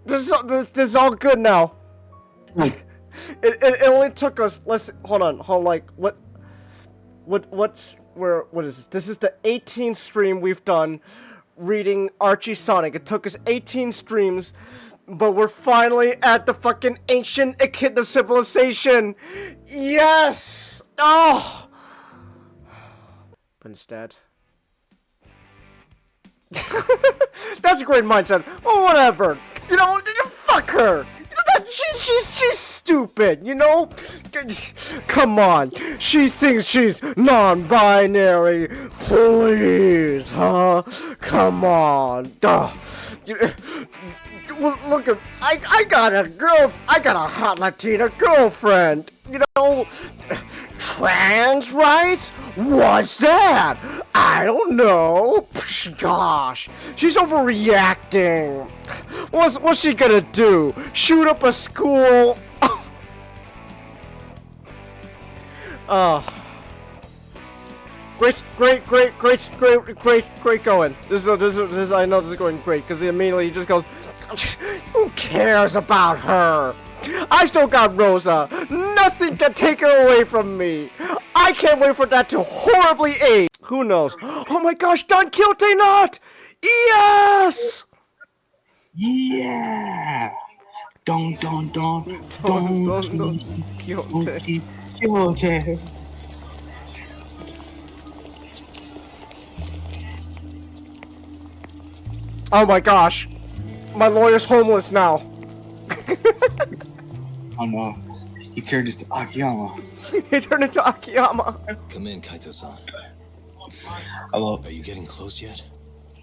This is all good now. It only took us. Hold on. Like what is this? This is the 18th stream we've done reading Archie Sonic. It took us 18 streams, but we're finally at the fucking ancient Echidna civilization. Yes. Oh. But instead. That's a great mindset. Well, whatever. You know, fuck her. She's stupid, you know? Come on. She thinks she's non-binary. Please, huh? Come on. Look at I got a hot Latina girlfriend. You know, trans rights? What's that? I don't know. Gosh, she's overreacting. What's she gonna do? Shoot up a school? Great going. This is I know this is going great because immediately he just goes, who cares about her? I still got Rosa. Nothing can take her away from me. I can't wait for that to horribly age. Who knows? Oh my gosh, Don Quixote not! Yes! Yeah! Don Quixote. Oh my gosh. My lawyer's homeless now. Oh no. He turned into Akiyama. He turned into Akiyama. Come in, Kaito-san. Hello. Are you getting close yet?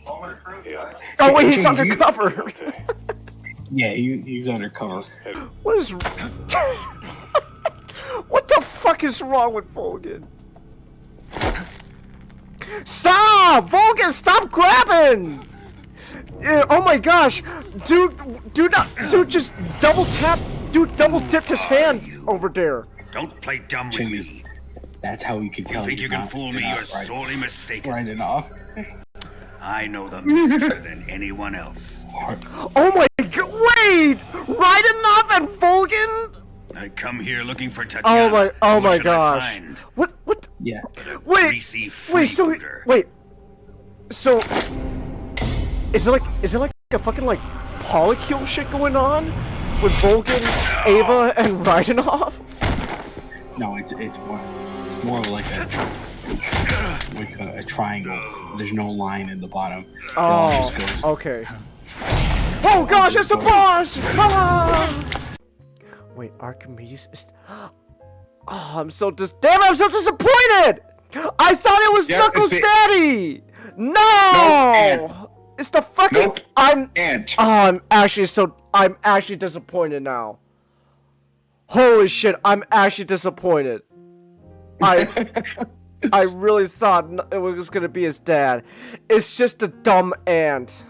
Oh wait, he's undercover. Yeah, he's undercover. What is... What the fuck is wrong with Volgan? Stop! Volgan, stop grabbing! Oh my gosh! Dude, just double tap. Dude, double dip his hand over there. Don't play dumb with me. That's how we can tell You think you can fool me? You're sorely mistaken. Right enough. I know them better than anyone else. Oh my god! Wait! Raidenoff and Volgan? I come here looking for Tatiana. Oh my What should I gosh! find? What? Yeah. Wait! Greasy Wait! So is it like a fucking like polycule shit going on with Volgan, Ava, and Raidenoff? No, it's more like a triangle. There's no line in the bottom. Oh, okay. Oh gosh, it's the boss! Ah! Wait, Archimedes is... Oh, I'm so disappointed! I thought it was Knuckles' daddy! No! It's the fucking... Ant. Oh, I'm actually disappointed now. Holy shit, I'm actually disappointed. I really thought it was gonna be his dad. It's just a dumb ant.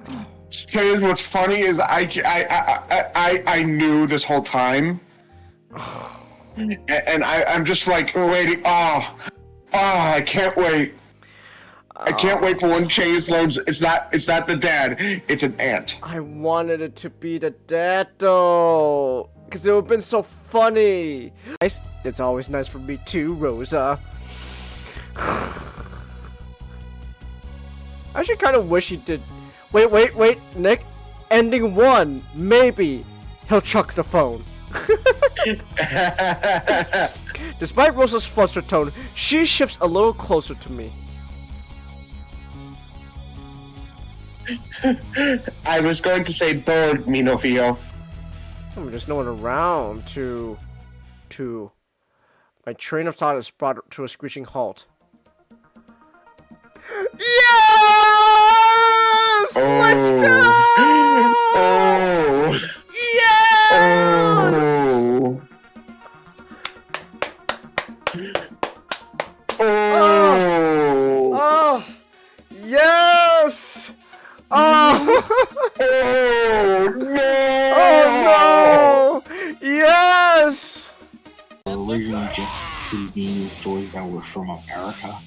Because what's funny is I knew this whole time, and I'm just like waiting. I can't wait. I can't wait for when Chase learns it's not the dad, it's an ant. I wanted it to be the dad though, because it would have been so funny. Nice. It's always nice for me too, Rosa. I actually kind of wish he did. Wait, Nick. Ending 1, maybe he'll chuck the phone. Despite Rosa's flustered tone, she shifts a little closer to me. I was going to say bird, Minofio. There's no one around to... My train of thought is brought to a screeching halt. Yes! Let's go! Oh! Yes! Oh! Oh! Yes! Oh! Oh no! Oh no! Yes! Originally just convenient stories that were from America.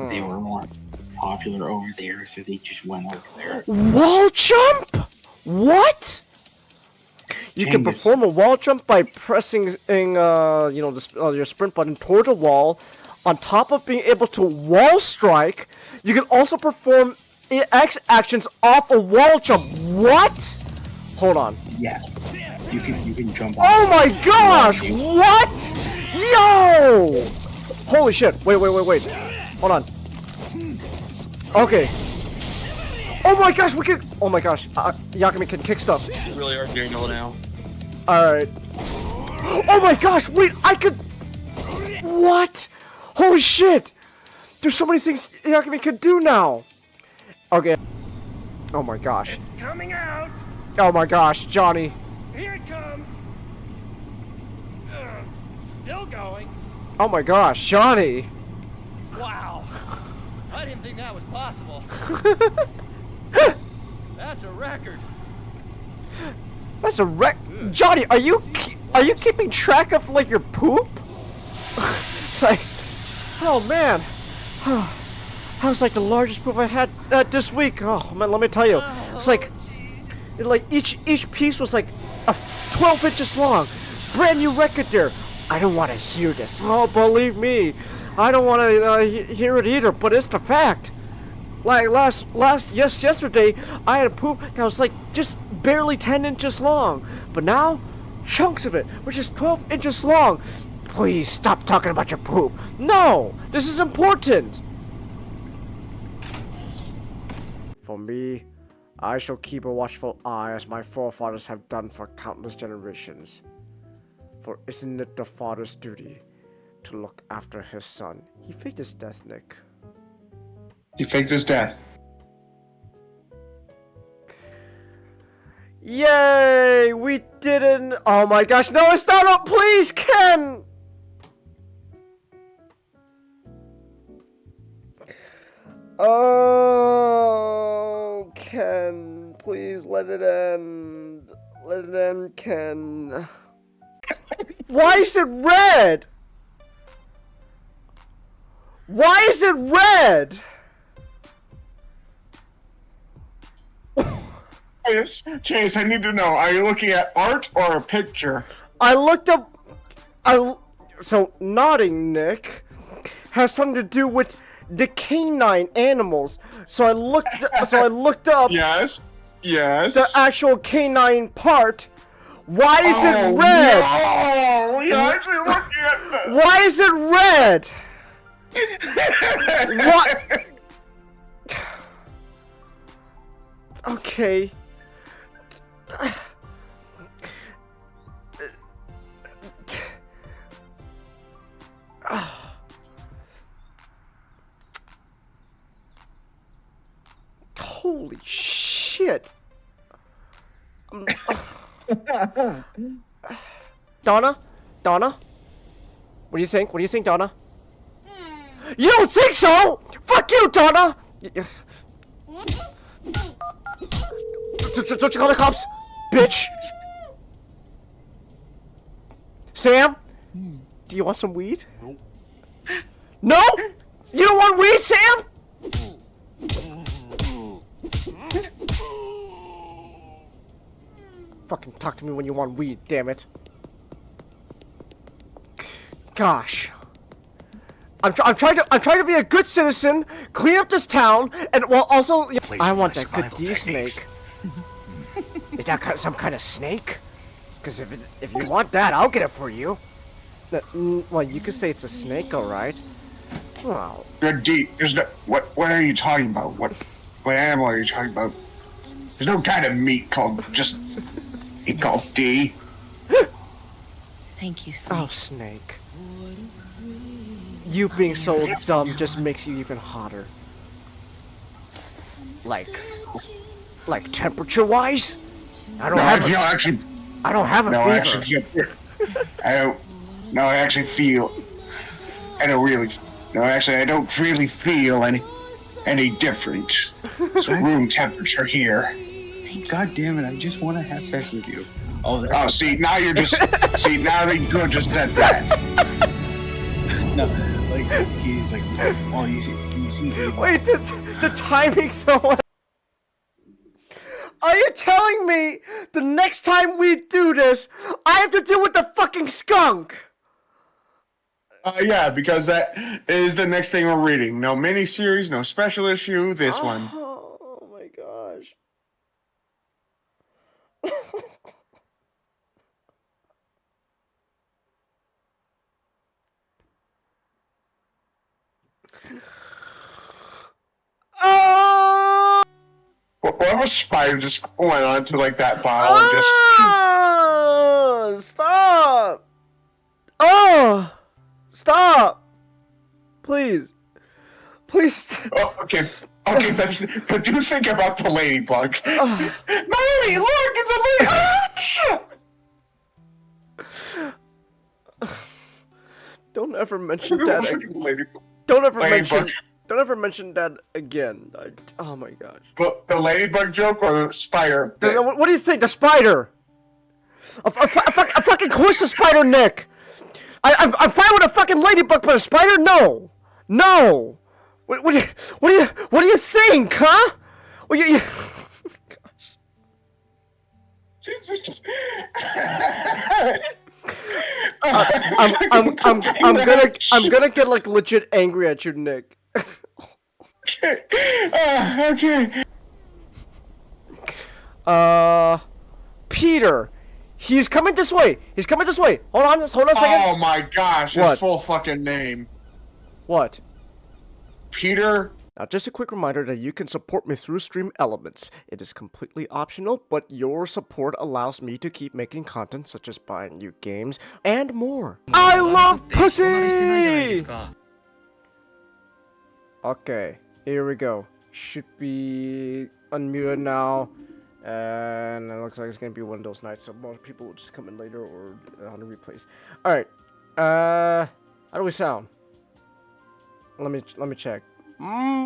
They were more popular over there, so they just went over there. Wall jump? What? You can perform a wall jump by pressing your sprint button toward a wall. On top of being able to wall strike, you can also perform X actions off a wall jump. What? Hold on. Yeah. You can jump off. Oh my gosh! What? Yo! Holy shit! Wait. Hold on. Okay. Oh my gosh, we can. Oh my gosh, Yakami can kick stuff. You really are Daniel now. All right. Oh my gosh! Wait, I could. What? Holy shit! There's so many things Yakami can do now. Okay. Oh my gosh. It's coming out. Oh my gosh, Johnny. Here it comes. Still going. Oh my gosh, Johnny. Wow. I didn't think that was possible. That's a record. That's a wreck. Johnny, are you keeping track of like your poop? It's like, oh man, that was like the largest poop I had this week. Oh man, let me tell you, it's like each piece was like 12 inches long. Brand new record there. I don't want to hear this. Oh, believe me, I don't want to hear it either. But it's the fact. Like yesterday, I had a poop that was like just barely 10 inches long. But now, chunks of it, which is 12 inches long. Please stop talking about your poop. No, this is important. For me, I shall keep a watchful eye as my forefathers have done for countless generations. For isn't it the father's duty to look after his son? He faked his death, Nick. He faked his death. Yay! We didn't. Oh my gosh! No, it's not. Oh, please, Ken. Oh, Ken, please let it end. Let it end, Ken. Why is it red? Why is it red? Chase, I need to know, are you looking at art or a picture? I looked up. So nodding, Nick, has something to do with the canine animals. So I looked up. Yes. The actual canine part. Why is it red? No, you're actually looking at the. Why is it red? What? Okay. Holy shit. Donna? What do you think? What do you think, Donna? You don't think so? Fuck you, Donna! Don't you call the cops, bitch? Sam? Do you want some weed? No? You don't want weed, Sam? Fucking talk to me when you want weed, damn it. Gosh. I'm trying to be a good citizen, clean up this town, and while also I want that good D snake. Is that some kind of snake? Because if you want that, I'll get it for you. Well, you could say it's a snake, all right. Well, Good D. There's no. What are you talking about? What animal are you talking about? There's no kind of meat called D. Thank you, Snake. oh, snake. You being so dumb just makes you even hotter. Like temperature-wise? I don't have a fever. I don't really feel any difference. It's room temperature here. God damn it! I just want to have sex with you. Oh, see, now you're just now they could just said that. No, like he's like, oh, you see. Wait, the timing's so. Are you telling me the next time we do this, I have to deal with the fucking skunk? Yeah, because that is the next thing we're reading. No miniseries, no special issue. This one. Oh my gosh. Oh! What if a spider just went onto like that bottle and just? Oh! Stop! Oh! Stop! Please. Please. Oh, okay. Okay, but do think about the ladybug. Mommy, look, it's a ladybug. Don't ever mention that. Ladybug. Don't ever Ladybug. mention that again. Oh my gosh. The ladybug joke or the spider? What do you think? The spider. A fucking course the spider, Nick. I'm fine with a fucking ladybug, but a spider, no. No. What do you think, huh? Well, you Jesus. I'm gonna get like legit angry at you, Nick. Okay. Peter, he's coming this way. He's coming this way. Hold on a second. Oh my gosh, his What? full fucking name. What? Peter. Now, just a quick reminder that you can support me through Stream Elements. It is completely optional, but your support allows me to keep making content such as buying new games and more. I love pussy! Okay, here we go. Should be unmuted now. And it looks like it's gonna be one of those nights, so most people will just come in later or on the replays. Alright. How do we sound? Let me check. How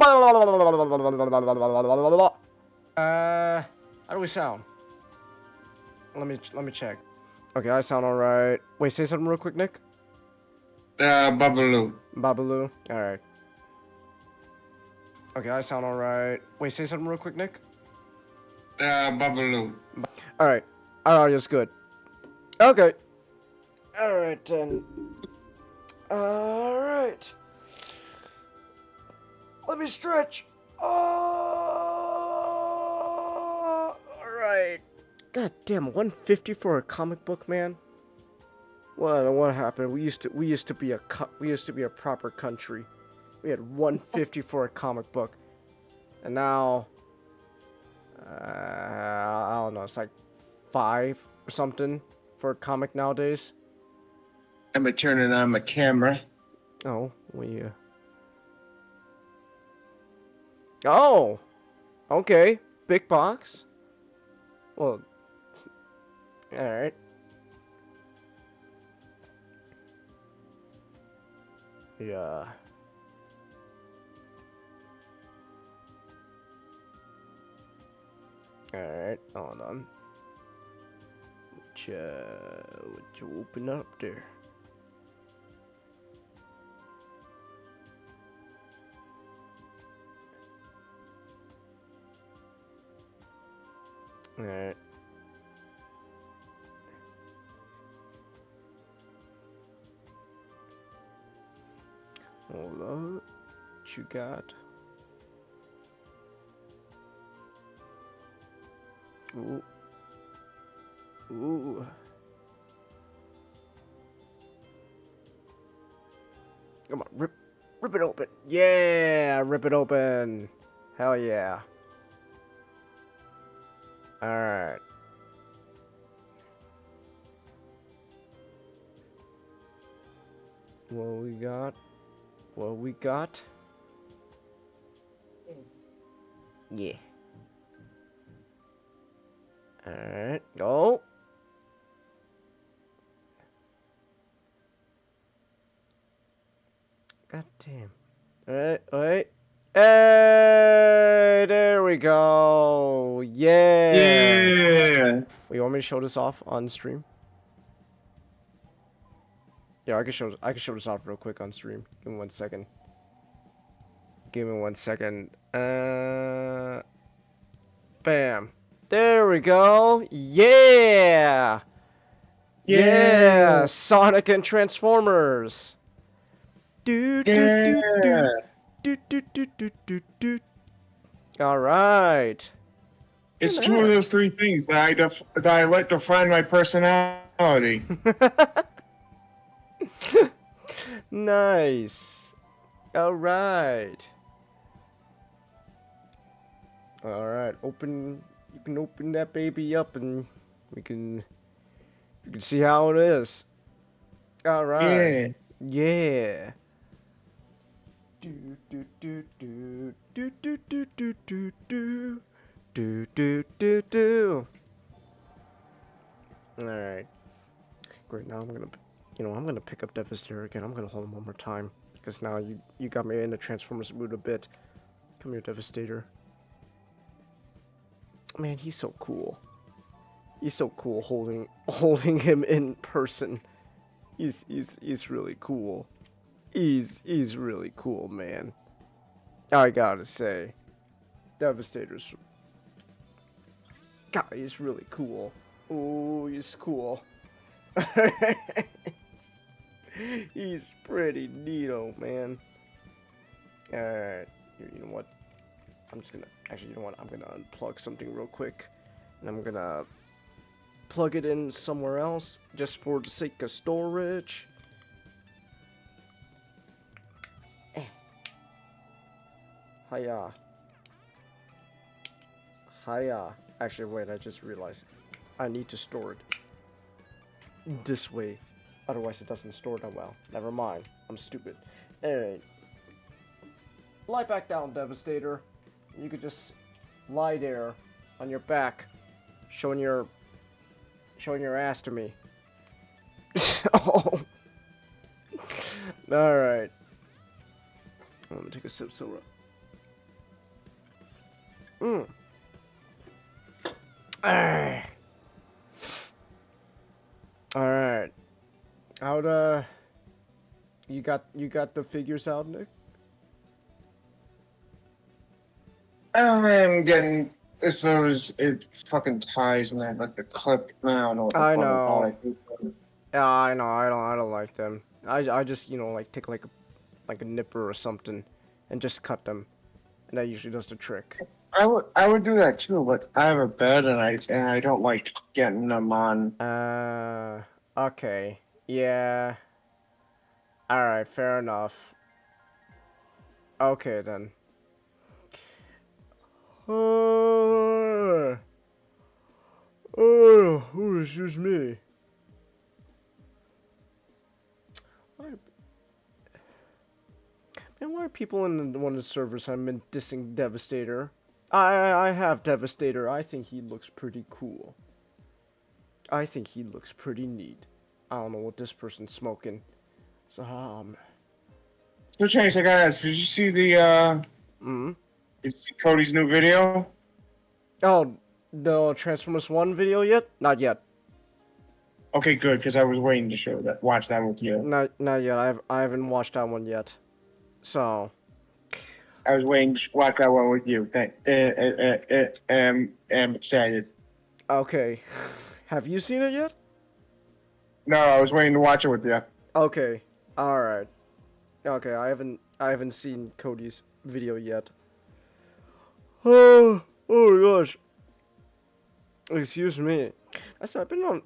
do we sound? Let me check. Okay, I sound alright. Wait, say something real quick, Nick. Babaloo. Babaloo. Alright. Okay, I sound alright. Wait, say something real quick, Nick. Babaloo. Alright. Our audio's good. Okay. Alright then. Alright. Let me stretch. Oh, alright. God damn, 150 for a comic book, man. What happened? We used to be a proper country. We had 150 for a comic book, and now I don't know. It's like 5 or something for a comic nowadays. I'm turning on my camera. Oh, we. Oh, okay. Big box. Well, all right. Yeah. All right. Hold on. What you open up there? Alright. Hold on. What you got? Ooh. Ooh. Come on, rip it open. Yeah, rip it open. Hell yeah. Alright. What we got? What we got? Yeah. Alright, go. God damn. Alright, wait. Hey, there we go. Yeah. Yeah. Wait, you want me to show this off on stream? Yeah, I can show this off real quick on stream. Give me 1 second. Give me 1 second. Bam. There we go. Yeah. Yeah. Sonic and Transformers. Do do do do do do do do do do. All right. It's two of those three things that I let define my personality. Nice. All right. All right. Open. You can open that baby up, and you can see how it is. All right. Yeah. Do do do do do do do do do do do do do do. All right. Great. Now I'm gonna pick up Devastator again. I'm gonna hold him one more time because now you got me in the Transformers mood a bit. Come here, Devastator. Man, he's so cool. He's so cool holding him in person. He's really cool. He's really cool, man. I gotta say, Devastator's. God, he's really cool. Oh, he's cool. He's pretty neato, man. Alright, you know what? I'm just gonna, actually, you know what? I'm gonna unplug something real quick. And I'm gonna plug it in somewhere else, just for the sake of storage. Hiya. Hiya. Actually, wait, I just realized. I need to store it this way. Otherwise, it doesn't store that well. Never mind. I'm stupid. Alright. Lie back down, Devastator. You could just lie there on your back, showing your ass to me. Oh. Alright. I'm gonna take a sip, Sora. Alright. How'd you got the figures out, Nick? I'm getting it fucking ties, man. Like the clip, man. I don't know what the I fuck know. I call it. Yeah, I know. I don't like them. I just like take like a nipper or something, and just cut them, and that usually does the trick. I would do that too, but I have a bed and I don't like getting them on. Okay. Yeah. Alright, fair enough. Okay then. Oh, excuse me. Man, why are people in one of the servers have been dissing Devastator? I have Devastator. I think he looks pretty cool. I think he looks pretty neat. I don't know what this person's smoking. So, So, Chase, I gotta ask, did you see the, did you see Cody's new video? Oh, the Transformers 1 video yet? Not yet. Okay, good, because I was waiting to watch that with you. Not yet. I haven't watched that one yet. So. I was waiting to watch that one with you. I'm excited. Okay. Have you seen it yet? No, I was waiting to watch it with you. Okay. Alright. Okay, I haven't seen Cody's video yet. Oh my gosh. Excuse me. I've been on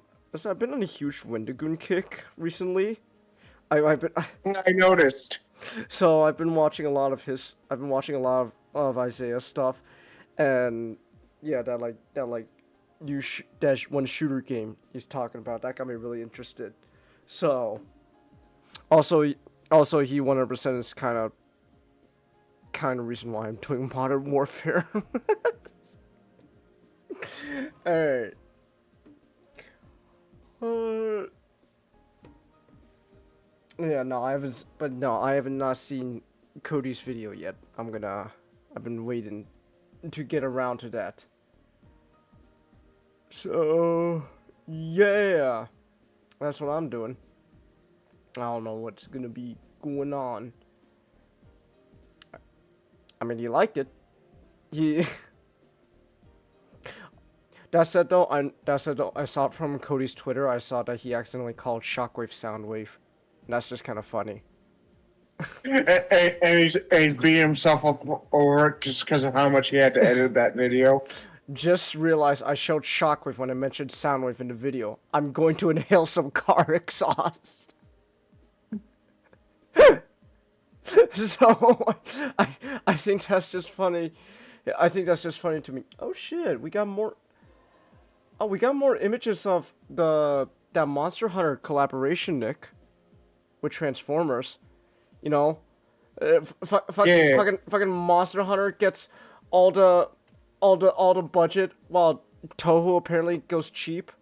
a huge Wendigoon kick recently. I noticed. So I've been watching a lot of Isaiah stuff, and yeah, that new one shooter game he's talking about, that got me really interested. So also he 100% is kind of reason why I'm doing Modern Warfare. Alright. Yeah, no, I haven't not seen Cody's video yet. I've been waiting to get around to that. So, yeah. That's what I'm doing. I don't know what's gonna be going on. I mean, he liked it. That said though, I saw it from Cody's Twitter. I saw that he accidentally called Shockwave Soundwave. And that's just kind of funny. And he's beating himself up over it just because of how much he had to edit that video. Just realized I showed Shockwave when I mentioned Soundwave in the video. I'm going to inhale some car exhaust. So, I think that's just funny. I think that's just funny to me. Oh shit, we got more... Oh, we got more images of that Monster Hunter collaboration, Nick. With Transformers. You know? Fucking Monster Hunter gets all the budget while Toho apparently goes cheap.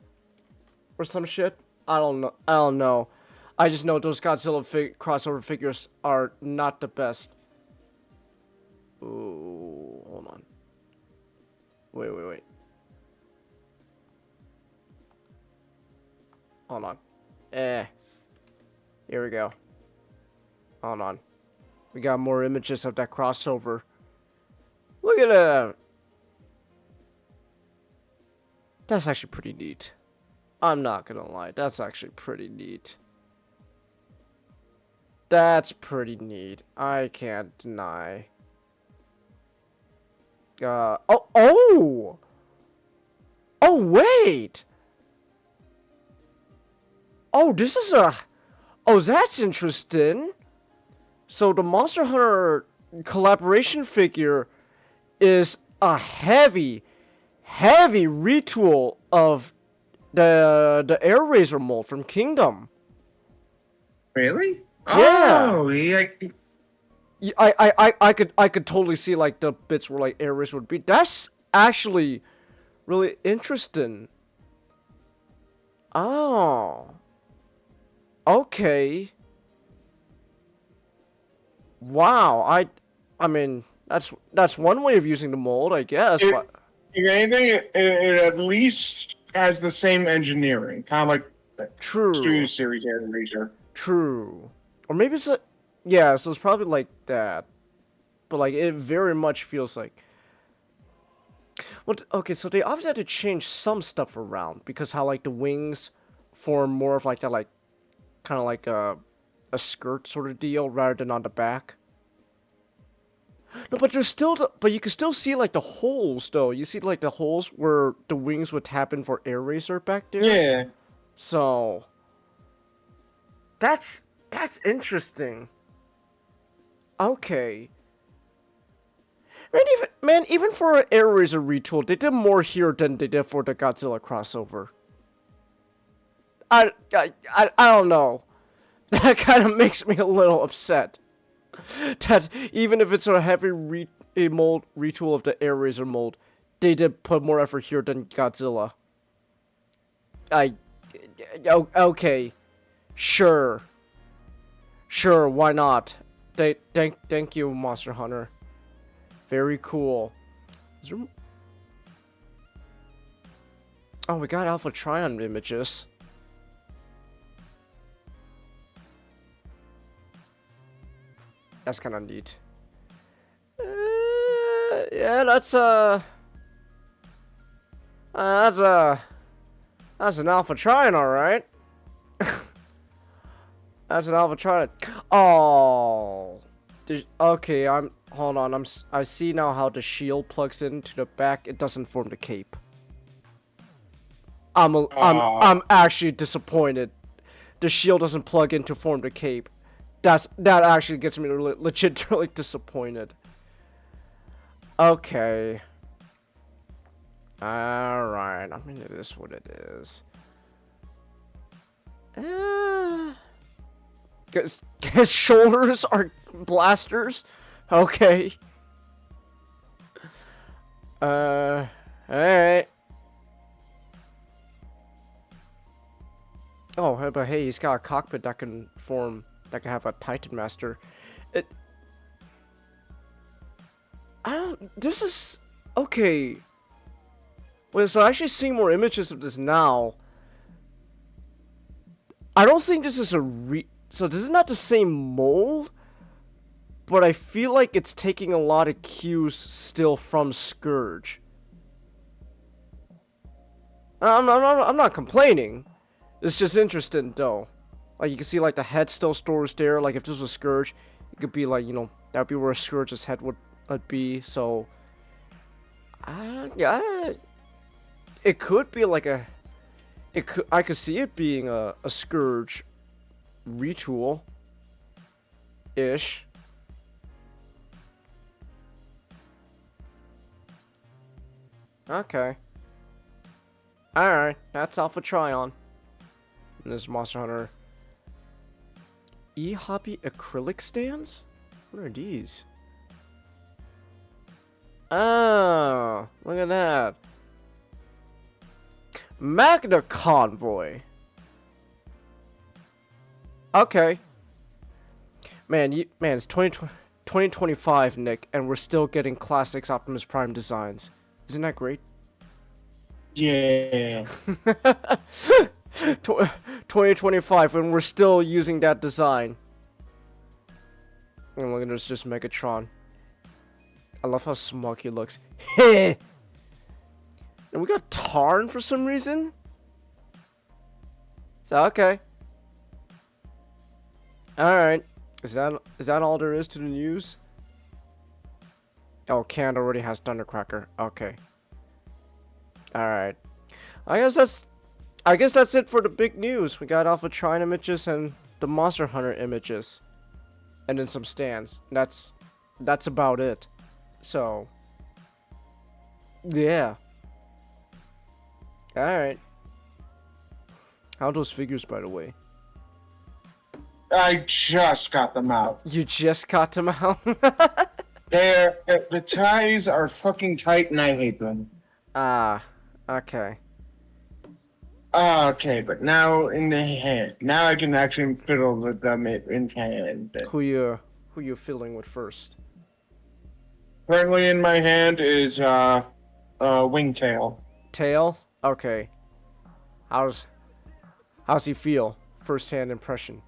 Or some shit. I don't know. I just know those Godzilla crossover figures are not the best. Ooh, hold on. Wait. Hold on. Here we go. Hold on. We got more images of that crossover. Look at that. That's actually pretty neat. I'm not gonna lie. That's actually pretty neat. That's pretty neat. I can't deny. Oh, wait! Oh, that's interesting. So the Monster Hunter collaboration figure is a heavy retool of the Air Razor mold from Kingdom. Really? Yeah. Oh, I could totally see like the bits where like Air Razor would be. That's actually really interesting. Oh. Okay. Wow. I mean, that's one way of using the mold, I guess. But if anything, it at least has the same engineering, kind of like true. Studio Series Air Razor. True. Or maybe it's yeah, so it's probably like that. But like it very much feels like okay, so they obviously had to change some stuff around because how like the wings form more of like that like kind of like a skirt sort of deal rather than on the back. No, but but you can still see like the holes though. You see like the holes where the wings would happen for Air Razor back there. Yeah. So that's interesting. Okay. Even for an Air Razor retool, they did more here than they did for the Godzilla crossover. I don't know. That kind of makes me a little upset. That even if it's a heavy retool of the Air Razor mold, they did put more effort here than Godzilla. Okay. Sure, why not? Thank you, Monster Hunter. Very cool. Oh, we got Alpha Trion images. That's kind of neat. Yeah, that's an Alpha Trion, all right. That's an Alpha Trion. Oh, okay. Hold on. I see now how the shield plugs into the back. It doesn't form the cape. I'm actually disappointed. The shield doesn't plug in to form the cape. That actually gets me legit really disappointed. Okay. Alright. I mean, it is what it is. His shoulders are blasters? Okay. Alright. Oh, but hey, he's got a cockpit that can have a Titan Master. This is... Okay. Wait, so actually seeing more images of this now. I don't think this is so this is not the same mold, but I feel like it's taking a lot of cues still from Scourge. I'm not complaining. It's just interesting, though. Like, you can see, like, the head still stores there. Like, if this was a Scourge, it could be, like, you know, that would be where a Scourge's head would be. So, yeah, it could be, like, I could see it being a Scourge retool-ish. Okay. Alright, that's Alpha Trion. And this Monster Hunter. E-Hobby acrylic stands? What are these? Oh, look at that. Magna Convoy. Okay. Man, it's 2025, Nick, and we're still getting classics Optimus Prime designs. Isn't that great? Yeah. 2025, and we're still using that design. And look at this, just Megatron. I love how smug he looks. And we got Tarn for some reason. So okay. All right. Is that all there is to the news? Oh, Canada already has Thundercracker. Okay. All right. I guess that's it for the big news. We got Alpha Trion images and the Monster Hunter images, and then some stands. That's about it. So, yeah. All right. How are those figures, by the way? I just got them out. You just got them out? The ties are fucking tight and I hate them. Ah, okay. Okay, but now in the hand. Now I can actually fiddle with them in hand. Who you fiddling with first? Currently in my hand is Wingtail. Tail? Okay. How's he feel? First hand impression.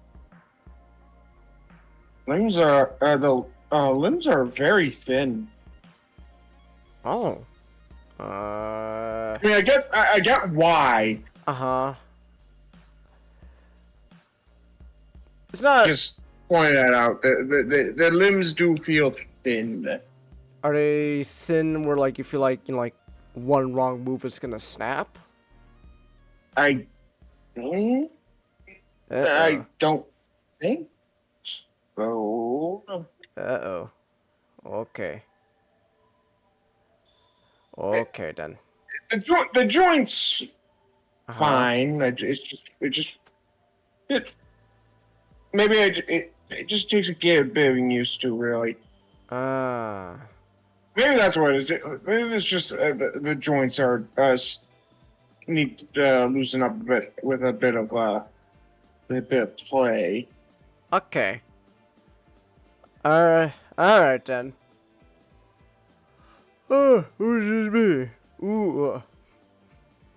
Limbs are the limbs are very thin. Oh. I mean, I get why. Uh-huh. It's not... Just point that out. The limbs do feel thin. Are they thin where, like, you feel like, you know, like, one wrong move is gonna snap? I don't think so. Uh-oh. Okay. Okay, then. The joints Uh-huh. fine. It just takes a bit of getting used to, really. Ah. Maybe that's what it is. Maybe it's just the joints are need to loosen up a bit with a bit of play. Okay. Alright then. Oh, who's this me? Ooh.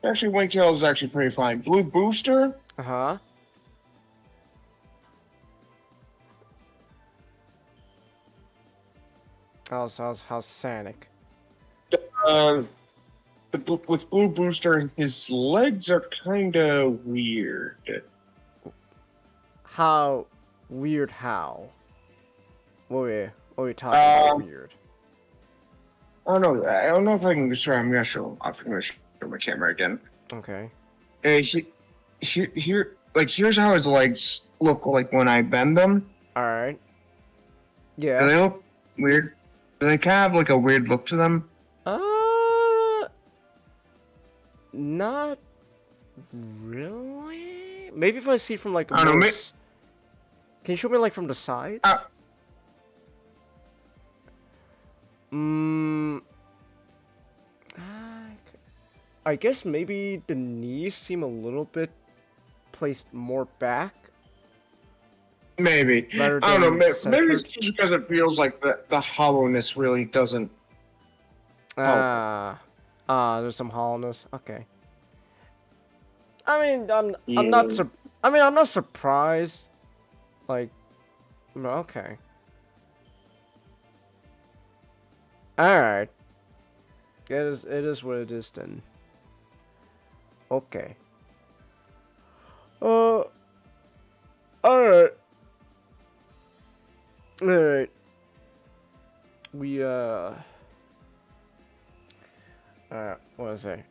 Actually, Wingtail is actually pretty fine. Blue Booster? Uh-huh. How's Sonic? With Blue Booster, his legs are kind of weird. How weird? How? What are we talking about? Weird. I don't know if I can describe. I'm gonna show my camera again. Okay. Here's how his legs look like when I bend them. All right. Do Yeah. they look weird? Do they kind of have like a weird look to them? Not really. Maybe if I see from like a I don't know, more can you show me like from the side? I guess maybe the knees seem a little bit placed more back. Maybe. I Rather don't know. than Maybe it's centered. just because it feels like the hollowness really doesn't. There's some hollowness. Okay. I mean, I'm not surprised. Like, okay. All right. It is what it is then. Okay. Alright. Alright. We, what was I?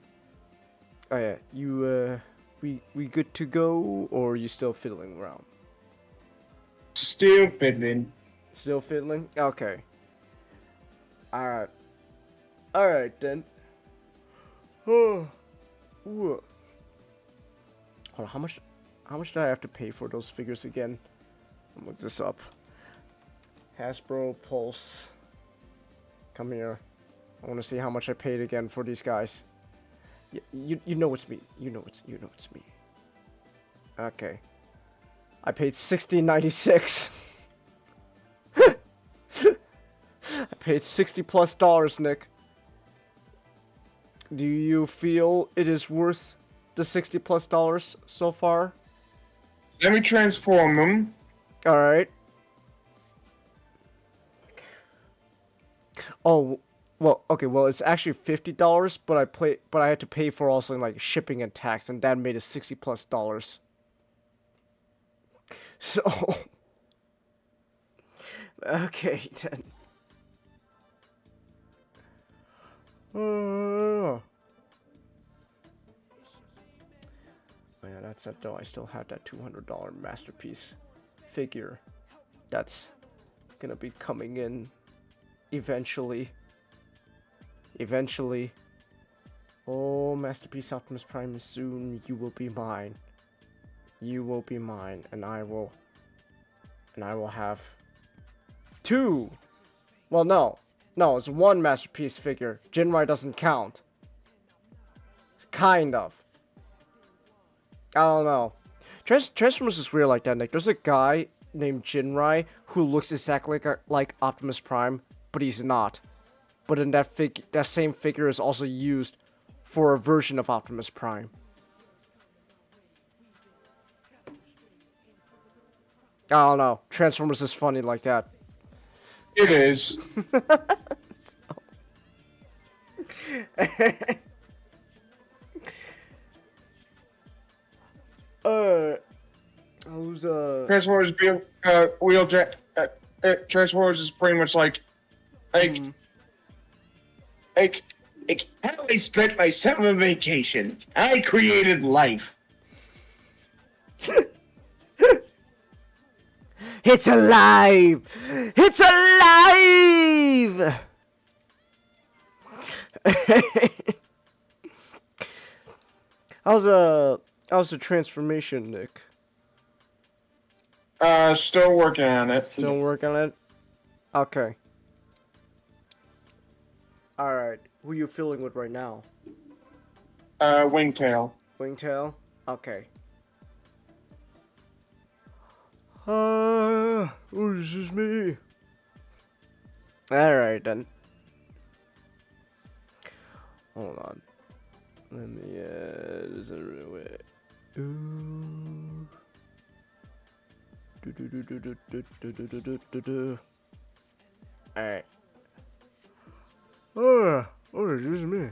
Oh yeah, you, we good to go, or are you still fiddling around? Still fiddling. Still fiddling? Okay. Alright. Alright then. Oh. Ooh. Hold on, how much did I have to pay for those figures again? I'll look this up. Hasbro Pulse. Come here. I want to see how much I paid again for these guys. You know it's me. You know it's me. Okay. I paid $16.96. I paid $60+ Nick. Do you feel it is worth the $60+ so far? Let me transform them. All right. Oh, well, okay. Well, it's actually $50, but I had to pay for also like shipping and tax, and that made it $60+. So, okay then. Oh yeah, that's it though. I still have that $200 masterpiece figure. That's gonna be coming in eventually. Eventually. Oh, Masterpiece Optimus Prime is soon. You will be mine. You will be mine, and I will have two. Well, no, it's one Masterpiece figure. Jinrai doesn't count. Kind of. I don't know. Transformers is weird like that, Nick. There's a guy named Jinrai who looks exactly like Optimus Prime, but he's not. But then that same figure is also used for a version of Optimus Prime. I don't know. Transformers is funny like that. It is. Who's Transformers wheeljack. Transformers is pretty much like how I spent my summer vacation. I created life. It's alive! It's alive! How's the transformation, Nick? Still working on it. Still working on it? Okay. Alright. Who are you feeling with right now? Wingtail. Wingtail? Okay. Oh, this is me. Alright then. Hold on. Let me, there's a way. Ooh. Alright. Oh, this is me.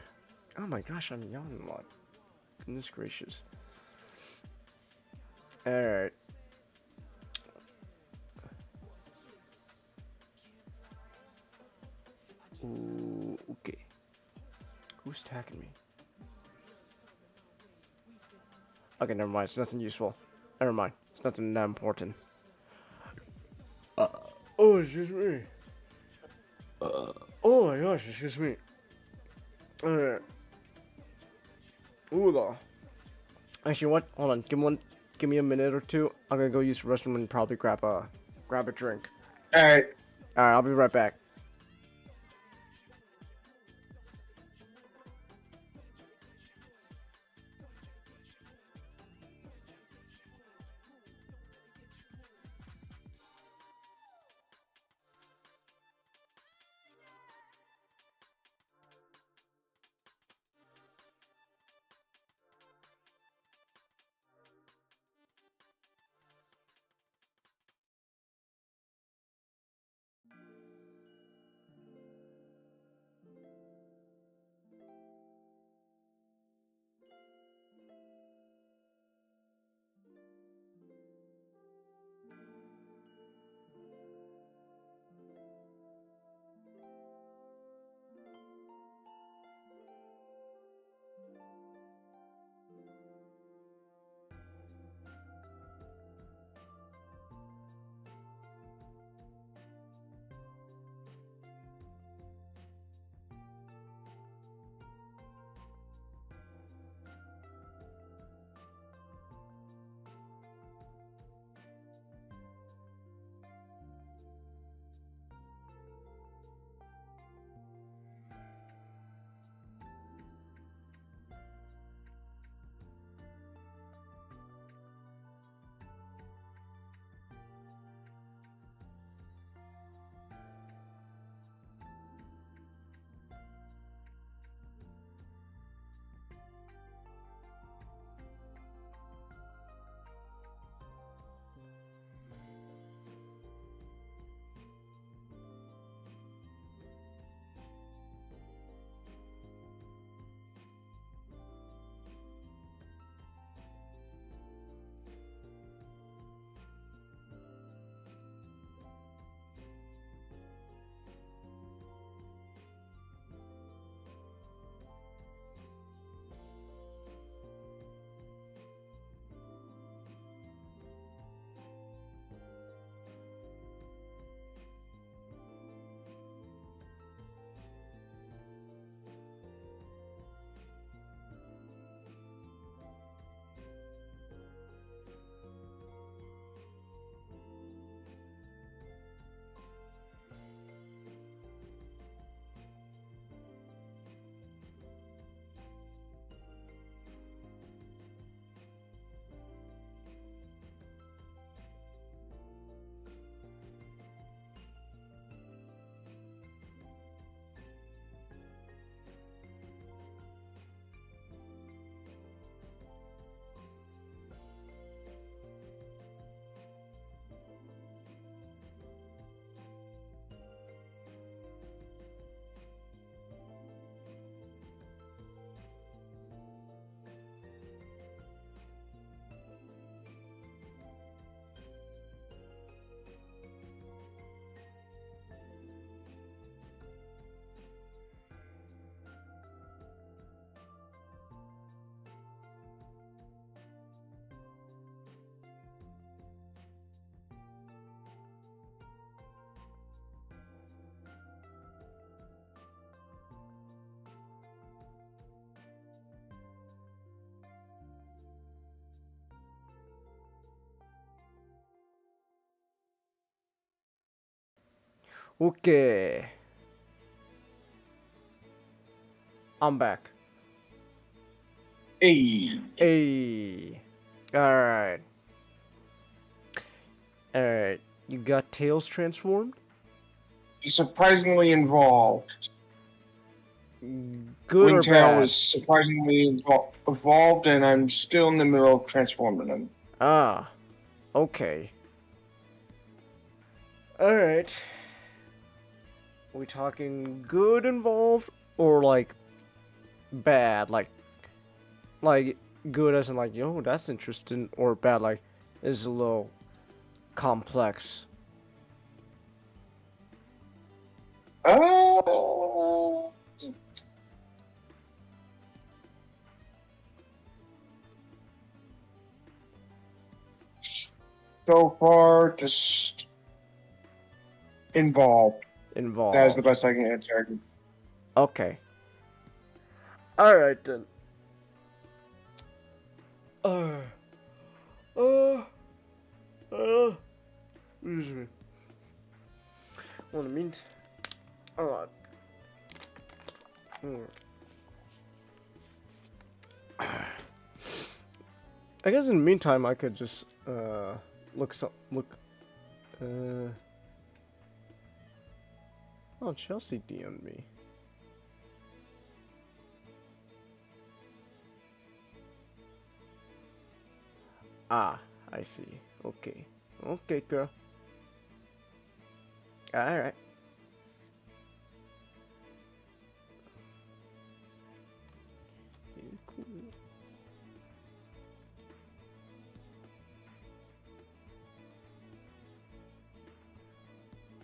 Oh my gosh, I'm yawning a lot. Goodness gracious. Alright. Ooh, okay. Who's attacking me? Okay, never mind. It's nothing useful. Never mind. It's nothing that important. Oh, it's just me. Oh my gosh, it's just me. Alright. Ooh, actually, what? Hold on. Give me a minute or two. I'm gonna go use the restroom and probably grab a drink. Alright. Alright, I'll be right back. Okay. I'm back. Hey. Hey. Alright. Alright. You got Tails transformed? He's surprisingly involved. Good or Wingtail bad? was surprisingly evolved, and I'm still in the middle of transforming him. Ah. Okay. Alright. We talking good involved or like bad? Like good as in like, yo, that's interesting, or bad like is a little complex. Oh. So far, just involved. Involved. That is the best I can answer. Okay. Alright then. Excuse me. Well, in the meantime, I guess in the meantime I could just look. Oh, Chelsea DM'd me. Ah, I see. Okay. Okay, girl. Alright. Cool.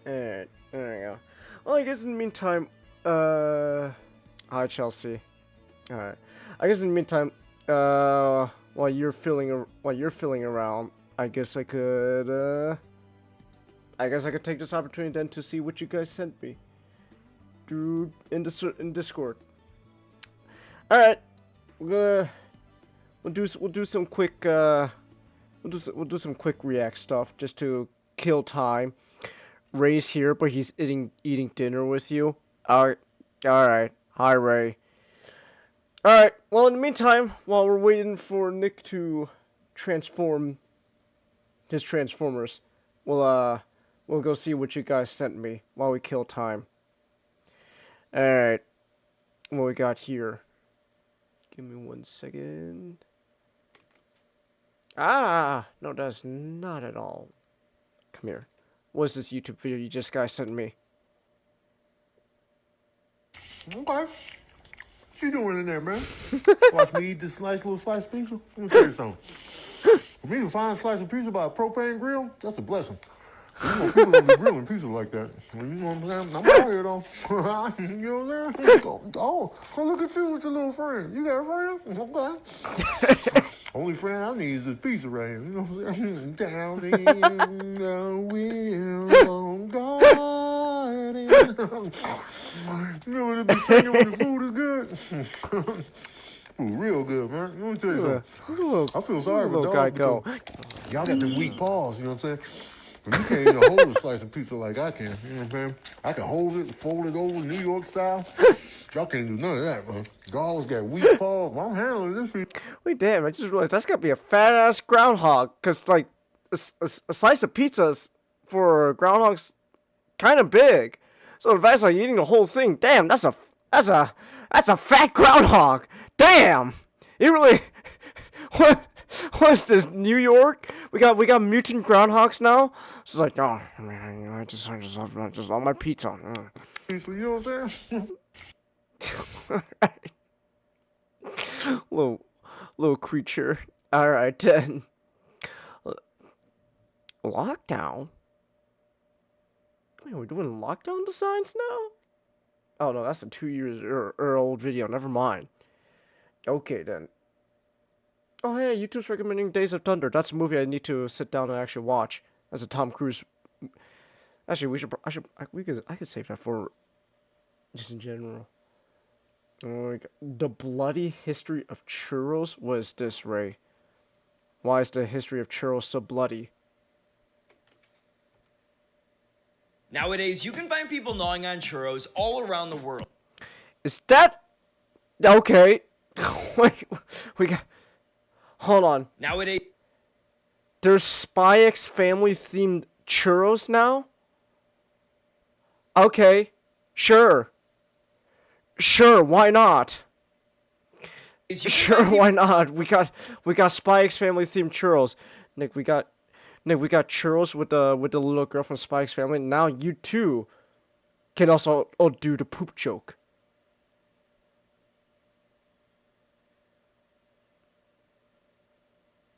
Alright, there we go. Well, I guess in the meantime, hi Chelsea. Alright. I guess in the meantime, while you're filling around, I guess I could take this opportunity then to see what you guys sent me through in Discord. All right, we'll do some quick we'll do some quick react stuff just to kill time. Ray's here, but he's eating dinner with you. All right. Hi, Ray. All right. Well, in the meantime, while we're waiting for Nick to transform his Transformers, we'll go see what you guys sent me while we kill time. All right. What we got here? Give me 1 second. Ah, no, that's not at all. Come here. What's this YouTube video you just guys sent me? Okay. What you doing in there, man? Watch me eat this nice little slice of pizza? Let me tell you something. For me to find a slice of pizza by a propane grill, that's a blessing. You know, people don't be grilling pizza like that. You know what I'm saying? I'm out here, though. You know what I'm saying? Oh, look at you with your little friend. You got a friend? Okay. Only friend I need is this pizza right here. You know what I'm saying? Down in the wheel of garden. You know what it be singing when the food is good? Food real good, man. Let me tell you something. I feel sorry for little guy dogs. go. Y'all got them weak paws, you know what I'm saying? But you can't even hold a slice of pizza like I can, you know what I'm saying? I can hold it, fold it over New York style. Y'all can't do none of that, man. Y'all got weak paws. Well, I'm handling this pizza. Wait, damn! I just realized that's gotta be a fat ass groundhog. Cause like a slice of pizza for a groundhog's kind of big. So if that's like eating the whole thing, damn, that's a fat groundhog. Damn, you really what's this, New York? We got mutant groundhogs now. She's like, oh man, I just love my pizza. You know what I'm saying? little creature. All right then. Lockdown. Wait, we're doing lockdown designs now? Oh no, that's a 2 years old video. Never mind. Okay then. Oh hey, YouTube's recommending Days of Thunder. That's a movie I need to sit down and actually watch. That's a Tom Cruise. Actually, I could save that for just in general. Oh, the bloody history of churros. What is this, Ray? Why is the history of churros so bloody? Nowadays, you can find people gnawing on churros all around the world. Is that okay? Wait, we got. Hold on. Nowadays, There's Spy X Family themed churros now? Okay. Sure. Sure, why not? Sure, why not? We got Spy X Family themed churros. Nick, we got churros with the little girl from Spy X Family. Now you too can also do the poop joke.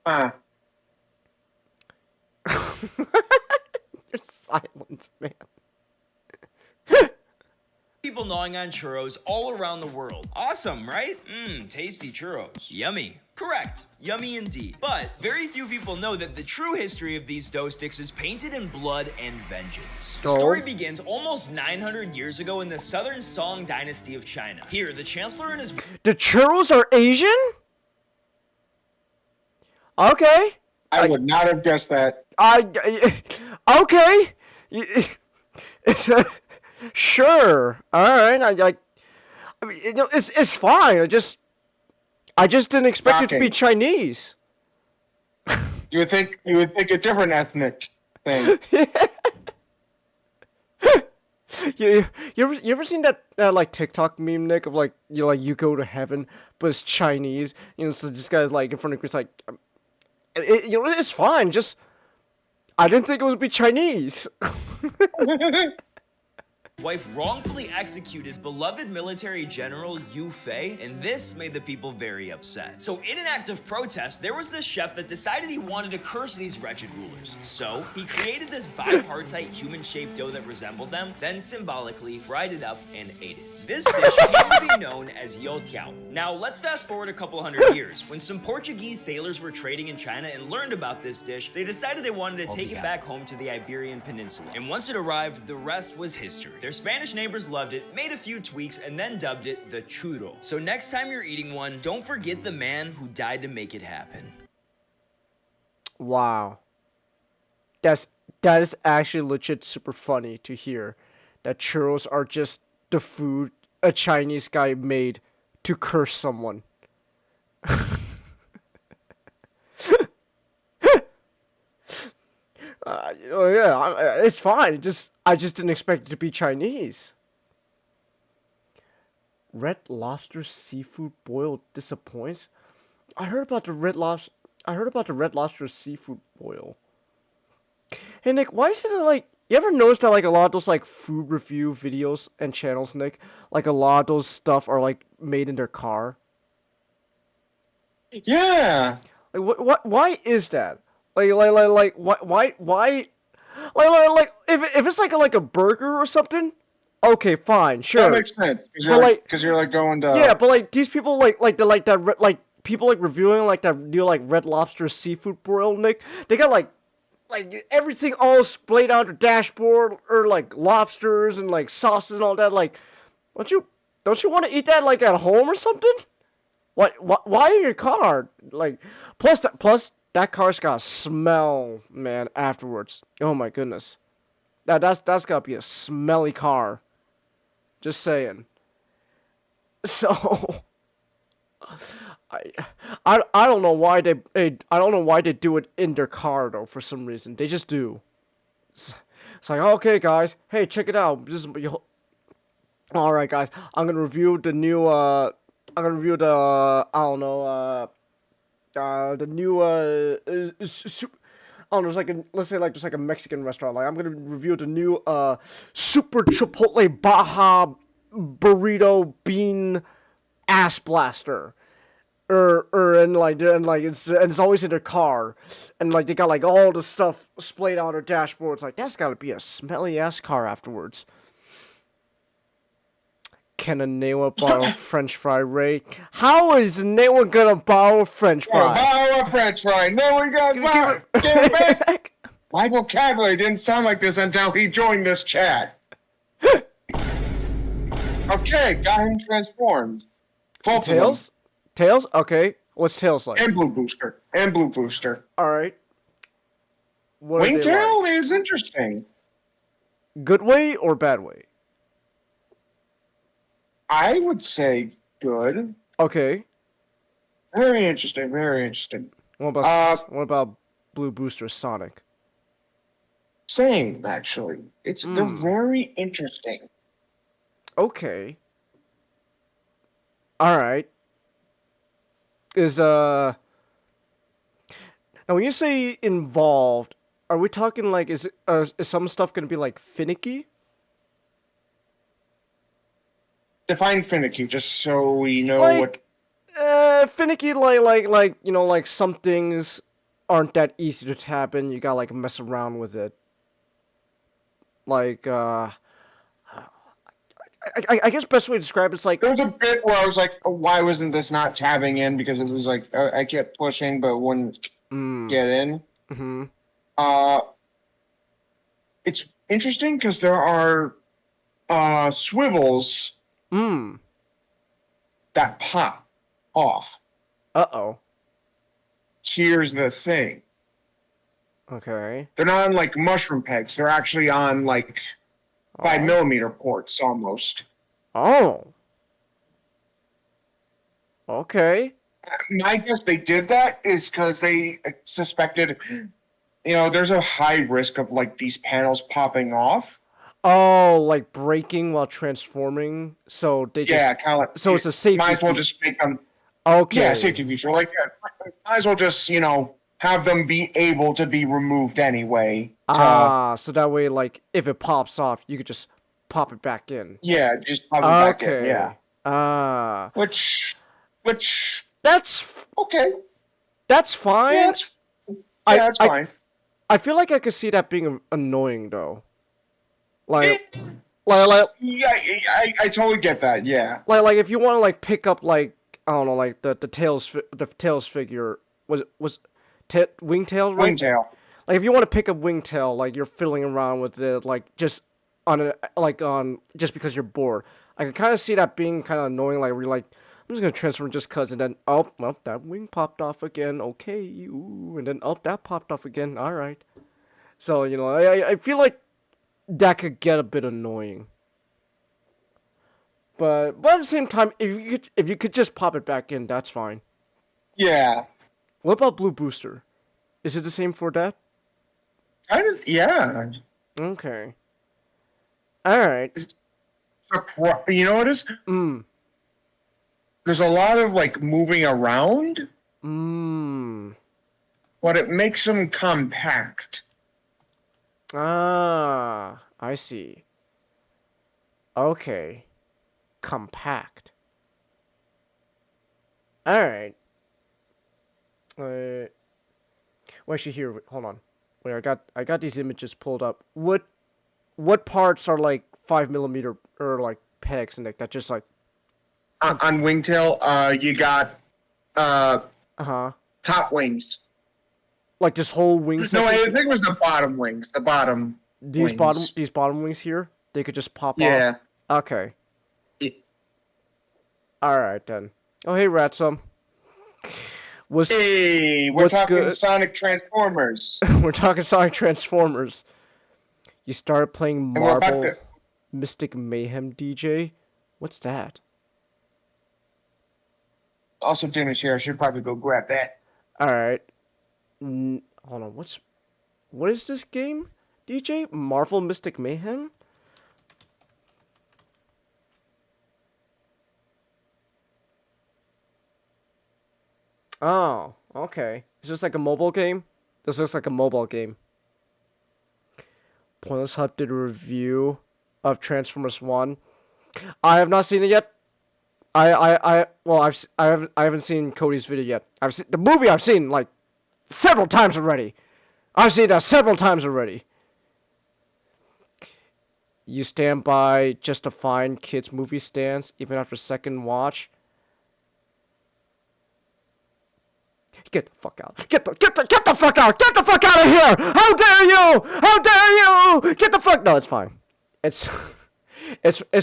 Your silence, man. people gnawing on churros all around the world. Awesome, right? Tasty churros. Yummy. Correct. Yummy indeed. But very few people know that the true history of these dough sticks is painted in blood and vengeance. The story begins almost 900 years ago in the southern Song dynasty of China. Here, the chancellor and his... The churros are Asian? Okay. I would not have guessed that. Okay. It's a... Sure. All right. I mean, you know, it's fine. I just didn't expect it to be Chinese. You would think a different ethnic thing. You ever seen that like TikTok meme, Nick, of like you go to heaven but it's Chinese, so this guy's like in front of Chris like, it's fine. Just I didn't think it would be Chinese. Wife wrongfully executed beloved military general Yu Fei, and this made the people very upset. So in an act of protest, there was this chef that decided he wanted to curse these wretched rulers. So he created this bipartite human-shaped dough that resembled them, then symbolically fried it up and ate it. This dish came to be known as youtiao. Now let's fast forward a couple hundred years. When some Portuguese sailors were trading in China and learned about this dish, they decided they wanted to take it back home to the Iberian Peninsula. And once it arrived, the rest was history. Their Spanish neighbors loved it, made a few tweaks, and then dubbed it the churro. So next time you're eating one, don't forget the man who died to make it happen. Wow. That is actually legit super funny to hear. That churros are just the food a Chinese guy made to curse someone. Yeah, it's fine. I just didn't expect it to be Chinese. Red Lobster seafood boil disappoints. I heard about the Red Lobster seafood boil. Hey Nick, why is it like you ever noticed that like a lot of those like food review videos and channels, Nick, like a lot of those stuff are like made in their car? Yeah. Like what? Why is that? Like why? Like if it's like a burger or something, okay, fine, sure. That makes sense because you're like going to yeah, but like these people people like reviewing like that new like Red Lobster seafood broil, Nick. They got like everything all splayed out the dashboard or like lobsters and like sauces and all that. Like, don't you want to eat that like at home or something? Why in your car? Like, plus that car's got a smell, man, afterwards. Oh my goodness. That's gotta be a smelly car. Just saying. So I don't know why they do it in their car though, for some reason. They just do. It's like, okay guys, hey, check it out. Alright guys, I'm gonna review the new the new I don't know, let's say there's like a Mexican restaurant. Like I'm gonna review the new Super Chipotle Baja Burrito Bean Ass Blaster. It's always in their car, and like they got like all the stuff splayed out on their dashboard. It's like that's gotta be a smelly ass car afterwards. Can a Newa borrow French fry, Ray? How is Newa gonna borrow French fry? Borrow a French fry. No, we got give it back. My vocabulary didn't sound like this until he joined this chat. Okay, got him transformed. Tails? Tails? Okay. What's Tails like? And Blue Booster. Alright. Wingtail is interesting. Good way or bad way? I would say good. Okay. Very interesting. Very interesting. What about Blue Booster Sonic? Same, actually. They're very interesting. Okay. All right. Now when you say involved, are we talking like is some stuff gonna be like finicky? Define finicky, just so we know Like, finicky, like you know, like some things aren't that easy to tap in. You gotta like mess around with it. Like, I guess best way to describe it's like there was a bit where I was like, oh, why wasn't this not tabbing in? Because it was like I kept pushing but wouldn't get in. Mm-hmm. It's interesting because there are swivels that pop off. Uh-oh. Here's the thing. Okay. They're not on like mushroom pegs. They're actually on like 5mm ports almost. Oh. Okay. My guess they did that is because they suspected, there's a high risk of like these panels popping off. Oh, like breaking while transforming. So they just kind of like so it's a safety. Might as well just make them. Okay. Yeah, safety feature. Like, might as well just have them be able to be removed anyway. So that way, like, if it pops off, you could just pop it back in. Yeah, just pop it back in. Yeah. Which. That's okay. That's fine. Yeah, that's fine. I feel like I could see that being annoying though. I totally get that. Yeah. Like if you want to like pick up like I don't know like the tails figure was Wingtail, right? Wingtail. Like if you want to pick up Wingtail, like you're fiddling around with it, like just just because you're bored. I can kind of see that being kind of annoying. Like where you're like, I'm just gonna transform just cause, and then that wing popped off again. Okay, ooh, and then that popped off again. All right. So I feel like that could get a bit annoying. But at the same time, if you could just pop it back in, that's fine. Yeah. What about Blue Booster? Is it the same for that? Kind of, yeah. Okay. Alright. You know what it is? There's a lot of, like, moving around. But it makes them compact. Ah, I see. Okay. Compact. Alright. Well, actually, here. Hold on. Wait, I got these images pulled up. What parts are like 5mm or like pegs and like that? Just like on Wingtail, you got top wings. Like this whole wings. No, I think it was the bottom wings. The bottom. These bottom wings here. They could just pop off. Yeah. Okay. All right then. Oh hey Ratsum. We're talking good? Sonic Transformers. We're talking Sonic Transformers. You started playing Marvel Mystic Mayhem DJ? What's that? Also, dinner's here. I should probably go grab that. Alright. Hold on. What is this game, DJ? Marvel Mystic Mayhem? Oh, okay. It's just like a mobile game? This looks like a mobile game. Pointless Hut did a review of Transformers 1. I have not seen it yet. I haven't seen Cody's video yet. I've seen the movie. I've seen like several times already. I've seen that several times already. You stand by just a fine kids movie stance even after second watch. Get the fuck out. Get the fuck out. Get the fuck out of here. How dare you? How dare you? Get the fuck. No, it's fine. It's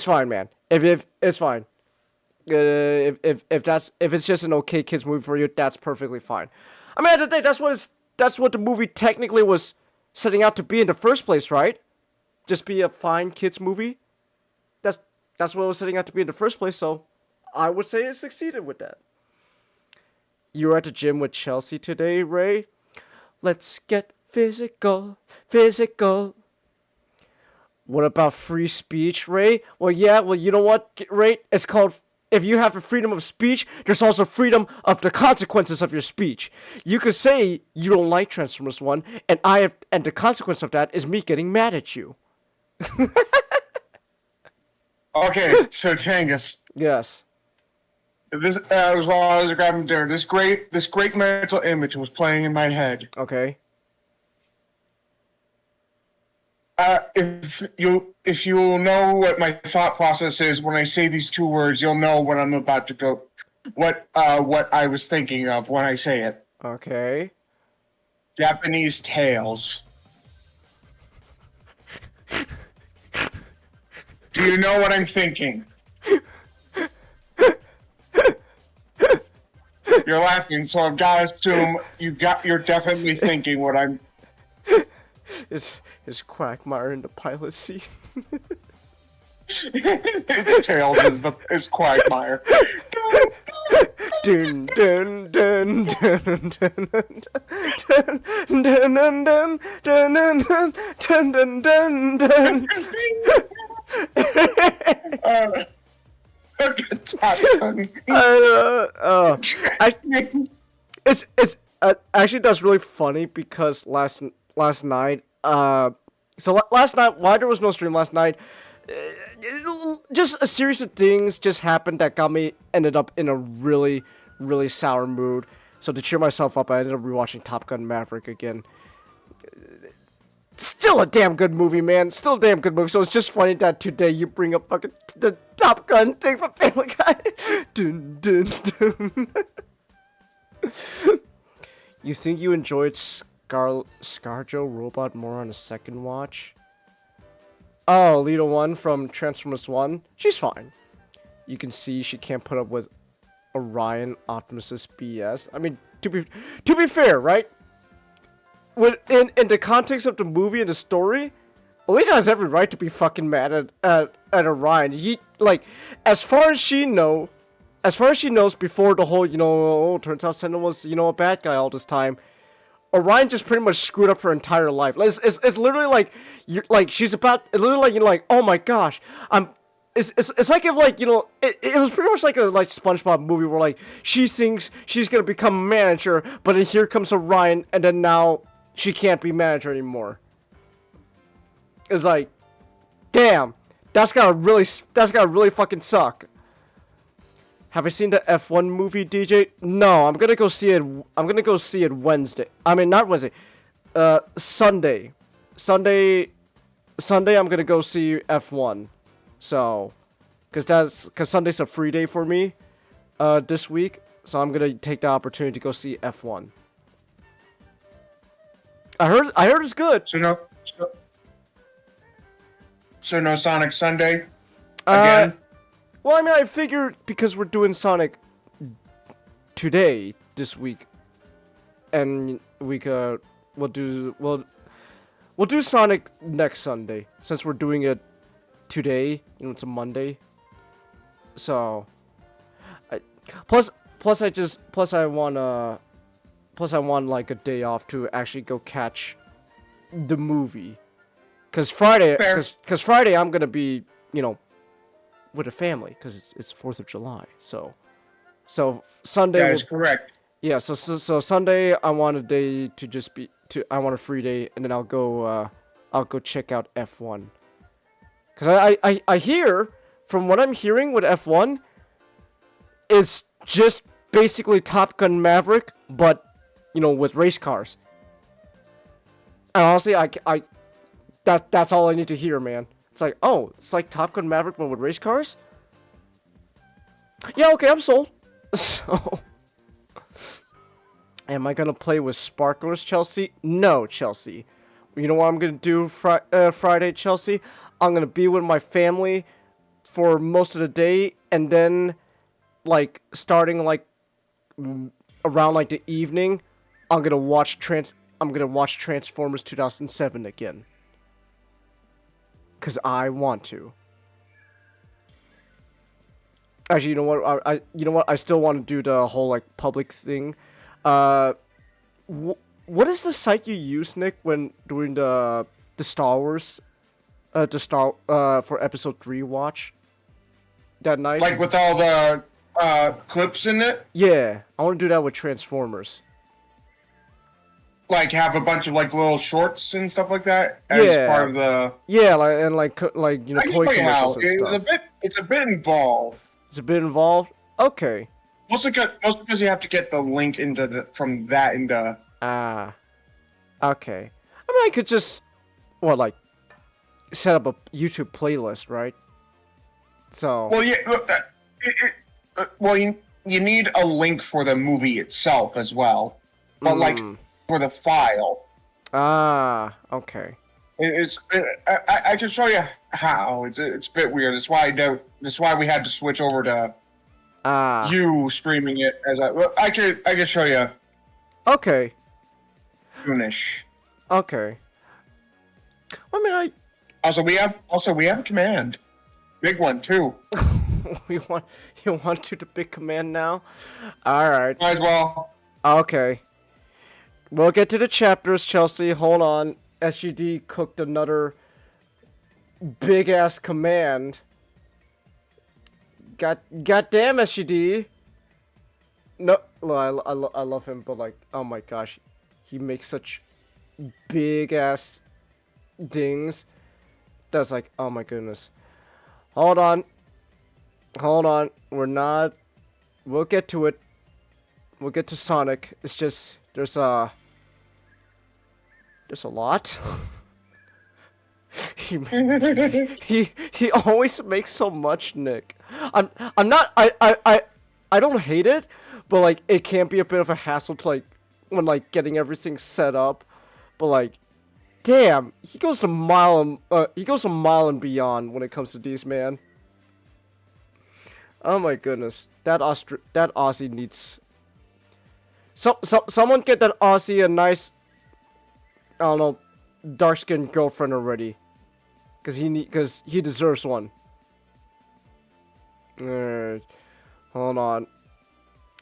fine, man. If it's fine. If it's just an okay kids movie for you, that's perfectly fine. I mean, at the end of the day, that's what the movie technically was setting out to be in the first place, right? just be a fine kids movie. That's what it was setting out to be in the first place. So I would say it succeeded with that. You were at the gym with Chelsea today, Ray. Let's get physical, physical. What about free speech, Ray? Well, yeah, well, you know what, Ray? It's called, if you have the freedom of speech, there's also freedom of the consequences of your speech. You could say you don't like Transformers 1, and the consequence of that is me getting mad at you. Okay, so Changus. Yes. This as while I was grabbing dinner, this great mental image was playing in my head. Okay. If you'll know what my thought process is when I say these two words, you'll know what I'm about to go. What I was thinking of when I say it. Okay. Japanese tales. Do you know what I'm thinking? You're laughing, so I've got to assume you're definitely thinking what I'm. Is Quagmire in the pilot seat? Its tails is Quagmire. Dun dun dun dun dun dun dun dun dun dun dun dun. It's actually that's really funny because last night last night, why there was no stream last night, just a series of things just happened that ended up in a really sour mood. So to cheer myself up, I ended up rewatching Top Gun Maverick again. Still a damn good movie, man. Still a damn good movie. So it's just funny that today you bring up fucking the Top Gun thing from Family Guy. Dun, dun, dun. You think you enjoyed ScarJo Robot more on a second watch? Oh, Lita 1 from Transformers 1. She's fine. You can see she can't put up with Orion Optimus' BS. I mean, to be fair, right? In the context of the movie and the story, Alita has every right to be fucking mad at Orion. He, like, as far as she knows before the whole, turns out Sentinel was, a bad guy all this time, Orion just pretty much screwed up her entire life. It's literally like, oh my gosh, it's like if, like, it was pretty much like a SpongeBob movie where, like, she thinks she's gonna become a manager, but then here comes Orion, and then now she can't be manager anymore. It's like, damn, that's gotta really fucking suck. Have I seen the F1 movie, DJ? No, I'm gonna go see it Wednesday. I mean, not Wednesday. Sunday. Sunday, I'm gonna go see F1. So, cause Sunday's a free day for me, this week. So I'm gonna take the opportunity to go see F1. I heard it's good. So no Sonic Sunday again. Well, I mean, I figured because we're doing Sonic this week, and we'll do Sonic next Sunday since we're doing it today. It's a Monday. So, plus I want like a day off to actually go catch the movie. Cause Friday I'm gonna be, with a family, because it's 4th of July. So Sunday. That is correct. Yeah. So Sunday I want a day I want a free day, and then I'll go check out F1. Cause I hear, from what I'm hearing with F1, it's just basically Top Gun Maverick, but with race cars. And honestly, that's all I need to hear, man. It's like, oh, it's like Top Gun Maverick, but with race cars? Yeah, okay, I'm sold. So, am I gonna play with sparklers, Chelsea? No, Chelsea. You know what I'm gonna do Friday, Chelsea? I'm gonna be with my family for most of the day, and then, like, starting, like, around, like, the evening, I'm gonna watch Transformers 2007 again. because I want to. Actually, you know what? You know what? I still want to do the whole like public thing. What is the site you use, Nick, when doing the Star Wars, for episode 3 watch that night? Like with all the clips in it. Yeah, I want to do that with Transformers. Like have a bunch of like little shorts and stuff like that as part of the. Yeah, like you know, I can toy show you how. commercials and stuff. It's a bit involved. It's a bit involved. Okay. Mostly because you have to get the link from that into. Ah. Okay. I mean, I could just, like, set up a YouTube playlist, right? So. Well, yeah. Well, you need a link for the movie itself as well, but like for the file. Ah. Okay. I can show you how. It's a bit weird. That's why we had to switch over to you streaming it as I can show you. Okay. Soonish. Okay. I mean, Also we have command, big one too. you want to do the big command now? All right. Might as well. Okay. We'll get to the chapters, Chelsea. Hold on. SGD cooked another big ass command. Goddamn SGD. No, I love him, but like, oh my gosh, he makes such big ass dings. That's like, oh my goodness. Hold on. We'll get to it. We'll get to Sonic. It's just there's a lot. he always makes so much, Nick. I'm not I don't hate it, but like it can be a bit of a hassle to like when like getting everything set up. But like, damn, he goes a mile and beyond when it comes to these, man. Oh my goodness, that Aussie needs someone get that Aussie a nice, I don't know, dark-skinned girlfriend already, cause he deserves one. Alright, hold on.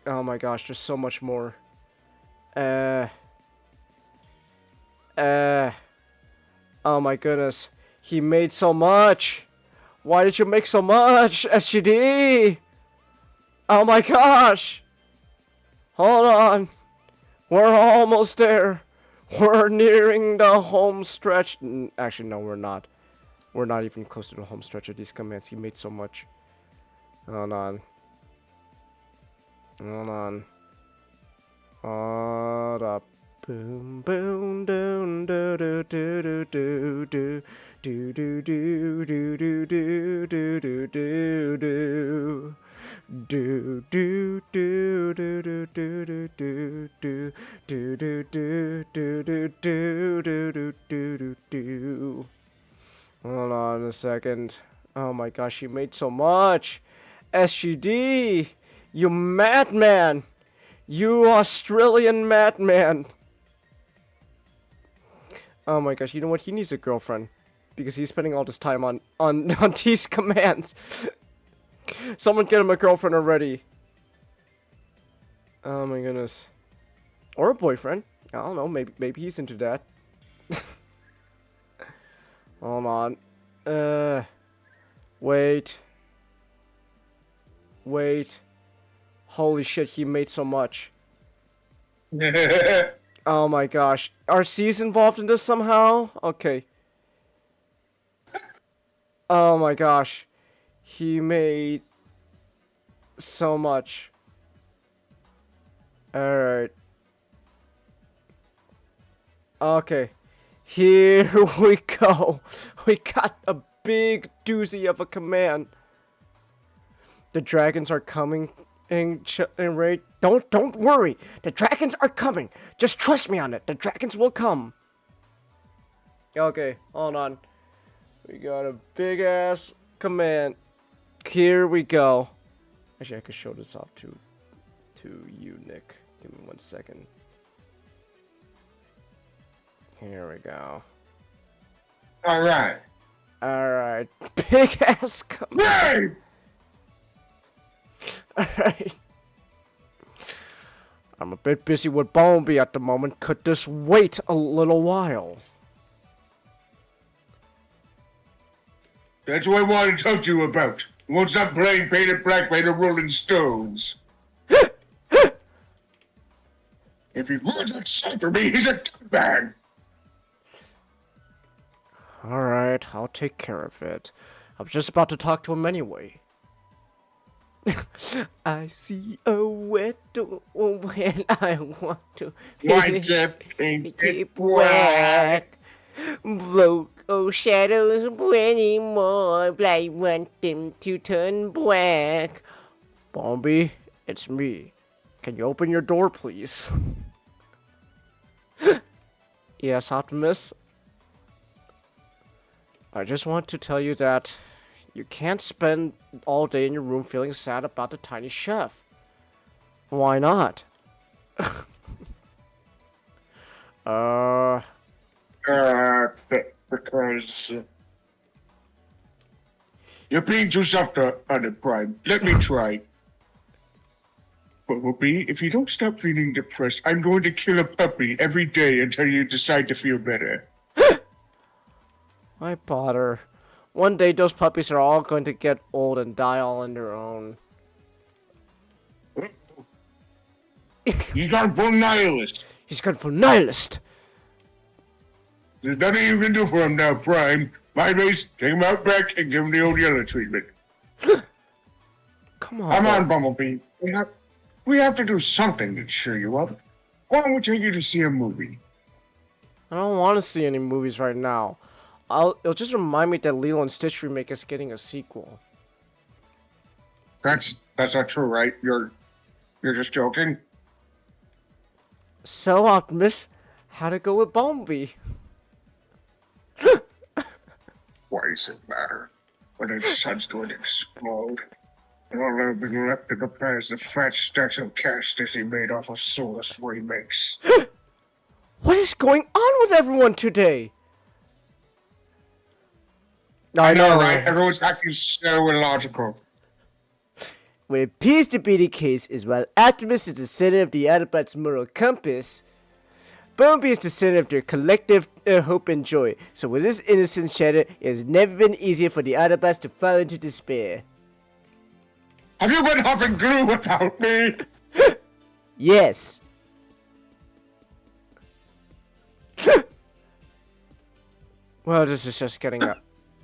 Oh my gosh, there's so much more. Oh my goodness, he made so much. Why did you make so much, SGD? Oh my gosh. Hold on. We're almost there. We're nearing the home stretch. Actually, no, we're not. We're not even close to the home stretch of these commands. He made so much. Hold on. Hold up. Boom, boom, doom, do, do, do, do, do, do, do, do, do, do, do, do, do, do, do. Do do do do do do do do do do do do do do do do do. Hold on a second. Oh my gosh, you made so much. SGD, you madman. You Australian madman. Oh my gosh, you know what? He needs a girlfriend because he's spending all this time on these commands. Someone get him a girlfriend already. Oh my goodness. Or a boyfriend. I don't know, maybe he's into that. Hold on. Wait. Holy shit, he made so much. Oh my gosh. RC's involved in this somehow? Okay. Oh my gosh. He made so much. Alright. Okay. Here we go. We got a big doozy of a command. The dragons are coming in raid. Don't worry. The dragons are coming. Just trust me on it. The dragons will come. Okay, hold on. We got a big ass command. Here we go. Actually, I could show this off to you, Nick. Give me 1 second. Here we go. All right. Alright. Big ass Hey! Alright. I'm a bit busy with Bumblebee at the moment. Could this wait a little while? That's what I wanted to talk to you about. You won't stop playing Painted Black by the Rolling Stones. If he ruins that song for me, he's a man. Alright, I'll take care of it. I was just about to talk to him anyway. I see a wet door when I want to Why can't paint keep it black? Blow shadows anymore, but I want them to turn black. Bumblebee, it's me. Can you open your door, please? Yes, Optimus? I just want to tell you that you can't spend all day in your room feeling sad about the tiny chef. Why not? Because you're being too soft on it, Prime. Let me try. Bumblebee, if you don't stop feeling depressed, I'm going to kill a puppy every day until you decide to feel better. Why bother? One day those puppies are all going to get old and die all on their own. He's gone full nihilist. He's gone for nihilist. There's nothing you can do for him now, Prime. My race, take him out back and give him the old yellow treatment. Come on. Come on, Bumblebee. We have to do something to cheer you up. Why don't we take you to see a movie? I don't want to see any movies right now. It'll just remind me that Lilo and Stitch remake is getting a sequel. That's not true, right? You're just joking? So, Optimus, how'd it go with Bumblebee? Why does it matter? When its sun's going to explode. And all that'll be left in the past the fat stacks of cash that he made off of soulless remakes. What is going on with everyone today? I know, right? Everyone's acting so illogical. What appears to be the case is while Optimus is the center of the Autobots' moral compass, Bumblebee is the center of their collective hope and joy. So with this innocent shattered, it has never been easier for the Autobots to fall into despair. Have you been huffing glue without me? Yes. Well, this is just getting up.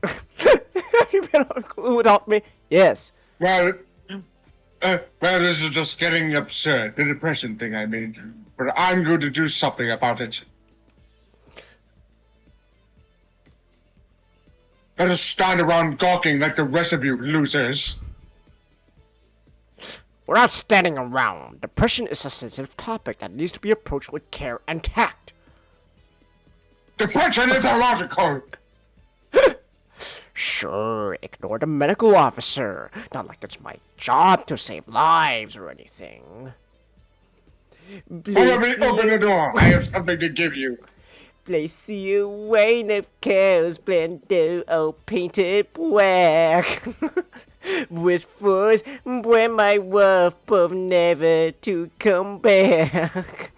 Have you been on glue without me? Yes. Well, this is just getting absurd. The depression thing, I mean. But I'm going to do something about it. Let us stand around gawking like the rest of you losers. We're not standing around. Depression is a sensitive topic that needs to be approached with care and tact. Depression is illogical. Sure, ignore the medical officer. Not like it's my job to save lives or anything. Open the door. I have something to give you. Place you Wayne of cows blend all painted black. With force when my wolf of never to come back.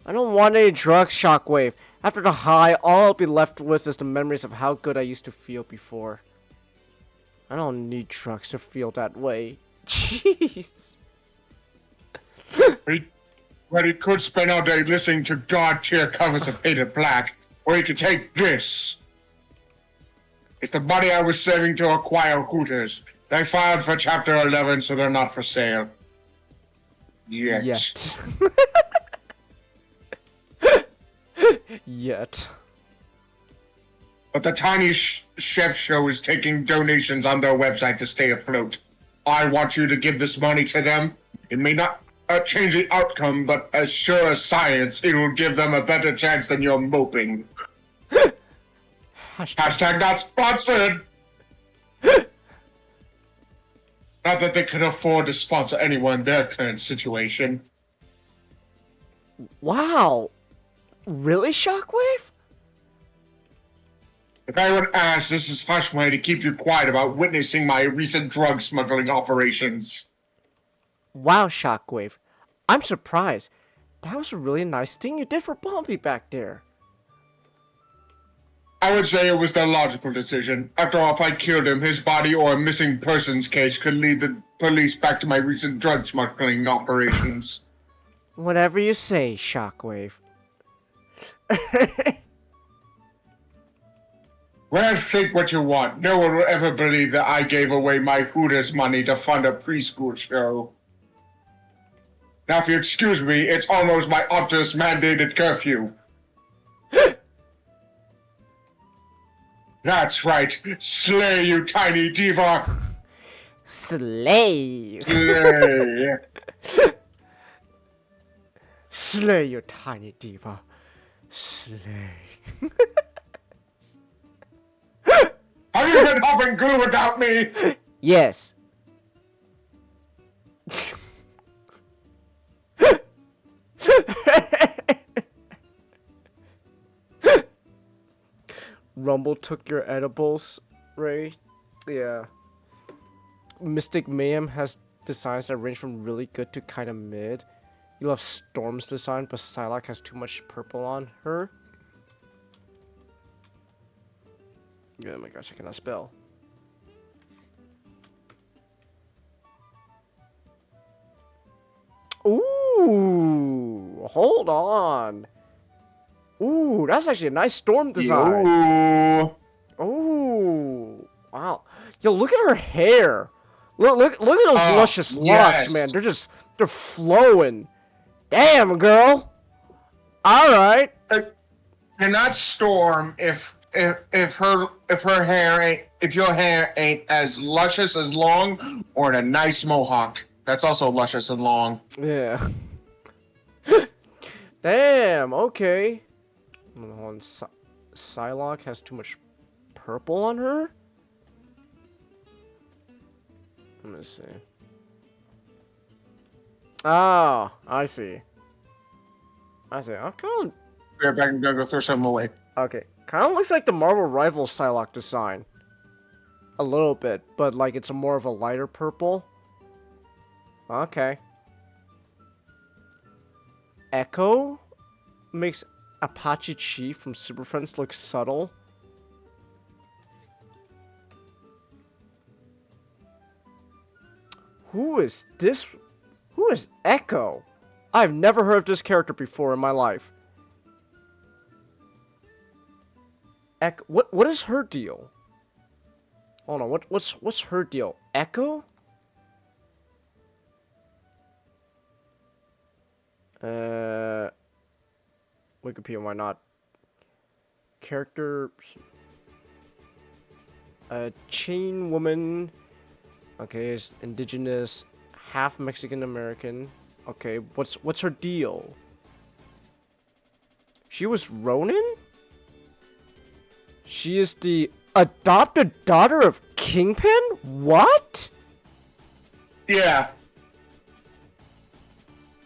I don't want any drugs, Shockwave. After the high, all I'll be left with is the memories of how good I used to feel before. I don't need drugs to feel that way. Jeez. But he could spend all day listening to god-tier covers of Painted Black, or he could take this. It's the money I was saving to acquire Hooters. They filed for Chapter 11, so they're not for sale. Yet. Yet. But the Tiny Chef Show is taking donations on their website to stay afloat. I want you to give this money to them. It may not change the outcome, but as sure as science, it will give them a better chance than your moping. Hashtag not sponsored! Not that they could afford to sponsor anyone in their current situation. Wow. Really, Shockwave? If anyone asks, this is hush money to keep you quiet about witnessing my recent drug smuggling operations. Wow, Shockwave. I'm surprised. That was a really nice thing you did for Bumpy back there. I would say it was the logical decision. After all, if I killed him, his body or a missing persons case could lead the police back to my recent drug smuggling operations. Whatever you say, Shockwave. Well, think what you want. No one will ever believe that I gave away my Hooters money to fund a preschool show. Now, if you excuse me, it's almost my Optus mandated curfew. That's right. Slay, you tiny diva. Slay. Slay. Slay, you tiny diva. Slay. Have you been huffing glue without me? Yes. Rumble took your edibles, Ray. Yeah. Mystic Mayhem has designs that range from really good to kind of mid. You love Storm's design, but Psylocke has too much purple on her. Oh my gosh, I cannot spell. Ooh, hold on. Ooh, that's actually a nice Storm design. Ooh, wow. Yo, look at her hair. Look at those luscious locks, man. They're flowing. Damn, girl. All right. You're not Storm if your hair ain't as luscious as long or in a nice mohawk. That's also luscious and long. Yeah. Damn. Okay. Hold on. Psylocke has too much purple on her. Let me see. Oh, I see. I'm kind of. Right back and go throw something away. Okay, kind of looks like the Marvel Rivals Psylocke design. A little bit, but like it's more of a lighter purple. Okay. Echo makes Apache Chief from Super Friends look subtle. Who is this? Who is Echo? I've never heard of this character before in my life. What is her deal? Hold on, what's her deal? Echo? Wikipedia, why not? Character chain woman. Okay, is indigenous, half Mexican American. Okay, what's her deal? She was Ronin? She is the adopted daughter of Kingpin? What? Yeah.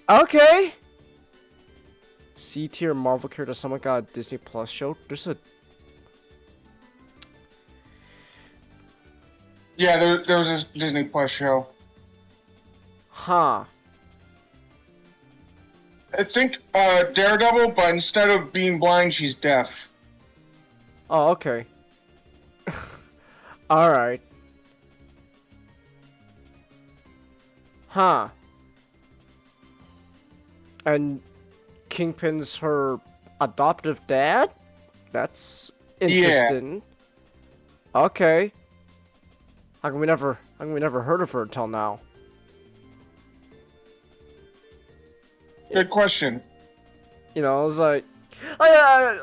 Okay. C-tier Marvel character someone got a Disney Plus show. There's a... Yeah, there was a Disney Plus show. Huh. I think Daredevil, but instead of being blind, she's deaf. Oh, okay. Alright. Huh. And Kingpin's her adoptive dad? That's interesting. Yeah. Okay. How come we never heard of her until now? Good question. You know, I was like, I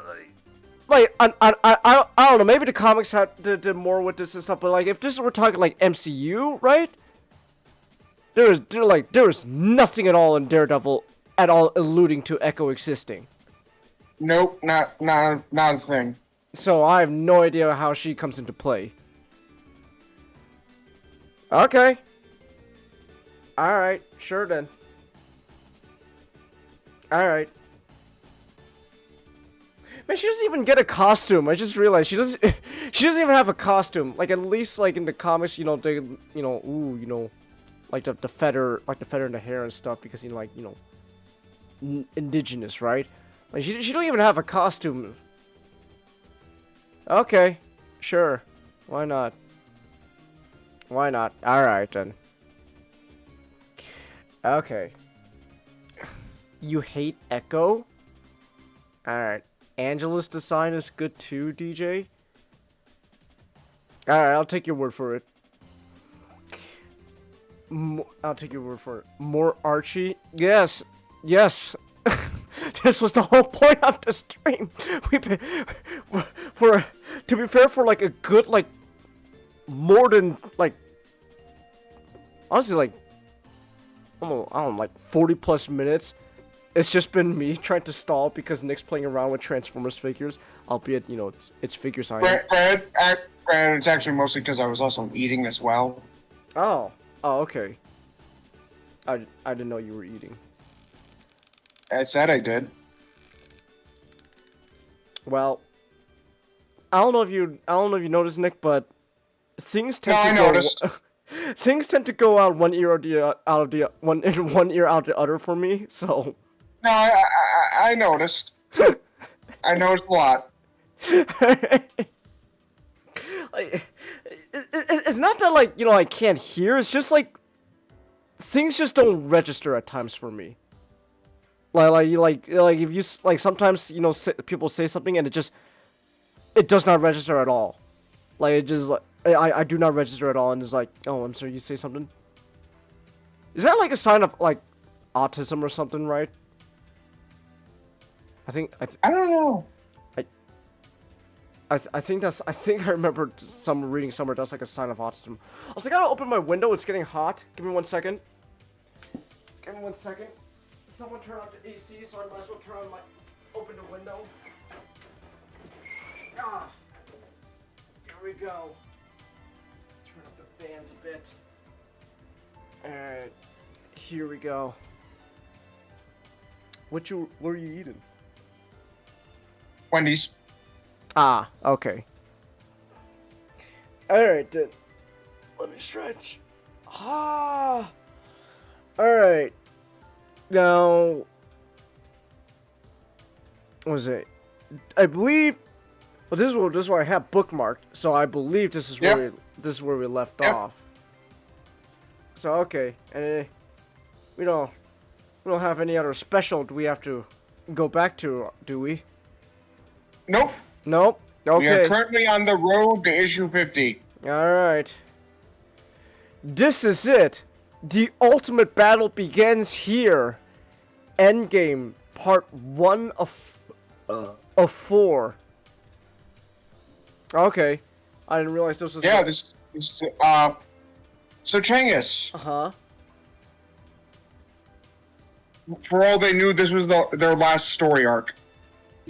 don't know. Maybe the comics did more with this and stuff, but like, if we're talking like MCU, right? There was nothing at all in Daredevil at all alluding to Echo existing. Nope, not a thing. So I have no idea how she comes into play. Okay. All right, sure then. All right. Man, she doesn't even get a costume. I just realized she doesn't. She doesn't even have a costume. Like at least like in the comics, you know, they, you know, ooh, you know, like the feather, like the feather in the hair and stuff, because you know, like you know, indigenous, right? Like she don't even have a costume. Okay, sure, why not? Why not? All right then. Okay. You hate Echo? Alright. Angela's design is good too, DJ? Alright, I'll take your word for it. I'll take your word for it. More Archie? Yes. Yes. This was the whole point of the stream. To be fair, for like a good, like, more than, like, honestly, like, I don't know, like 40 plus minutes. It's just been me trying to stall because Nick's playing around with Transformers figures, albeit, you know, it's figure science. Brad, it's actually mostly because I was also eating as well. Oh. Oh, okay. I didn't know you were eating. I said I did. Well, I don't know if you noticed, Nick, but things tend No, I to noticed. go things tend to go out one ear or out of the one ear out the other for me. So No, I noticed. I noticed a lot. like, it's not that like, you know, I can't hear. It's just like things just don't register at times for me. Like if you like sometimes, you know, people say something and it does not register at all. Like it just like I do not register at all, and it's like, oh, I'm sorry, you say something. Is that like a sign of like autism or something, right? I don't know. I think I remember reading somewhere that's like a sign of autism. Also, I gotta open my window. It's getting hot. Give me 1 second. Give me 1 second. Someone turn off the AC, so I might as well open the window. Ah, here we go. Turn up the fans a bit. Alright, here we go. What are you eating? Wendy's. Ah, okay. Alright then. Let me stretch. Ah. Alright. Now, what was it? I believe. Well, this is where I have bookmarked. So I believe this is where we left off. So okay, and we don't have any other special we have to go back to, do we? Nope. Nope. Okay. We are currently on the road to issue 50. Alright. This is it. The ultimate battle begins here. Endgame, part 1 of 4. Okay. I didn't realize this was... Yeah, this so Chang'is. Uh-huh. For all they knew, this was their last story arc.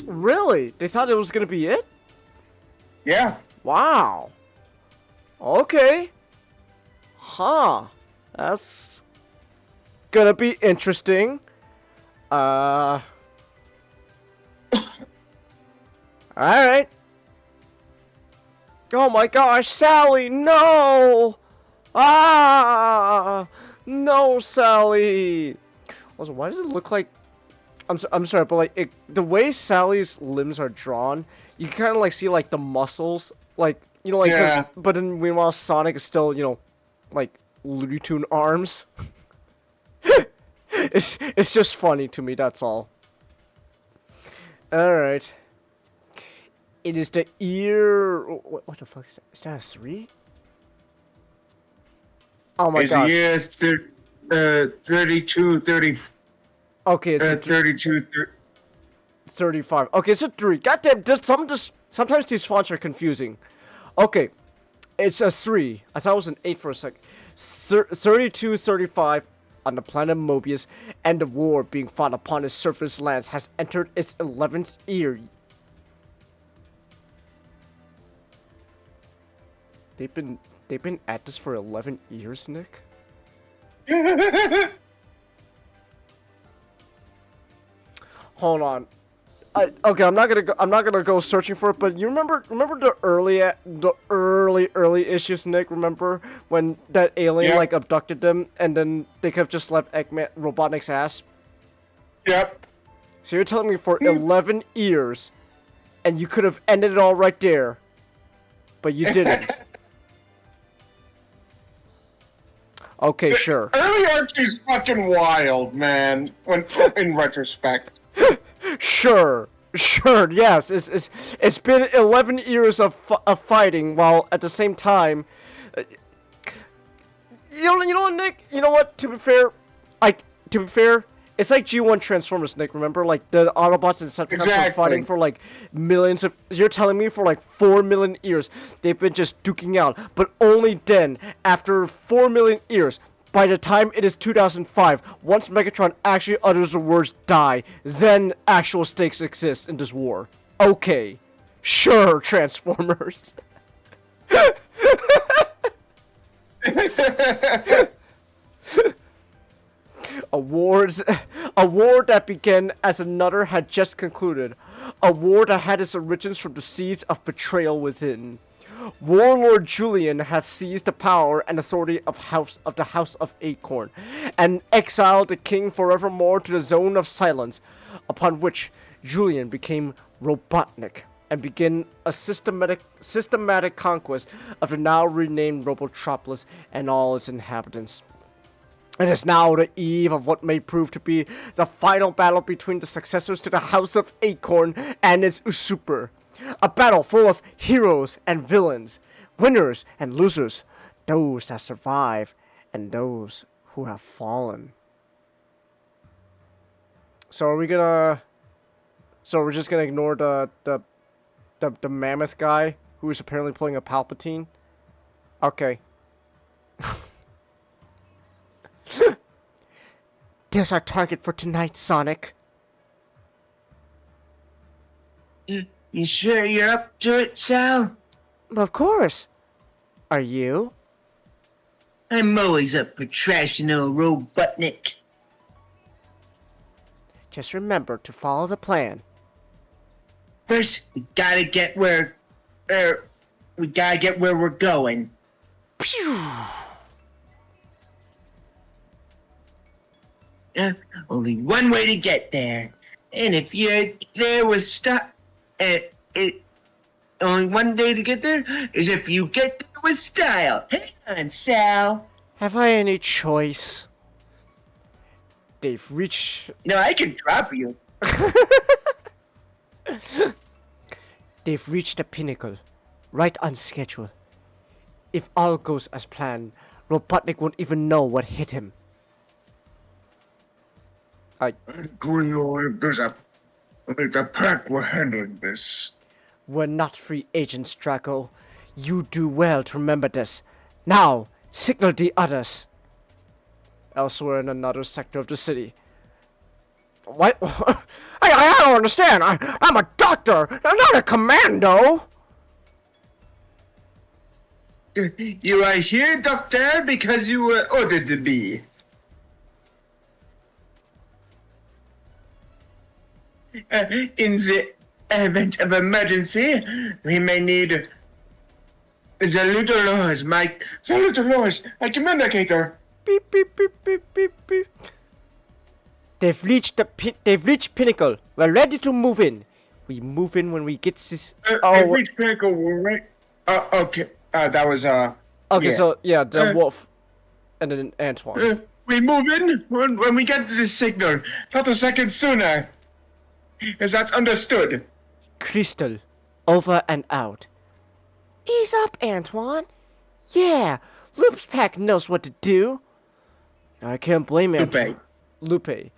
Really? They thought it was gonna be it? Yeah. Wow. Okay. Huh. That's gonna be interesting. Alright. Oh my gosh, Sally, no! Ah! No, Sally! Also, why does it look like... I'm sorry, but like, the way Sally's limbs are drawn, you kind of like see like the muscles, like, you know, like, yeah. But then meanwhile Sonic is still, you know, like Looney Tune arms. It's just funny to me, that's all. Alright. It is the ear... What the fuck is that? Is that a 3? Oh my gosh. It's the year 32, 30... Okay, it's 32, 35. Okay, it's a 3. Goddamn, sometimes these fonts are confusing. Okay, it's a 3. I thought it was an 8 for a sec. 32, 35 on the planet MOBIUS, and the war being fought upon its surface lands has entered its 11th year. They've been at this for 11 years, Nick? Hold on. Okay, I'm not gonna go searching for it, but you remember the early issues, Nick? Remember when that alien like abducted them, and then they could have just left Robotnik's ass? Yep. So you're telling me for 11 years, and you could have ended it all right there, but you didn't. Okay, sure. Early Archie's fucking wild, man. When in retrospect. Sure, yes. It's been 11 years of fighting, while at the same time, you know what, Nick? You know what? To be fair, it's like G1 Transformers, Nick. Remember, like the Autobots and Decepticons were fighting for like millions of. You're telling me for like 4 million years they've been just duking out, but only then, after 4 million years. By the time it is 2005, once Megatron actually utters the words die, then actual stakes exist in this war. Okay. Sure, Transformers. A war that began as another had just concluded. A war that had its origins from the seeds of betrayal within. Warlord Julian has seized the power and authority of the House of Acorn, and exiled the king forevermore to the Zone of Silence, upon which Julian became Robotnik, and began a systematic conquest of the now renamed Robotropolis and all its inhabitants. It is now the eve of what may prove to be the final battle between the successors to the House of Acorn and its usurper. A battle full of heroes and villains, winners and losers, those that survive and those who have fallen. So we're just gonna ignore the mammoth guy who is apparently playing a Palpatine? Okay. There's our target for tonight, Sonic. You sure you're up to it, Sal? Of course. Are you? I'm always up for trashing old Robotnik. Just remember to follow the plan. First, we gotta get where we're going. Phew. Only one way to get there. And if you're there with stuff, only one day to get there is if you get there with style. Hang on, Sal. Have I any choice? They've reached... No, I can drop you. They've reached the pinnacle, right on schedule. If all goes as planned, Robotnik won't even know what hit him. I agree, or there's a pack we're handling this. We're not free agents, Draco. You do well to remember this. Now, signal the others. Elsewhere in another sector of the city. What? I don't understand. I'm a doctor, not a commando. You are here, Doctor, because you were ordered to be. In the event of emergency, we may need the little Lord, Mike. The little Lord, I communicate her. Beep beep beep beep beep beep. They've reached pinnacle. We're ready to move in. We move in when we get this. Reach pinnacle, we're right. Okay. That was Okay, yeah. so yeah, the wolf, and then Antoine. We move in when we get this signal. Not a second sooner. Is that understood? Crystal, over and out. Ease up, Antoine. Yeah, Loop's pack knows what to do. I can't blame Antoine. Lupe.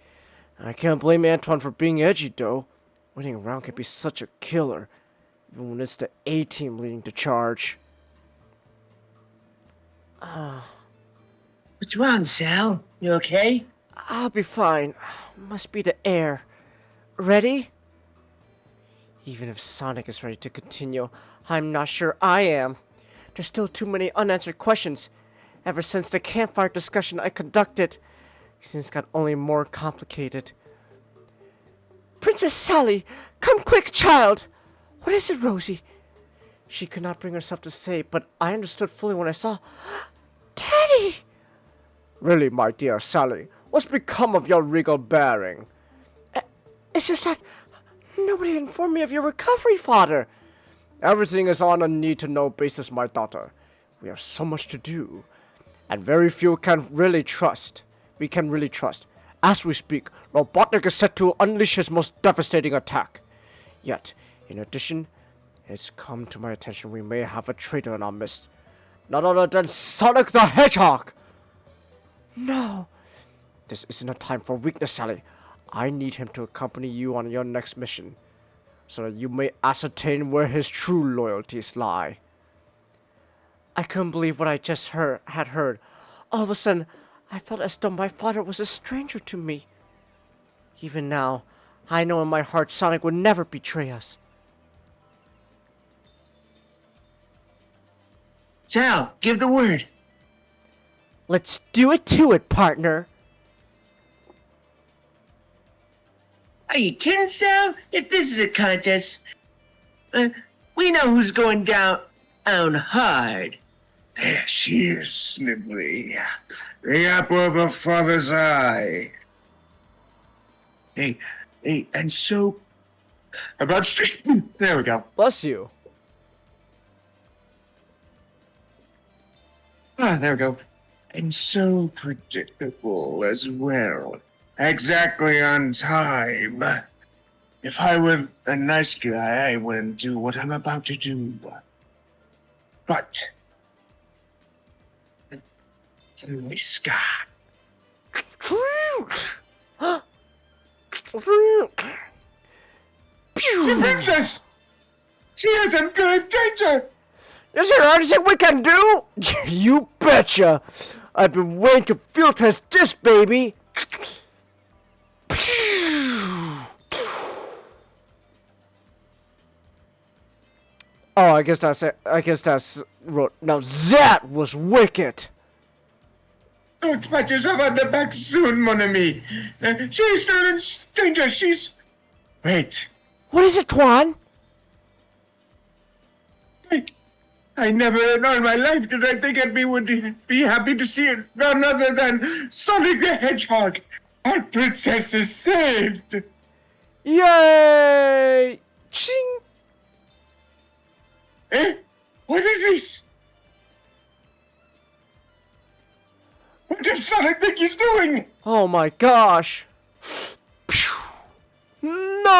I can't blame Antoine for being edgy, though. Winning around can be such a killer, even when it's the A-team leading the charge. What's wrong, Sal? You okay? I'll be fine. Must be the air. Ready? Even if Sonic is ready to continue, I'm not sure I am. There's still too many unanswered questions. Ever since the campfire discussion I conducted, things got only more complicated. Princess Sally! Come quick, child! What is it, Rosie? She could not bring herself to say, but I understood fully when I saw... Daddy! Really, my dear Sally, what's become of your regal bearing? It's just that nobody informed me of your recovery, Father. Everything is on a need-to-know basis, my daughter. We have so much to do, and very few we can really trust. As we speak, Robotnik is set to unleash his most devastating attack. Yet, in addition, it's come to my attention we may have a traitor in our midst. None other than Sonic the Hedgehog! No. This isn't a time for weakness, Sally. I need him to accompany you on your next mission, so that you may ascertain where his true loyalties lie. I couldn't believe what I just had heard. All of a sudden, I felt as though my father was a stranger to me. Even now, I know in my heart Sonic would never betray us. Sal, give the word. Let's do it to it, partner. Are you kidding, Sal? If this is a contest, we know who's going down hard. There she is, Snibbly. The apple of her father's eye. Hey, and so... There we go. Bless you. There we go. And so predictable as well. Exactly on time. If I were a nice guy, I wouldn't do what I'm about to do. But... Holy Scott. The The princess! She is in good danger! Is there anything we can do? You betcha! I've been waiting to field test this baby! Oh, I guess that's it. Now that was wicked! Don't pat yourself on the back soon, mon ami. She's not in danger. She's... Wait. What is it, Tuan? I never in all my life did I think would be happy to see it none other than Sonic the Hedgehog. Our princess is saved. Yay! Ching! Eh? What is this? What does Sonic think he's doing? Oh my gosh! No!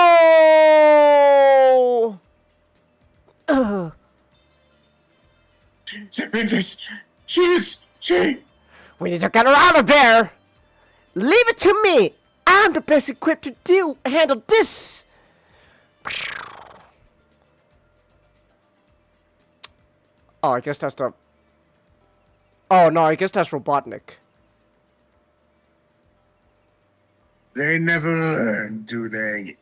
Ugh. The princess, she... We need to get her out of there! Leave it to me! I'm the best equipped to handle this! Oh, I guess that's the... Oh, no, I guess that's Robotnik. They never learn, do they?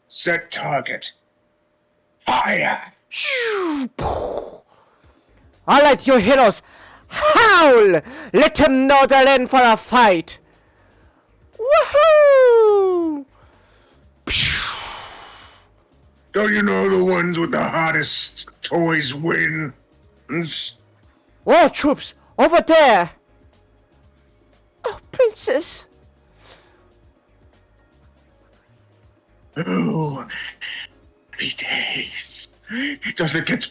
Set target. Fire! All right, you heroes, howl! Let them know they're in for a fight. Woohoo! Don't you know the ones with the hottest toys win? All troops, over there. Oh, princess. Oh, happy days. It doesn't get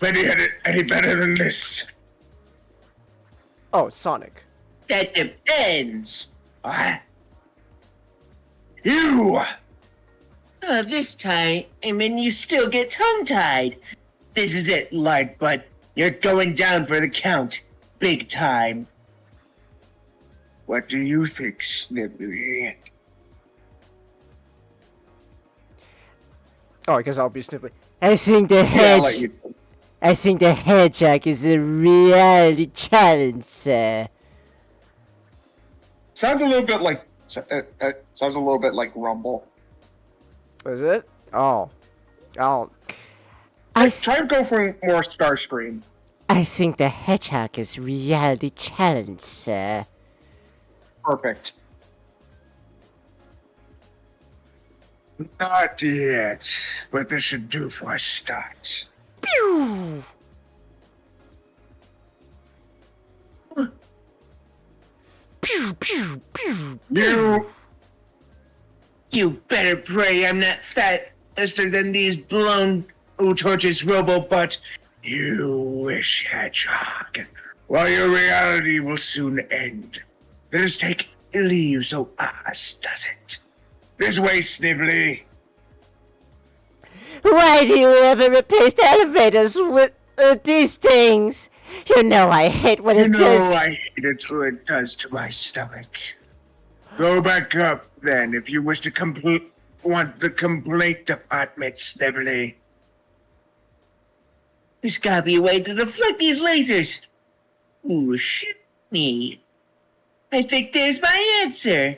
any better than this. Oh, Sonic. That depends. What? You! This time, you still get tongue-tied. This is it, Lard Butt. You're going down for the count. Big time. What do you think, Snibbly? Oh, I guess I'll be Sniffly. I think the hedgehog is a reality challenge, sir. Sounds a little bit like Rumble. Is it? Oh. Try and go for more Starscream. I think the hedgehog is reality challenge, sir. Perfect. Not yet, but this should do for a start. Pew! Pew, pew, pew. You better pray I'm not faster than these blown torches, Robo-Butt. You wish, Hedgehog. Well, your reality will soon end. Let us take leave so ours doesn't. This way, Snivelly. Why do you ever replace the elevators with these things? You know I hate when You it know does. I hate it what it does to my stomach. Go back up, then, if you wish to want the complaint department, Snivelly. There's gotta be a way to deflect these lasers. Ooh, shit me. I think there's my answer.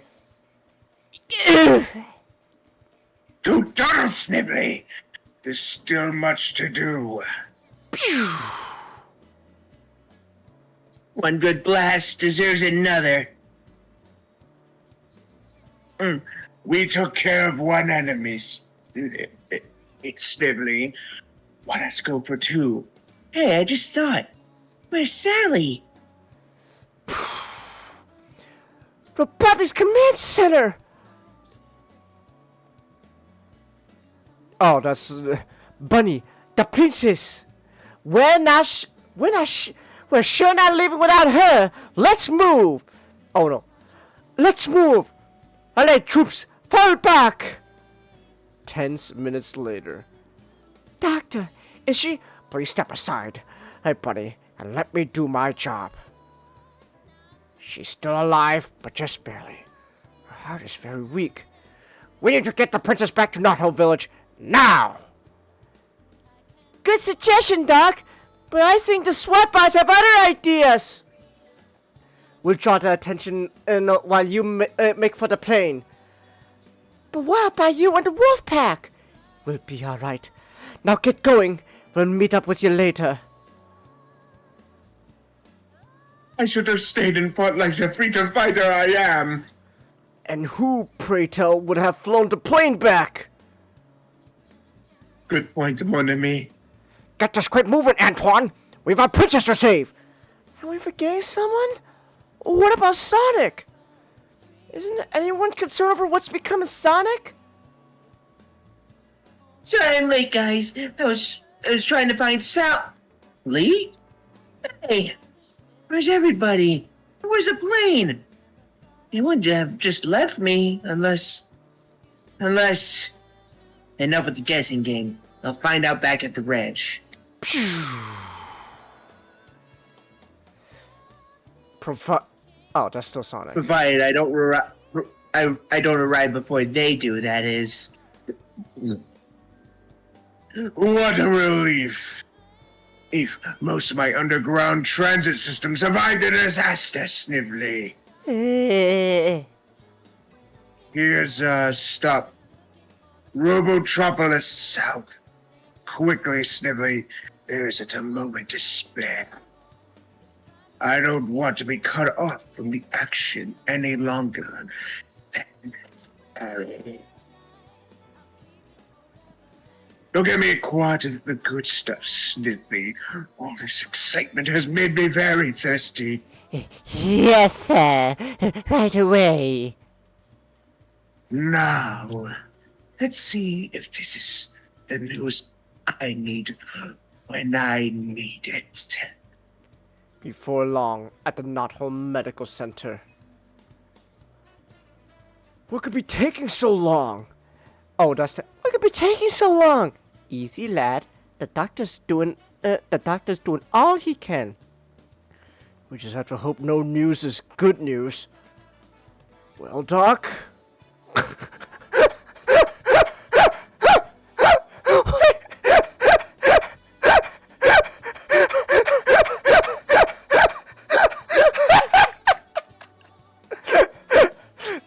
To Donald, Snivelly. There's still much to do. One good blast deserves another. We took care of one enemy, Snivelly. Why not go for two? Hey, I just thought. Where's Sally? Robotics Command Center! Oh, that's Bunny, the princess. We're sure not leaving without her. Let's move. Oh no. Let's move. Alright, troops, fall back. 10 minutes later. Doctor, is she? Please step aside. Hey, buddy, and let me do my job. She's still alive, but just barely. Her heart is very weak. We need to get the princess back to Knot Hole Village now. Good suggestion, Doc. But I think the SWAT bots have other ideas. We'll draw the attention while you make for the plane. But what about you and the wolf pack? We'll be alright. Now get going. We'll meet up with you later. I should have stayed and fought like the freedom fighter I am. And who, pray tell, would have flown the plane back? Good point, mon ami. Get this quit moving, Antoine. We've our princess to save. Are we forgetting someone? What about Sonic? Isn't anyone concerned over what's becoming Sonic? Sorry I'm late, guys. I was trying to find Lee? Hey, where's everybody? Where's the plane? They wouldn't have just left me unless... Enough with the guessing game. I'll find out back at the ranch. Oh, that's still Sonic. Provided I don't I don't arrive before they do, that is. What a relief. If most of my underground transit system survived the disaster, Snivelly. Here's stop. Robotropolis South. Quickly, Snivelly. There isn't a moment to spare. I don't want to be cut off from the action any longer. Don't get me a quart of the good stuff, Snivelly. All this excitement has made me very thirsty. Yes, sir. Right away. Now, let's see if this is the news I need when I need it. Before long, at the Knothole Medical Center. What could be taking so long? Oh, what could be taking so long? Easy, lad. The doctor's doing all he can. We just have to hope no news is good news. Well, Doc.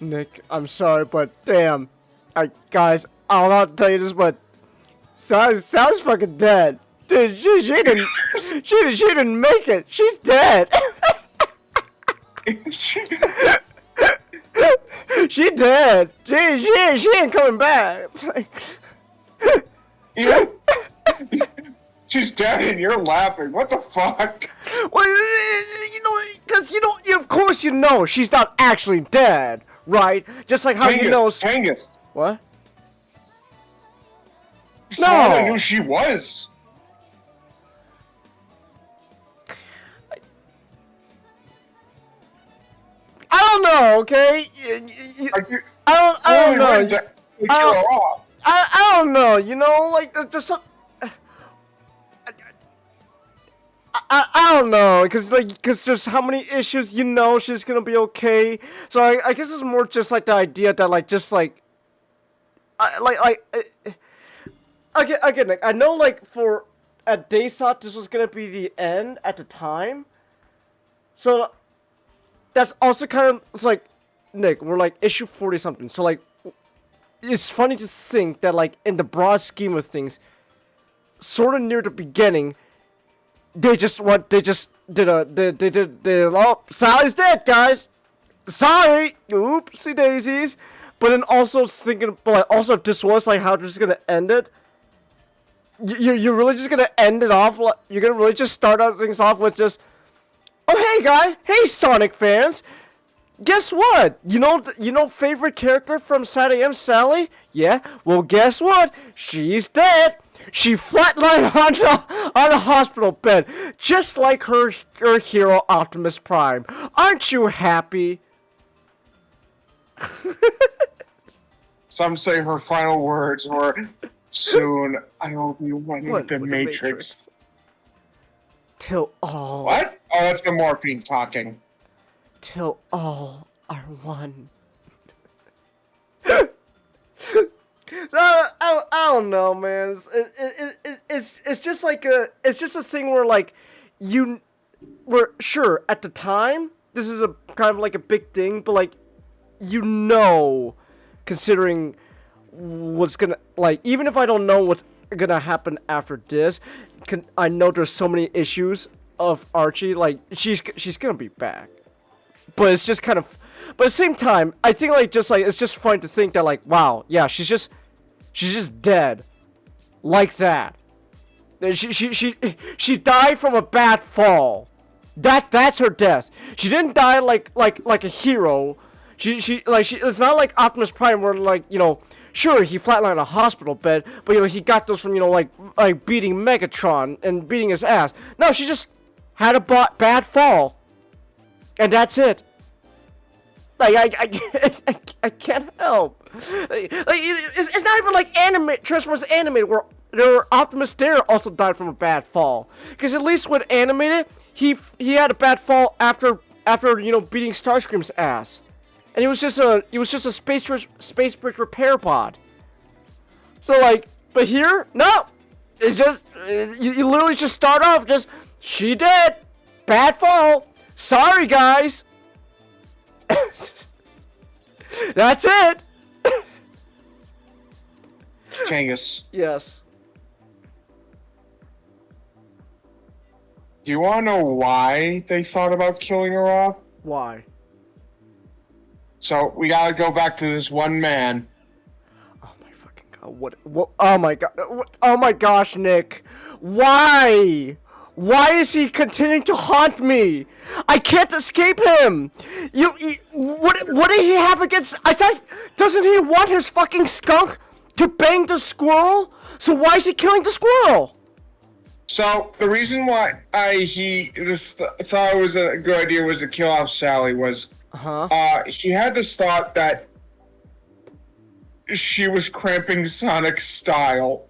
Nick, I'm sorry, but damn. Guys, I'll not tell you this, but Sal's fucking dead. Dude, she didn't make it. She's dead. She dead. She ain't coming back. It's like, You, she's dead and you're laughing. What the fuck? well, because of course you know she's not actually dead, right? Just like how you know. Tangus. What? No. I No. knew she was. I don't know. Okay. I don't know. I don't know. You know, like there's some. I don't know, cause just how many issues she's gonna be okay. So I guess it's more just like the idea that again, like, I know like they thought this was gonna be the end at the time. So that's also kind of, it's like, Nick, we're like issue 40 something. So like, it's funny to think that like in the broad scheme of things, sort of near the beginning, they did oh, Sally's dead, guys. Sorry, oopsie daisies. But then also thinking, but also if this was like how they're just gonna end it, you're really just gonna end it off. You're gonna really just start out things off with just, oh hey guys, hey Sonic fans, guess what? You know favorite character from Saturday AM, Sally? Yeah. Well, guess what? She's dead. She flatlined on a hospital bed, just like her hero Optimus Prime. Aren't you happy? Some say her final words were, "Soon I will be one with the Matrix." Till all. What? Oh, that's the morphine talking. Till all are one. So I don't know, man. It's just like it's just a thing where like we're sure at the time this is a kind of like a big thing, but like considering what's gonna, like, even if I don't know what's gonna happen after this, I know there's so many issues of Archie, like she's gonna be back, but it's just kind of, but at the same time I think like it's just fun to think that like, wow, yeah, she's just dead like that. She died from a bad fall. That's her death. She didn't die like a hero. It's not like Optimus Prime where, like, sure, he flatlined a hospital bed, but he got those from like beating Megatron and beating his ass. No, she just had a bad fall, and that's it. Like I can't help. Like it's not even like Transformers animated where Optimus there also died from a bad fall. Because at least with animated, he had a bad fall after beating Starscream's ass. And he was just a space bridge repair pod. So like, but here, no, it's just you literally just start off just, she dead, bad fall, sorry guys. That's it. Changus. Yes. Do you want to know why they thought about killing her off? Why? So we gotta go back to this one man. Oh my fucking god! What? Oh my god! Oh my gosh, Nick! Why? Why is he continuing to haunt me? I can't escape him. What did he have against? Doesn't he want his fucking skunk to bang the squirrel? So why is he killing the squirrel? So the reason why thought it was a good idea was to kill off Sally was, he had this thought that she was cramping Sonic's style.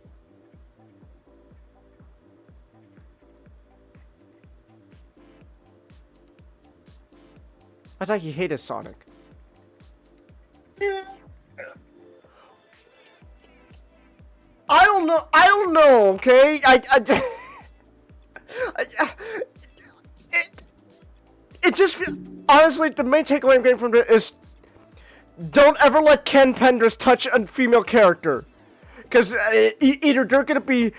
I thought he hated Sonic. Yeah. I don't know, okay? It just feels, honestly, the main takeaway I'm getting from it is, don't ever let Ken Penders touch a female character. Because either they're going to be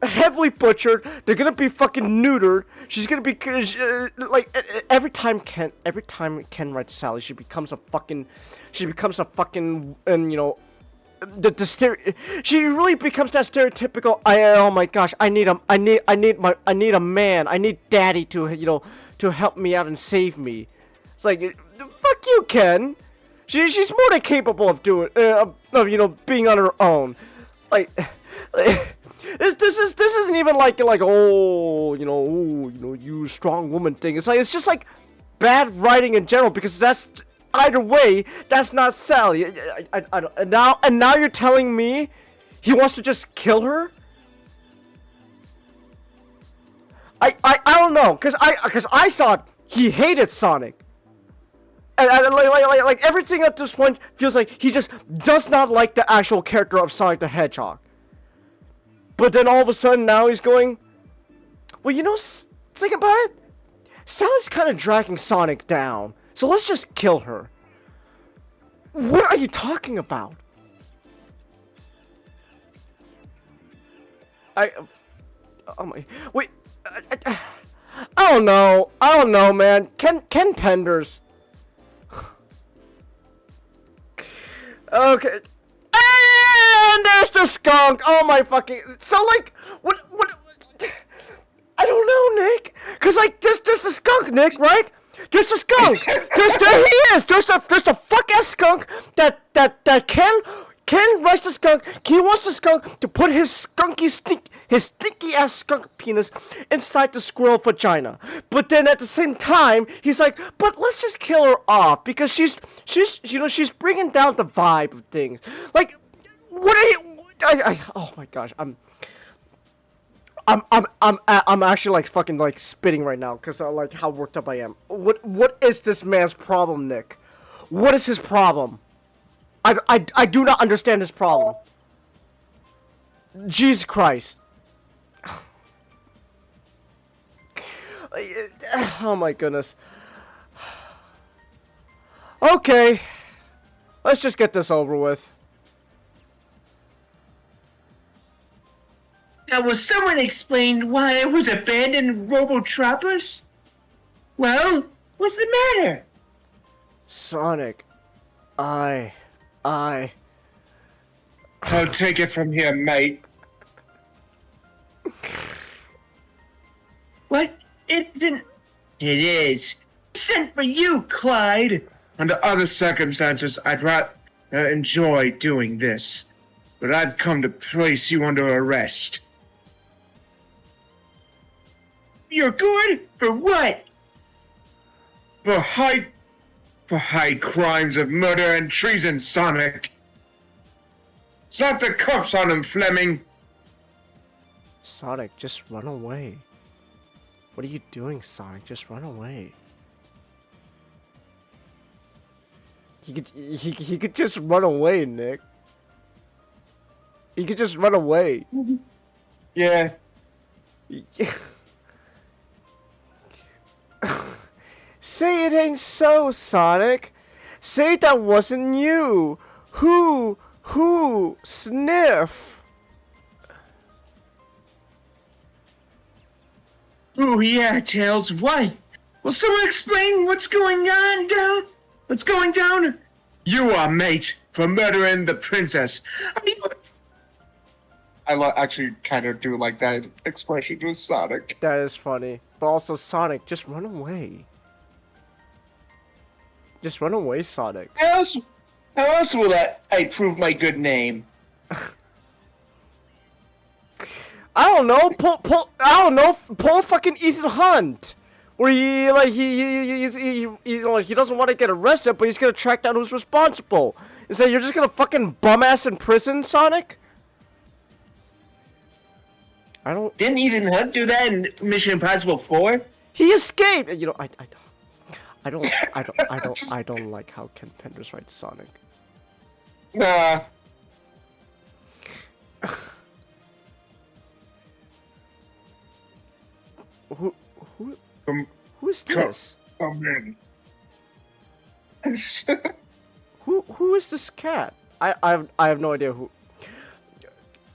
heavily butchered. They're gonna be fucking neutered. She's gonna be like every time Ken writes Sally, she becomes a fucking, and you know, she really becomes that stereotypical. Oh my gosh, I need a man. I need daddy to, you know, to help me out and save me. It's like, fuck you, Ken. She's more than capable of doing, of, you know, being on her own. Like this isn't even like oh, you know, you strong woman thing. It's like, it's just like bad writing in general, because that's, either way, that's not Sally. I don't, and now you're telling me he wants to just kill her? I don't know, cause I thought he hated Sonic. And like everything at this point feels like he just does not like the actual character of Sonic the Hedgehog. But then all of a sudden now he's going, well, you know, think about it. Sally's kind of dragging Sonic down, so let's just kill her. What are you talking about? Oh my, wait, I don't know, man. Ken Penders. Okay. And there's the skunk. Oh my fucking. So like, what? I don't know, Nick. Cause like, there's a skunk, Nick, right? There's a skunk. There he is. There's a fuck ass skunk that Ken writes the skunk. He wants the skunk to put his stinky ass skunk penis inside the squirrel vagina. But then at the same time, he's like, but let's just kill her off because she's you know, she's bringing down the vibe of things. Like, what are you? Oh my gosh, I'm actually like fucking like spitting right now because like how worked up I am. What is this man's problem, Nick? What is his problem? I do not understand his problem. Jesus Christ. Oh my goodness. Okay. Let's just get this over with. Now, will someone explain why I was abandoned in Robotropolis? Well, what's the matter? Sonic, I'll take it from here, mate. What? It didn't. It is. Sent for you, Clyde. Under other circumstances, I'd rather enjoy doing this. But I've come to place you under arrest. You're good? For what? For high crimes of murder and treason, Sonic. Slap the cuffs on him, Fleming. Sonic, just run away. What are you doing, Sonic? Just run away. He could just run away, Nick. He could just run away. Yeah. Say it ain't so, Sonic. Say that wasn't you. Who? Sniff. Oh yeah, Tails, what? Will someone explain what's going down? What's going down? You are mate for murdering the princess. I actually kind of do like that expression with Sonic. That is funny. But also, Sonic, just run away. Just run away, Sonic. How else will I prove my good name? I don't know. Pull a fucking Ethan Hunt, where he doesn't want to get arrested, but he's gonna track down who's responsible. And say you're just gonna fucking bum ass in prison, Sonic. I don't. Didn't Ethan Hunt do that in Mission Impossible 4? He escaped. You know, I don't like how Ken Penders writes Sonic. Nah. Who's this? Come in. Who is this cat? I have no idea who.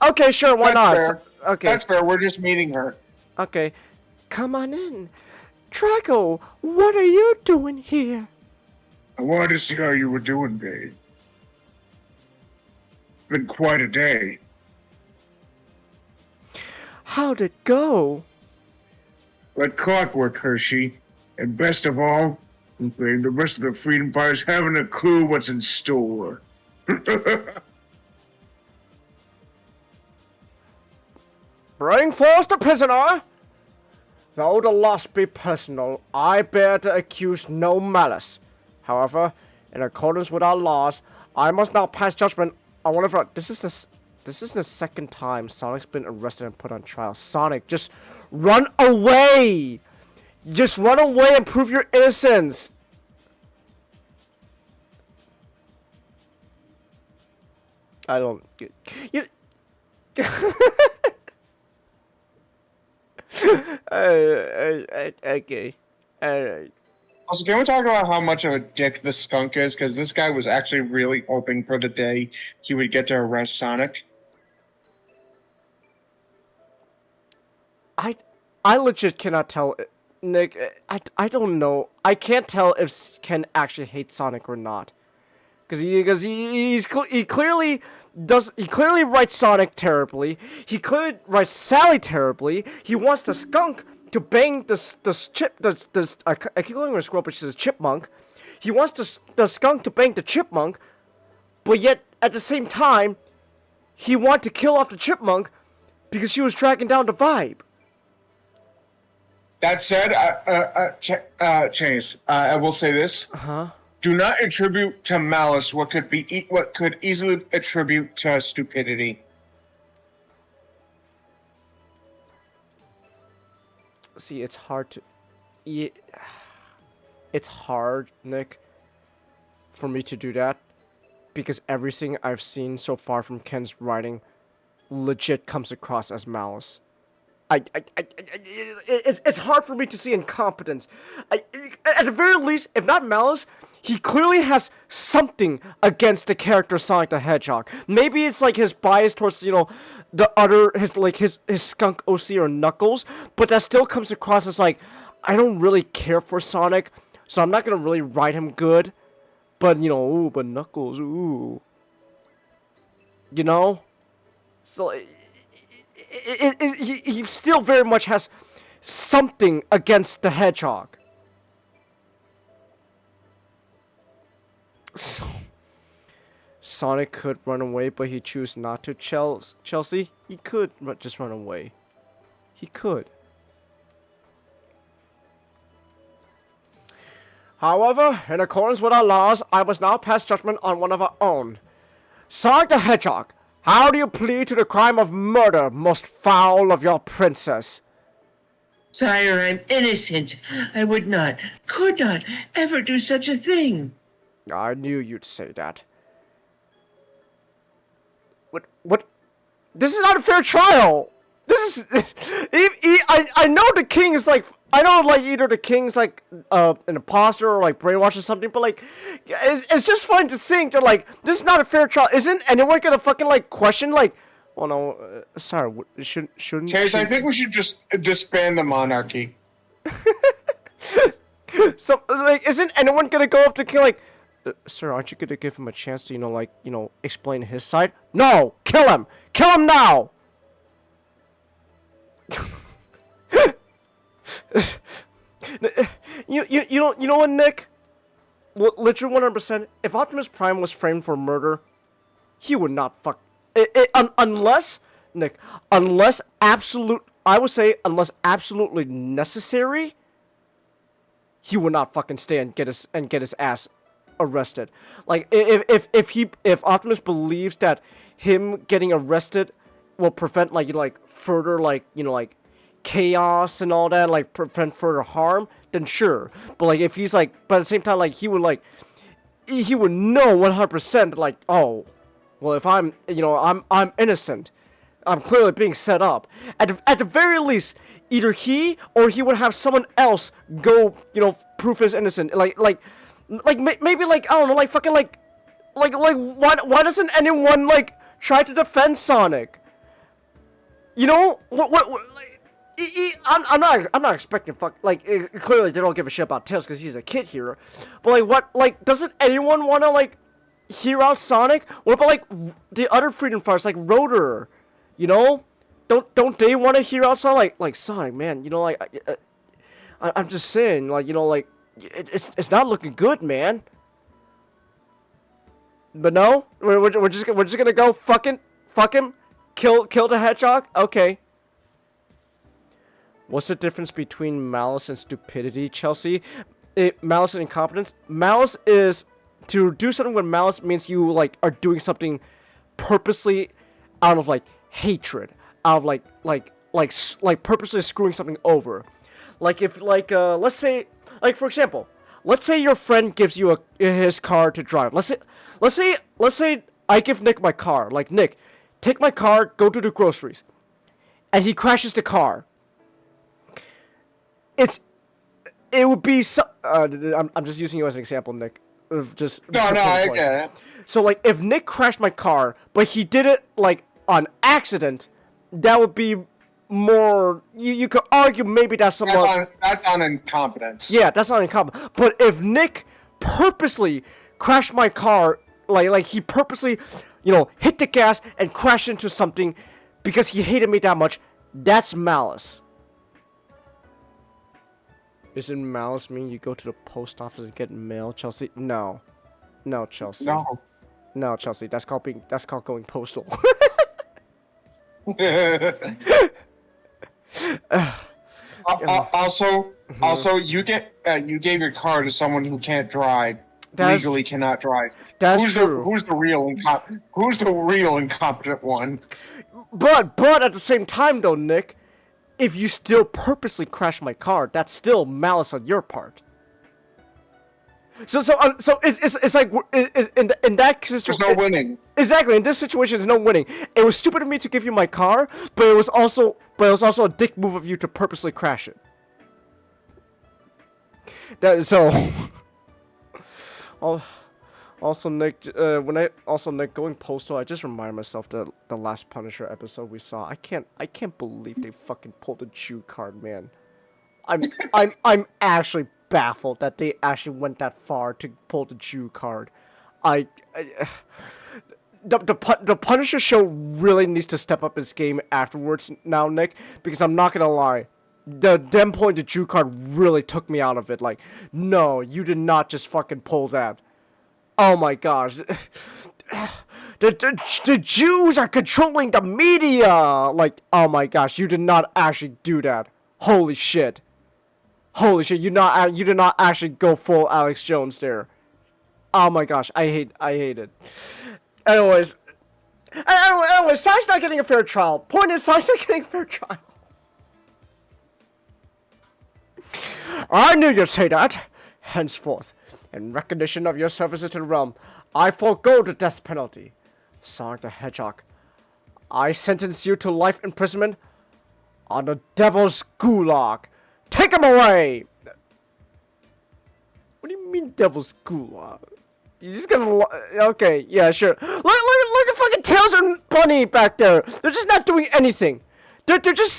Okay, sure, why not? Okay. That's fair. We're just meeting her. Okay. Come on in. Draco, what are you doing here? I wanted to see how you were doing, babe. Been quite a day. How'd it go? Like clockwork, Hershey. And best of all, the rest of the Freedom Fighters haven't a clue what's in store. Bring forth the prisoner! Though the loss be personal, I bear to accuse no malice. However, in accordance with our laws, I must now pass judgment on one of our... This is the second time Sonic's been arrested and put on trial. Sonic, just run away! Just run away and prove your innocence! I don't... You... Okay. Alright. Also, can we talk about how much of a dick the skunk is? Because this guy was actually really hoping for the day he would get to arrest Sonic. I legit cannot tell, Nick. I don't know. I can't tell if Ken actually hates Sonic or not, because he clearly writes Sonic terribly. He clearly writes Sally terribly. He wants the skunk to bang I keep calling him a squirrel, but she's a chipmunk. He wants the skunk to bang the chipmunk, but yet at the same time, he wants to kill off the chipmunk because she was tracking down the vibe. That said, Chase, I will say this. Do not attribute to malice what could easily attribute to stupidity. See, it's hard to... It's hard, Nick, for me to do that, because everything I've seen so far from Ken's writing legit comes across as malice. It's hard for me to see incompetence. At the very least, if not malice, he clearly has something against the character Sonic the Hedgehog. Maybe it's like his bias towards, his skunk OC or Knuckles, but that still comes across as like, I don't really care for Sonic, so I'm not gonna really write him good. But, ooh, but Knuckles, ooh. So... He still very much has something against the Hedgehog. So, Sonic could run away, but he chose not to. Chelsea, he could just run away. He could. However, in accordance with our laws, I must now pass judgment on one of our own. Sonic the Hedgehog, how do you plead to the crime of murder, most foul of your princess? Sire, I'm innocent. I would not, could not, ever do such a thing. I knew you'd say that. What? This is not a fair trial! This is... I know the king is like... I know, like, either the king's, like, an imposter or, like, brainwashed or something, but, like, it's just fun to think that, like, this is not a fair trial. Isn't anyone gonna fucking, like, question, like, well, no, sorry, shouldn't... Chase, I think we should just disband the monarchy. So, like, isn't anyone gonna go up to the king, like, sir, aren't you gonna give him a chance to, explain his side? No! Kill him! Kill him now! You know what, Nick? Literally 100%. If Optimus Prime was framed for murder, he would not fuck. Unless absolutely necessary, he would not fucking stay and get his ass arrested. Like if Optimus believes that him getting arrested will prevent further chaos and all that, like prevent further harm, then sure. But like if he's like, but at the same time, like he would know 100% like, oh, well, if I'm innocent, I'm clearly being set up. At the very least, either he or he would have someone else go, prove his innocent. Like maybe like, I don't know, like fucking like why doesn't anyone like try to defend Sonic? You know what like, I'm not expecting clearly they don't give a shit about Tails because he's a kid here, but like what like doesn't anyone want to like hear out Sonic? What about like the other Freedom Fighters like Rotor, you know? Don't they want to hear out Sonic like Sonic, man? You know, like I'm just saying, like, you know, like it's not looking good, man. But no, we're just gonna go fuck him, kill the hedgehog. Okay. What's the difference between malice and stupidity, Chelsea? Malice and incompetence. Malice is to do something with malice means you like are doing something purposely out of like hatred, out of like purposely screwing something over. Like if like let's say like for example, let's say your friend gives you his car to drive. Let's say I give Nick my car. Like, Nick, take my car, go to the groceries, and he crashes the car. It would be so. I'm just using you as an example, Nick. Of just No, I get it. So like, if Nick crashed my car, but he did it like on accident, that would be more. You could argue maybe that's somewhat. That's on incompetence. Yeah, that's not incompetent. But if Nick purposely crashed my car, like he purposely, you know, hit the gas and crashed into something because he hated me that much, that's malice. Isn't malice mean you go to the post office and get mail, Chelsea? No, Chelsea. No, Chelsea. That's called going postal. Also, you gave your car to someone who can't drive. Legally cannot drive. That's true. Who's the real incompetent one? But at the same time, though, Nick, if you still purposely crash my car, that's still malice on your part. So it's like in that situation, there's no winning. Exactly, in this situation, there's no winning. It was stupid of me to give you my car, but it was also a dick move of you to purposely crash it. Also, Nick, Nick, going postal, I just reminded myself that the last Punisher episode we saw, I can't believe they fucking pulled a Jew card, man. I'm actually baffled that they actually went that far to pull the Jew card. The Punisher show really needs to step up its game afterwards now, Nick, because I'm not gonna lie. Them pulling the Jew card really took me out of it. Like, no, you did not just fucking pull that. Oh my gosh. The Jews are controlling the media! Like, oh my gosh, you did not actually do that. Holy shit. Holy shit, you did not actually go full Alex Jones there. Oh my gosh, I hate it. Anyways, Sai's not getting a fair trial. Point is, Sai's not getting a fair trial. I knew you'd say that. Henceforth, in recognition of your services to the realm, I forego the death penalty. Sonic the Hedgehog, I sentence you to life imprisonment on the Devil's Gulag. Take him away! What do you mean Devil's Gulag? You're just gonna... Okay, yeah, sure. Look at fucking Tails and Bunny back there. They're just not doing anything. They're just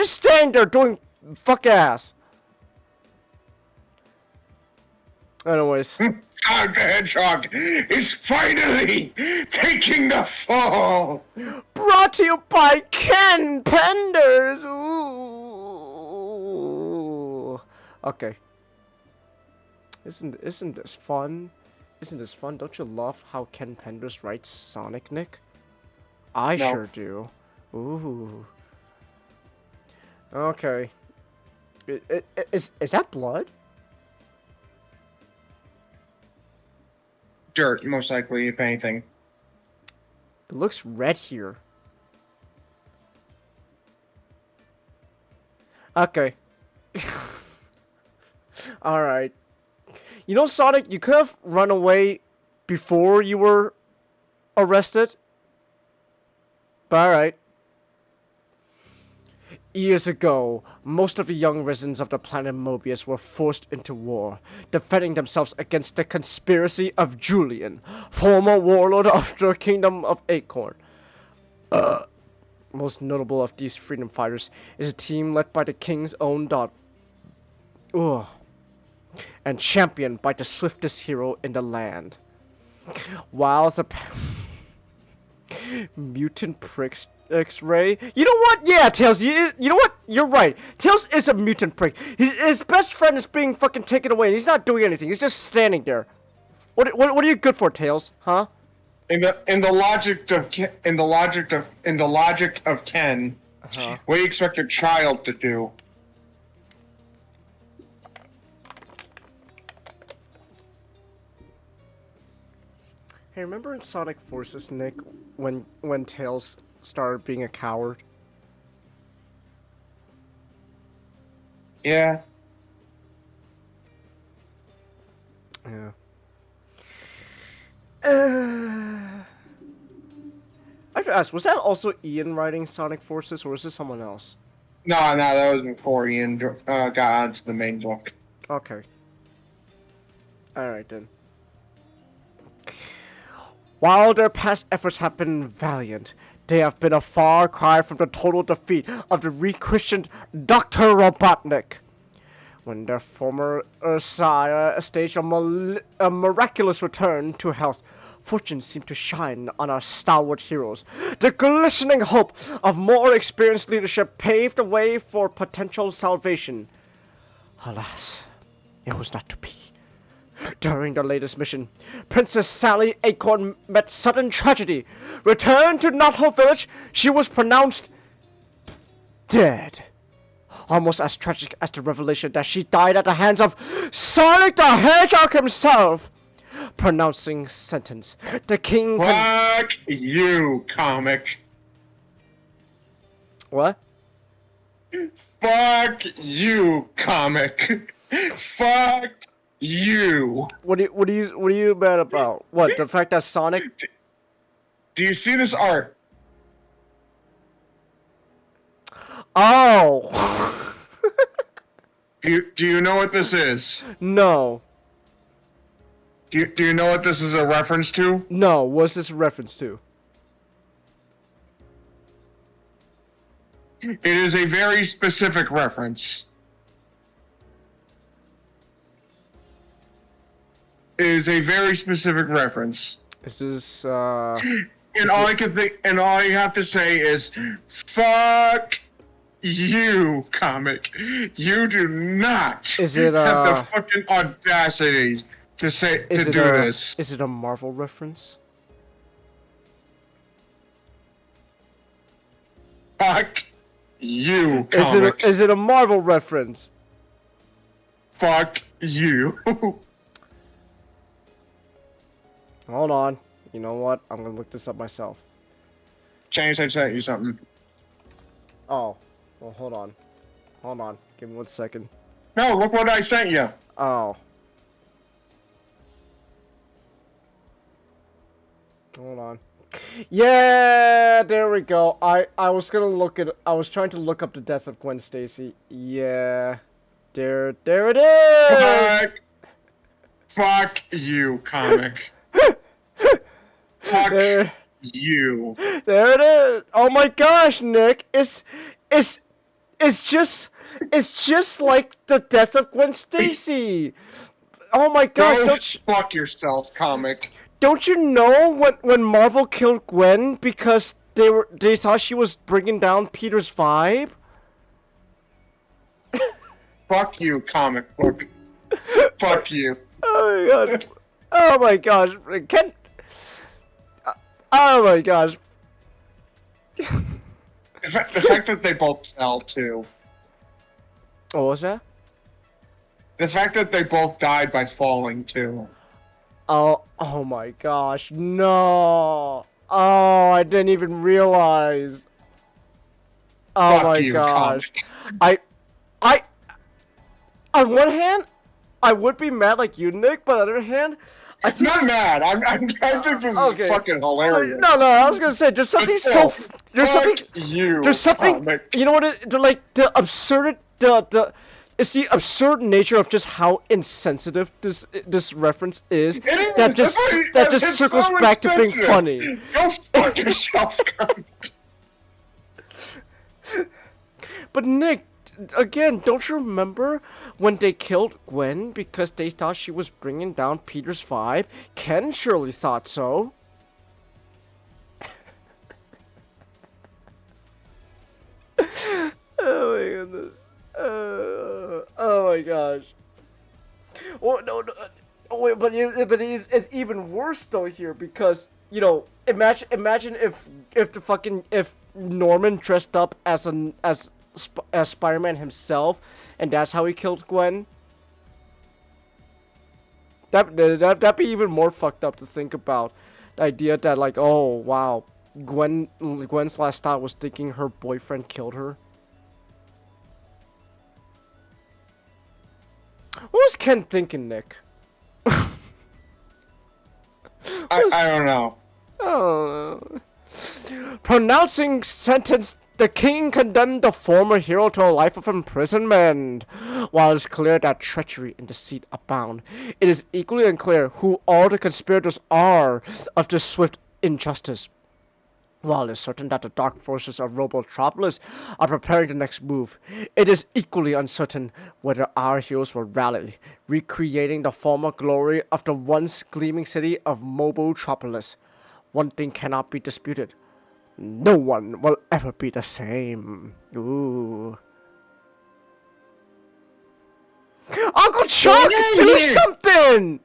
standing there doing fuck ass. Anyways. Sonic the Hedgehog is finally taking the fall. Brought to you by Ken Penders. Ooh. Okay. Isn't this fun? Isn't this fun? Don't you love how Ken Penders writes Sonic, Nick? I sure do. Ooh. Okay. Is that blood? Dirt, most likely, if anything. It looks red here. Okay. Alright. You know, Sonic, you could have run away before you were arrested. But alright. Years ago, most of the young residents of the planet MOBIUS were forced into war, defending themselves against the conspiracy of Julian, former warlord of the Kingdom of Acorn. Most notable of these freedom fighters is a team led by the king's own daughter. Ugh. And championed by the swiftest hero in the land. While the mutant pricks X-Ray. You know what? Yeah, Tails. You know what? You're right. Tails is a mutant prick. His best friend is being fucking taken away, and he's not doing anything. He's just standing there. What are you good for, Tails? Huh? In the logic of Ken, what do you expect a child to do? Hey, remember in Sonic Forces, Nick, when Tails started being a coward? Yeah. Yeah. I have to ask, was that also Ian writing Sonic Forces, or was this someone else? No, that was before Ian got onto the main book. Okay. Alright then. While their past efforts have been valiant, they have been a far cry from the total defeat of the rechristened Dr. Robotnik. When their former sire staged a miraculous return to health, fortune seemed to shine on our stalwart heroes. The glistening hope of more experienced leadership paved the way for potential salvation. Alas, it was not to be. During the latest mission, Princess Sally Acorn met sudden tragedy. Returned to Knothole Village, she was pronounced dead. Almost as tragic as the revelation that she died at the hands of Sonic the Hedgehog himself. Pronouncing sentence, the king. Fuck you, comic. What? Fuck you, comic. Fuck you. What are you mad about? What, the fact that Sonic? Do you see this art? Oh. Do you know what this is? No. Do you know what this is a reference to? No. What's this a reference to? It is a very specific reference. Is a very specific reference. Is this And all I can think, and all you have to say is, "Fuck you, comic. You do not Is it, have the fucking audacity to say to do this." Is it a Marvel reference? Fuck you, comic. Is it a Marvel reference? Fuck you. Hold on. You know what? I'm gonna look this up myself. James, I sent you something. Oh. Well, hold on. Hold on. Give me 1 second. No, look what I sent you. Oh. Hold on. Yeah, there we go. I was gonna look at. I was trying to look up the death of Gwen Stacy. Yeah. There it is. Fuck you, comic. Fuck you. There it is. Oh my gosh, Nick. It's just like the death of Gwen Stacy. Oh my gosh. Go fuck yourself, comic. Don't you know when Marvel killed Gwen because they thought she was bringing down Peter's vibe? Fuck you, comic book. Fuck you. Oh my god. Oh my gosh. Oh my gosh. The fact that they both fell, too. What was that? The fact that they both died by falling, too. Oh my gosh. No. Oh, I didn't even realize. Oh Fuck my you, gosh. comic. On one hand, I would be mad like you, Nick, but on the other hand, I I'm not mad. I think this is fucking hilarious. No, I was gonna say there's something comic. You know what? The absurd, it's the absurd nature of just how insensitive this reference is. It is. That just circles so back to being insensitive. funny. Go fuck yourself, comic. But Nick, again, don't you remember when they killed Gwen because they thought she was bringing down Peter's vibe? Ken surely thought so. Oh my goodness. Oh my gosh. Oh no. Oh, wait, but it's even worse though here because you know imagine if Norman dressed up as Spider-Man himself and that's how he killed Gwen. That'd be even more fucked up to think about. The idea that like, oh wow, Gwen's last thought was thinking her boyfriend killed her. What was Ken thinking, Nick? I don't know. Oh. Pronouncing sentence, the king condemned the former hero to a life of imprisonment. While it's clear that treachery and deceit abound, it is equally unclear who all the conspirators are of this swift injustice. While it is certain that the dark forces of Robotropolis are preparing the next move, it is equally uncertain whether our heroes will rally, recreating the former glory of the once gleaming city of Mobotropolis. One thing cannot be disputed. No one will ever be the same. Ooh. Uncle Chuck, do something!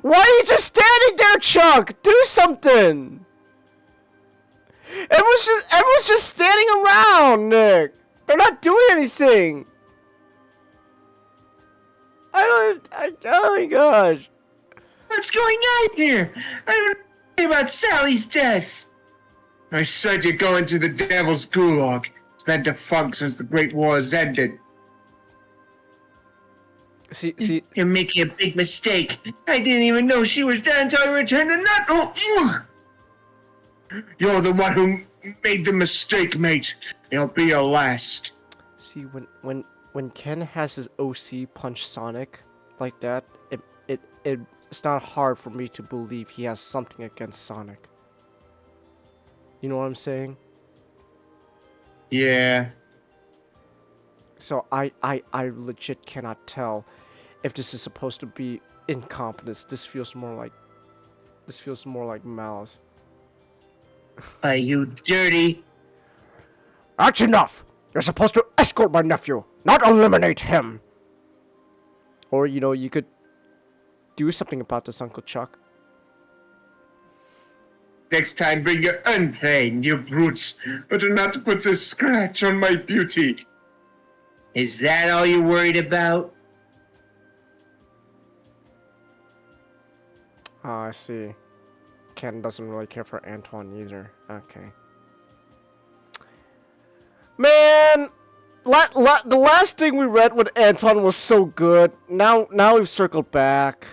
Why are you just standing there, Chuck? Do something! Everyone's just standing around, Nick. They're not doing anything. Oh my gosh. What's going on here? I don't know about Sally's death. I said you're going to the Devil's Gulag. It's been defunct since the Great Wars ended. See. You're making a big mistake. I didn't even know she was dead until I returned to Nut. Oh, You're the one who made the mistake, mate. It'll be your last. See, when Ken has his OC punch Sonic like that, it's not hard for me to believe he has something against Sonic. You know what I'm saying? Yeah. So I legit cannot tell if this is supposed to be incompetence. This feels more like malice. are you dirty? That's enough! You're supposed to escort my nephew, not eliminate him! Or, you know, you could do something about this, Uncle Chuck. Next time, bring your own pain, you brutes. But do not put a scratch on my beauty. Is that all you're worried about? Oh, I see. Ken doesn't really care for Antoine either. Okay. Man! The last thing we read with Antoine was so good. Now we've circled back.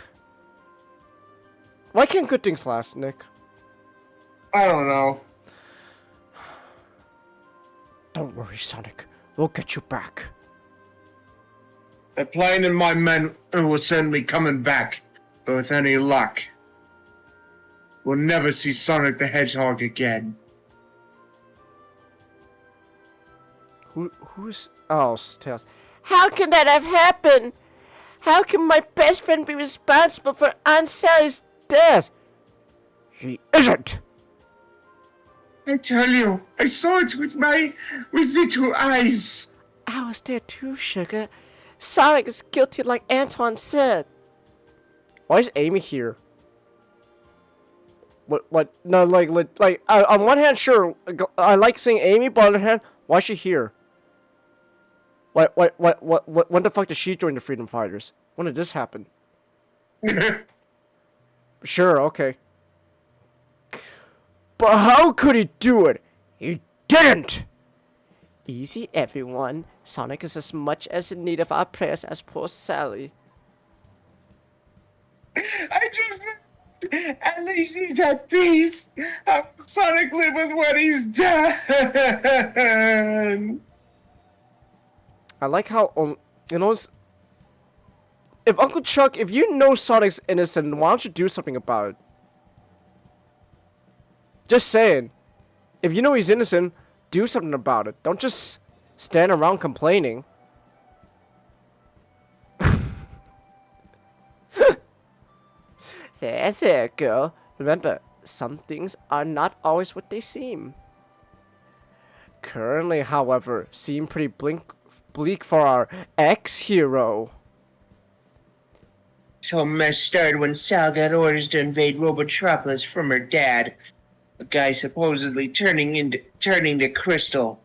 Why can't good things last, Nick? I don't know. Don't worry, Sonic. We'll get you back. The plane and my men will send me coming back. But with any luck, we'll never see Sonic the Hedgehog again. Who's... Oh, Tails. How can that have happened? How can my best friend be responsible for Aunt Sally's death? He isn't! I tell you, I saw it with the two eyes. I was there too, Sugar. Sonic is guilty like Antoine said. Why is Amy here? What? No, like, on one hand, sure, I like seeing Amy, but on the other hand, why is she here? What, when the fuck did she join the Freedom Fighters? When did this happen? Sure, okay. But how could he do it? He didn't! Easy, everyone. Sonic is as much as in need of our prayers as poor Sally. I just... At least he's at peace. Have Sonic live with what he's done. I like how, you know, if Uncle Chuck, if you know Sonic's innocent, why don't you do something about it? Just saying. If you know he's innocent, do something about it. Don't just stand around complaining. There, girl. Remember, some things are not always what they seem. Currently, however, seem pretty bleak for our ex-hero. So mess started when Sal got orders to invade Robotropolis from her dad, a guy supposedly turning to Crystal.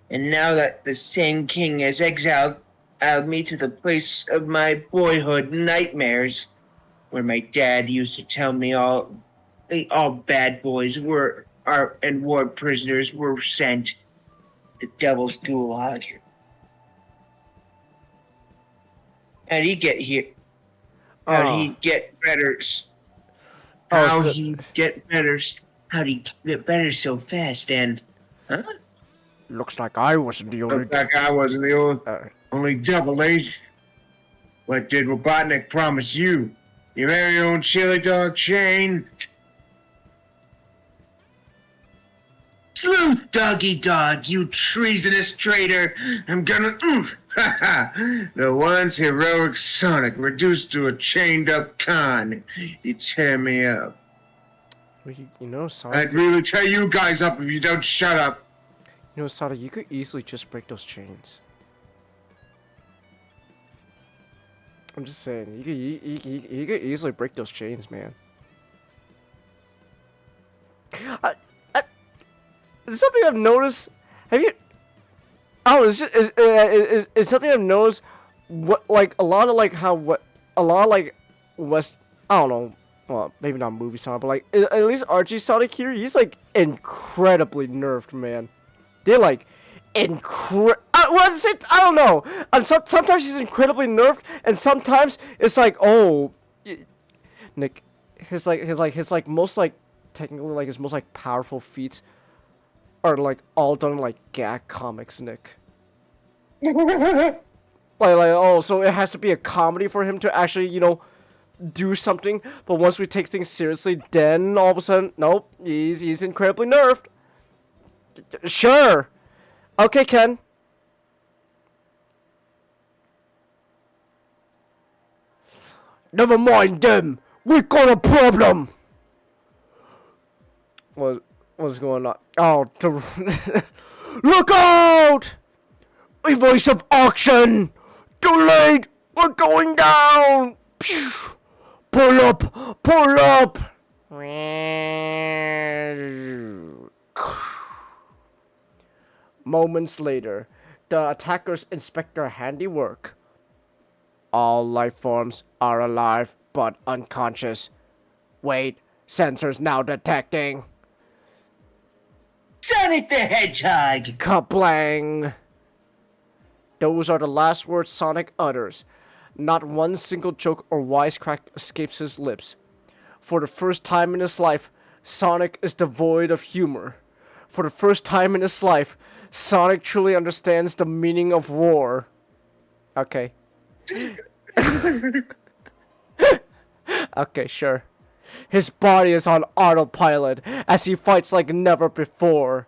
And now that the same king has exiled me to the place of my boyhood nightmares, where my dad used to tell me all bad boys and war prisoners were sent to Devil's Gulag. How'd he get here? How'd he get better? How'd he get better so fast? And, huh? Looks like I wasn't the only... Looks like I wasn't the only double H. What did Robotnik promise you? Your very own chili dog chain? Sleuth doggy dog, you treasonous traitor! I'm gonna the once heroic Sonic reduced to a chained up con. You tear me up. Well, you know, Sonic... I'd really tear you guys up if you don't shut up. You know, Sonic, you could easily just break those chains. I'm just saying, you could easily break those chains, man. It's something I've noticed. Have you? Oh, it's just it's something I've noticed. What like a lot of like how a lot of like West. I don't know. Well, maybe not movie Sonic, but like at least Archie Sonic here, he's like incredibly nerfed, man. They're like well, I don't know. And sometimes he's incredibly nerfed, and sometimes it's like, oh, Nick, his most like technically like his most like powerful feats are like all done in like gag comics, Nick. like oh, so it has to be a comedy for him to actually, you know, do something. But once we take things seriously, then all of a sudden, nope, he's incredibly nerfed. Sure. Okay, Ken. Never mind them. We got a problem. What's going on? Oh, look out! Evasive action! Too late! We're going down! Pull up! Pull up! Moments later, the attackers inspect their handiwork. All life forms are alive but unconscious. Wait, sensors now detecting. Sonic the Hedgehog! Kablang! Those are the last words Sonic utters. Not one single joke or wisecrack escapes his lips. For the first time in his life, Sonic is devoid of humor. For the first time in his life, Sonic truly understands the meaning of war. Okay. Okay, sure. His body is on autopilot as he fights like never before.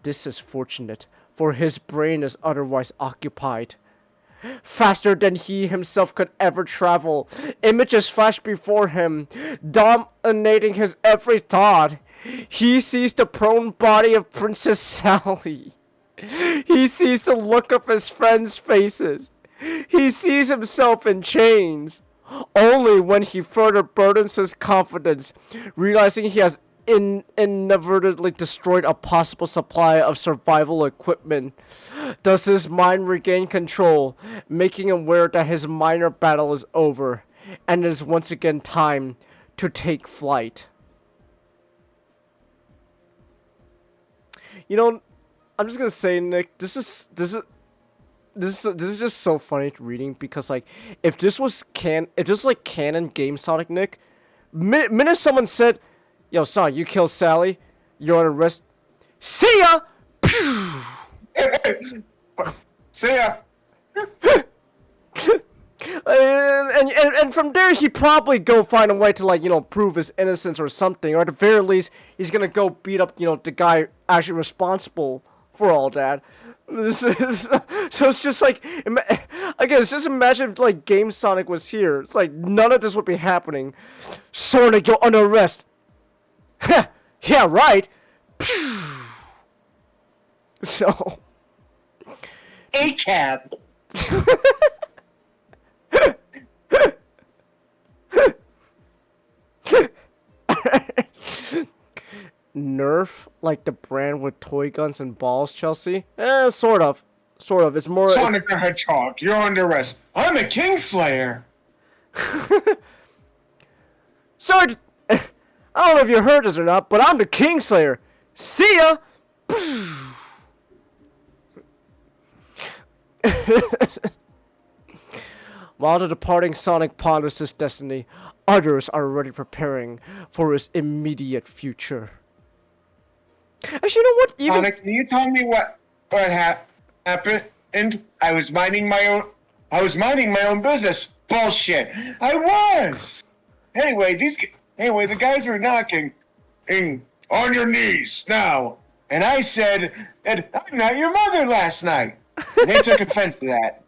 This is fortunate, for his brain is otherwise occupied. Faster than he himself could ever travel, images flash before him, dominating his every thought. He sees the prone body of Princess Sally. He sees the look of his friends' faces. He sees himself in chains. Only when he further burdens his confidence, realizing he has inadvertently destroyed a possible supply of survival equipment, does his mind regain control, making him aware that his minor battle is over, and it is once again time to take flight. You know, I'm just gonna say, Nick, this is just so funny reading, because like if this was like canon game Sonic, Nick, minute someone said, "Yo, Sonic, you killed Sally, you're on arrest. See ya." See ya. and from there he probably go find a way to, like, you know, prove his innocence or something, or at the very least he's gonna go beat up, you know, the guy actually responsible for all that. This is, so it's just like, again, it's just imagine if like Game Sonic was here. It's like none of this would be happening. Sonic, you're under arrest. Yeah, right. So. A-cab. Nerf, like the brand with toy guns and balls, Chelsea? Sort of. Sort of. It's more. Sonic the Hedgehog, you're under arrest. I'm the Kingslayer. Sorry, I don't know if you heard this or not, but I'm the Kingslayer. See ya! While the departing Sonic ponders his destiny, others are already preparing for his immediate future. Actually, you know what? Even Sonic, can you tell me what happened? I was minding my own business. Bullshit. I was. Anyway, the guys were knocking on your knees now, and I said that I'm not your mother last night. And they took offense to that.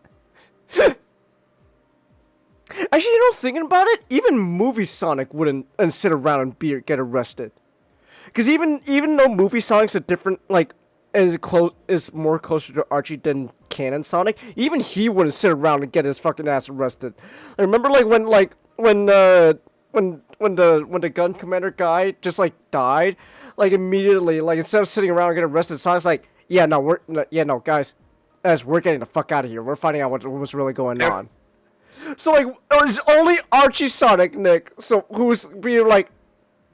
Actually, you know, thinking about it, even movie Sonic wouldn't sit around and get arrested. Because even though movie Sonic's a different, like, is more closer to Archie than canon Sonic, even he wouldn't sit around and get his fucking ass arrested. I remember, like, when the gun commander guy just, like, died, like, immediately, like, instead of sitting around and getting arrested, Sonic's like, guys, we're getting the fuck out of here. We're finding out what was really going on. So, like, it was only Archie Sonic, Nick, so who's being like,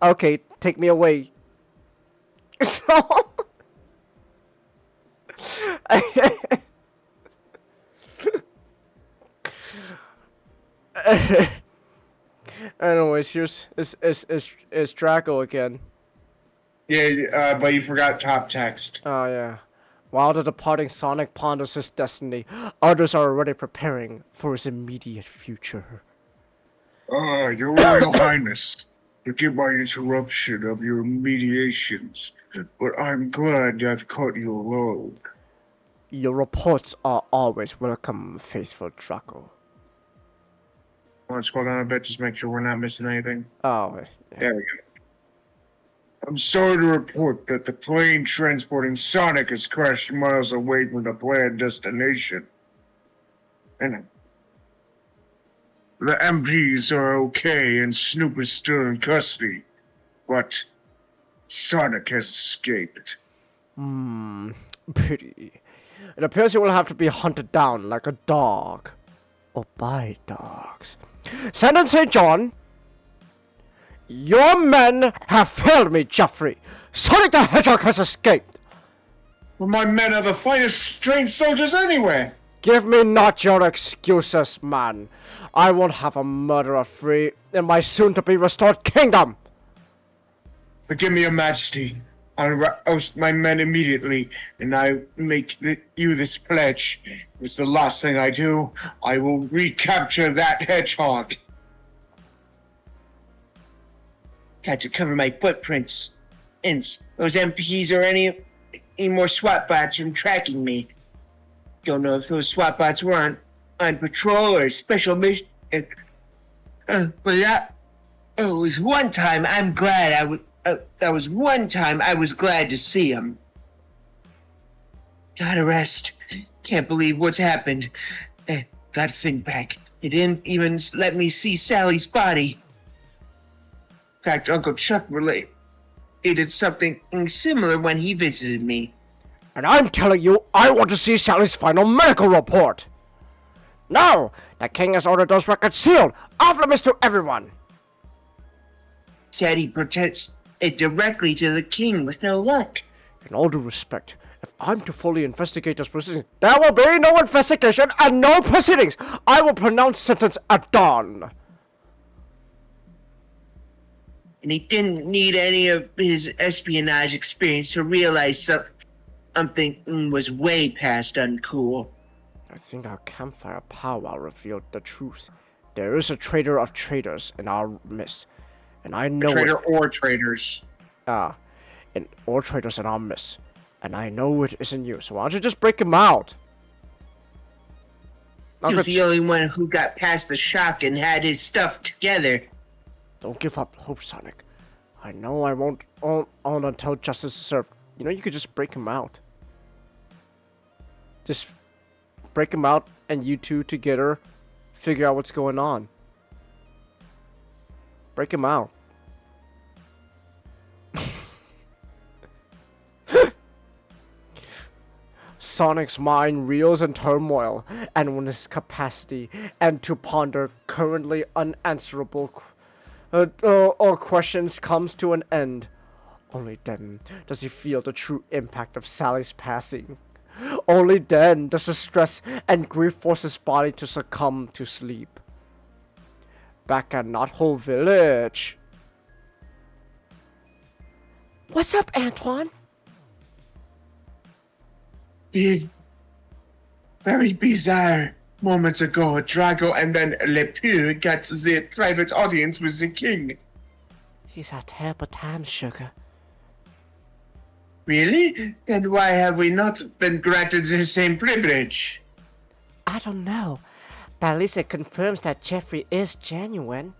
okay, take me away. So... Anyways, here's is Draco again. Yeah, but you forgot top text. Oh yeah. While the departing Sonic ponders his destiny, others are already preparing for his immediate future. Your Royal Highness, forgive my interruption of your mediations, but I'm glad I've caught you alone. Your reports are always welcome, faithful Draco. Want to scroll down a bit, just make sure we're not missing anything. Oh, yeah. There we go. I'm sorry to report that the plane transporting Sonic has crashed miles away from the planned destination. And the MPs are okay and Snoop is still in custody, but Sonic has escaped. Pity. It appears you will have to be hunted down like a dog. Or by dogs. Send St. John. Your men have failed me, Geoffrey. Sonic the Hedgehog has escaped. Well, my men are the finest trained soldiers anywhere. Give me not your excuses, man. I won't have a murderer free in my soon-to-be restored kingdom. Forgive me, Your Majesty. I'll oust my men immediately, and I make you this pledge. It's the last thing I do. I will recapture that hedgehog. Got to cover my footprints. And those MPs or any more SWAT bots from tracking me. Don't know if those SWAT bots were on patrol or special mission. But that was one time I'm glad I was glad to see him. Gotta rest. Can't believe what's happened. Gotta think back. They didn't even let me see Sally's body. In fact, Uncle Chuck related something similar when he visited me. And I'm telling you, I want to see Sally's final medical report. No, the king has ordered those records sealed, off limits to everyone. Said he protects it directly to the king with no luck. In all due respect, if I'm to fully investigate this proceeding, there will be no investigation and no proceedings. I will pronounce sentence at dawn. And he didn't need any of his espionage experience to realize something was way past uncool. I think our campfire powwow revealed the truth. There is a traitor of traitors in our midst, and I know Traitor or traitors. or traitors in our midst, And I know it isn't you, so why don't you just break him out? He was the only one who got past the shock and had his stuff together. Don't give up hope, Sonic. I know I won't own until justice is served. You know, you could just break him out. Just break him out, and you two together figure out what's going on. Break him out. Sonic's mind reels in turmoil, and when his capacity and to ponder currently unanswerable questions comes to an end, only then does he feel the true impact of Sally's passing. Only then does the stress and grief force his body to succumb to sleep. Back at Knothole Village. What's up, Antoine? Very bizarre. Moments ago, Drago and then Le Pure got the private audience with the king. He's had terrible times, Sugar. Really? Then why have we not been granted the same privilege? I don't know, but at least it confirms that Jeffrey is genuine.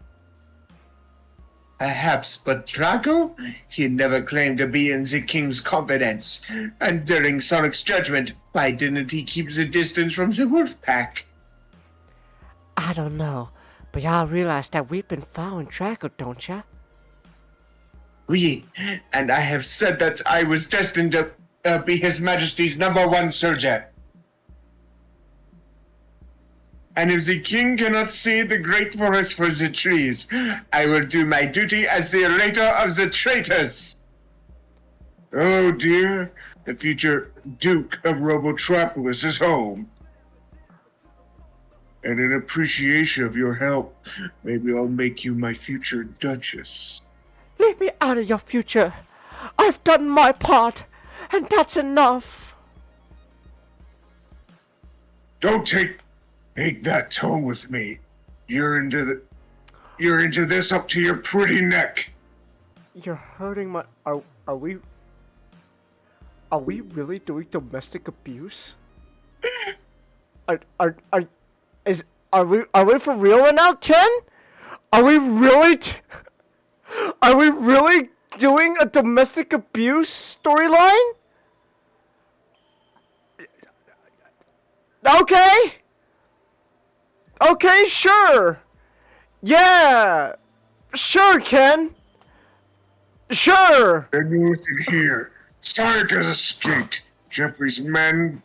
Perhaps, but Drago? He never claimed to be in the king's confidence. And during Sonic's judgment, why didn't he keep the distance from the wolf pack? I don't know, but y'all realize that we've been following Drago, don't ya? Oui, and I have said that I was destined to be His Majesty's #1 soldier. And if the king cannot see the great forest for the trees, I will do my duty as the orator of the traitors. Oh dear, the future Duke of Robotropolis is home. And in appreciation of your help, maybe I'll make you my future Duchess. Leave me out of your future. I've done my part, and that's enough. Don't take that tone with me. You're into this up to your pretty neck. You're hurting my. Are we really doing domestic abuse? Are we for real right now, Ken? Are we really doing a domestic abuse storyline? Okay, sure. Yeah. Sure, Ken. Sure. Then you listen here. Sonic has escaped Jeffrey's men,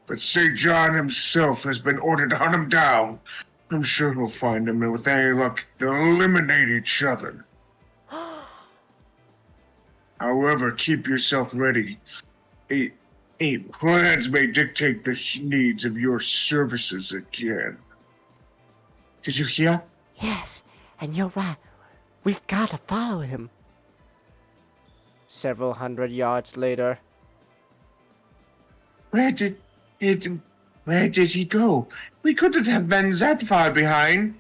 but St. John himself has been ordered to hunt him down. I'm sure he'll find him, and with any luck, they'll eliminate each other. However, keep yourself ready. Plans may dictate the needs of your services again. Did you hear? Yes, and you're right. We've got to follow him. Several hundred yards later. Where did he go? We couldn't have been that far behind.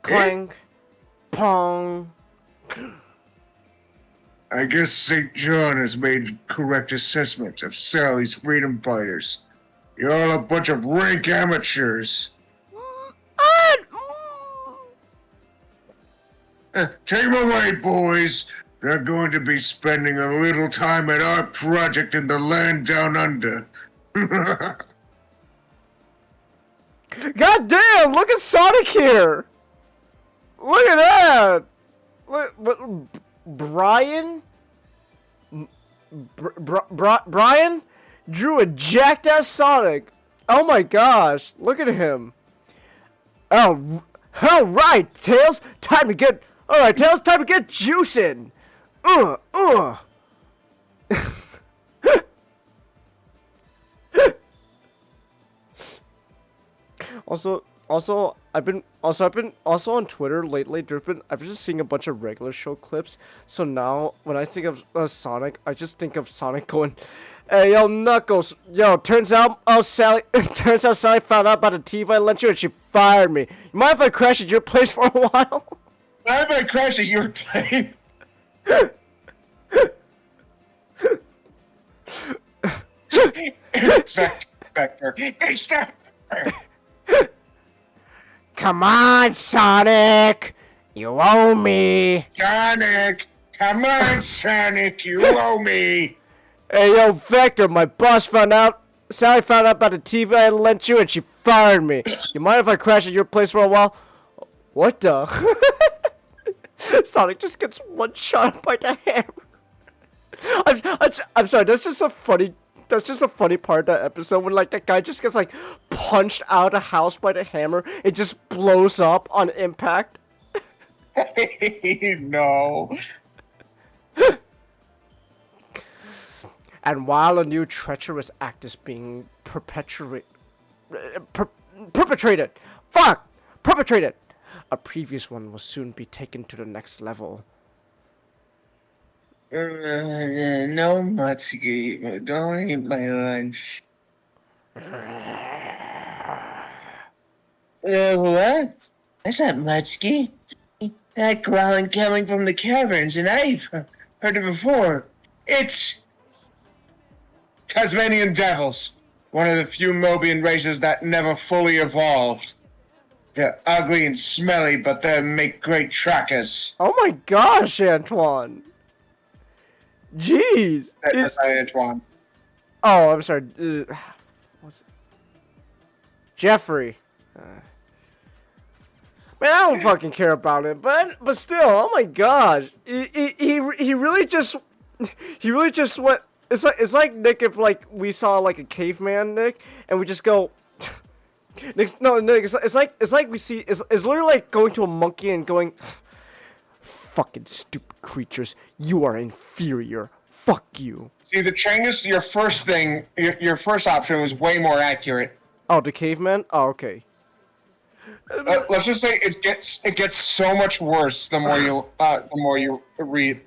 Clank. Pong. I guess St. John has made correct assessment of Sally's freedom fighters. You're all a bunch of rank amateurs. Take them away, boys. They're going to be spending a little time at our project in the land down under. God damn, look at Sonic here. Look at that. Brian drew a jacked ass Sonic. Oh my gosh, look at him. Oh, all right, Tails, time to get juicing. Also, I've been on Twitter lately. I've been just seeing a bunch of regular show clips. So now, when I think of Sonic, I just think of Sonic going, "Hey, yo, Knuckles, yo, turns out Sally found out about the TV I lent you and she fired me. You mind if I crash at your place for a while?" Mind if I crash at your place? Vector. It's the... Come on, Sonic! You owe me! Sonic! Come on, Sonic! You owe me! Hey, yo, Vector, my boss found out. Sally found out about the TV I lent you and she fired me. You mind if I crash at your place for a while? What the? Sonic just gets one shot by the hammer. I'm sorry, that's just a funny part of that episode when like that guy just gets like punched out of the house by the hammer. It just blows up on impact. No. And while a new treacherous act is being perpetrated, a previous one will soon be taken to the next level. No, Matsuki. Don't eat my lunch. What? That's not Matsuki. That growling coming from the caverns, and I've heard it before. It's Tasmanian devils. One of the few Mobian races that never fully evolved. They're ugly and smelly, but they make great trackers. Oh my gosh, Antoine. Jeez. That's Antoine. Oh, I'm sorry. What's it? Jeffrey. Man, I don't fucking care about it, but still, oh my gosh, he really just went. It's like Nick if like we saw like a caveman Nick and we just go. Nick, it's like we see it's literally like going to a monkey and going, fucking stupid creatures, you are inferior. Fuck you. See, the Changus, your first option was way more accurate. Oh, the caveman. Oh, okay. Let's just say it gets so much worse the more you read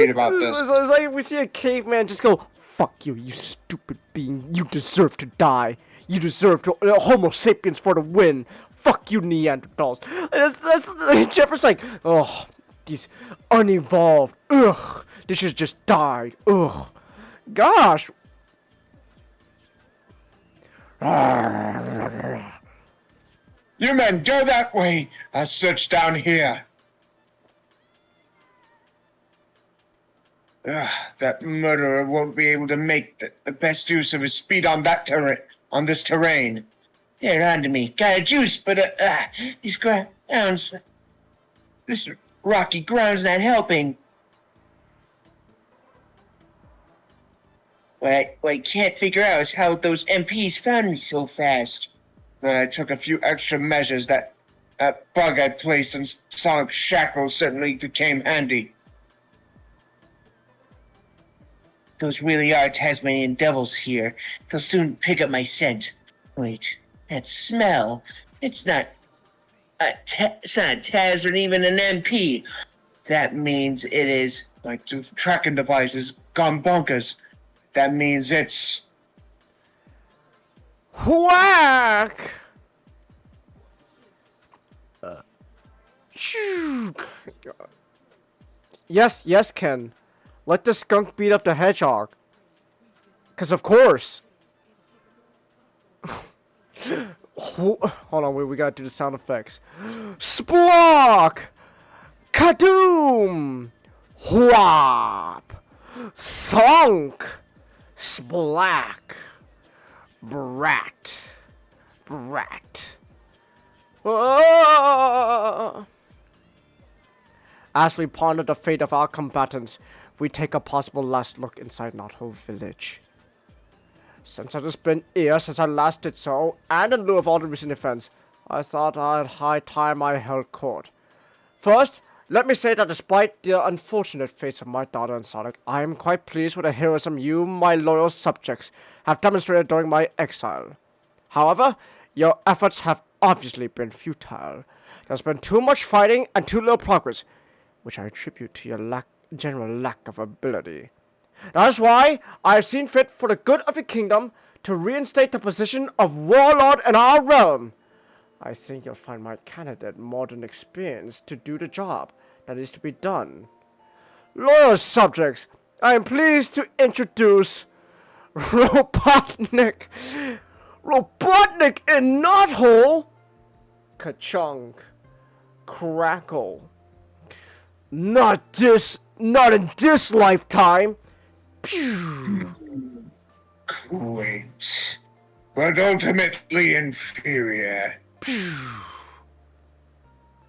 about this. It's like we see a caveman just go, fuck you, you stupid being. You deserve to die. You deserve to Homo sapiens for the win. Fuck you, Neanderthals. That's Jeffers like, oh, these unevolved. Ugh, they should just died. Ugh, gosh. You men, go that way. I'll search down here. That murderer won't be able to make the best use of his speed on this terrain. They're onto me. Got a juice, but these grounds, this rocky ground's not helping. What I can't figure out is how those MPs found me so fast. But I took a few extra measures. That bug I placed in Sonic's shackles certainly became handy. Those really are Tasmanian devils here. They'll soon pick up my scent. Wait, that smell. It's not a Taz or even an MP. That means it is, like the tracking devices, gone bonkers. That means it's... Whack! Yes, Ken. Let the skunk beat up the hedgehog. 'Cause of course. Hold on, wait, we gotta do the sound effects. Splock! Kadoom! Whop! Thunk! Splack! Brat! Ah! As we ponder the fate of our combatants, we take a possible last look inside Knothole Village. Since it has been years since I last did so, and in lieu of all the recent events, I thought I'd high time I held court. First, let me say that despite the unfortunate fates of my daughter and Sonic, I am quite pleased with the heroism you, my loyal subjects, have demonstrated during my exile. However, your efforts have obviously been futile. There's been too much fighting and too little progress, which I attribute to your general lack of ability. That is why I have seen fit for the good of the kingdom to reinstate the position of warlord in our realm. I think you'll find my candidate more than experienced to do the job that is to be done. Loyal subjects, I am pleased to introduce Robotnik in Knothole. Ka-chunk. Crackle. Not in this lifetime. Pew. Great. But ultimately inferior.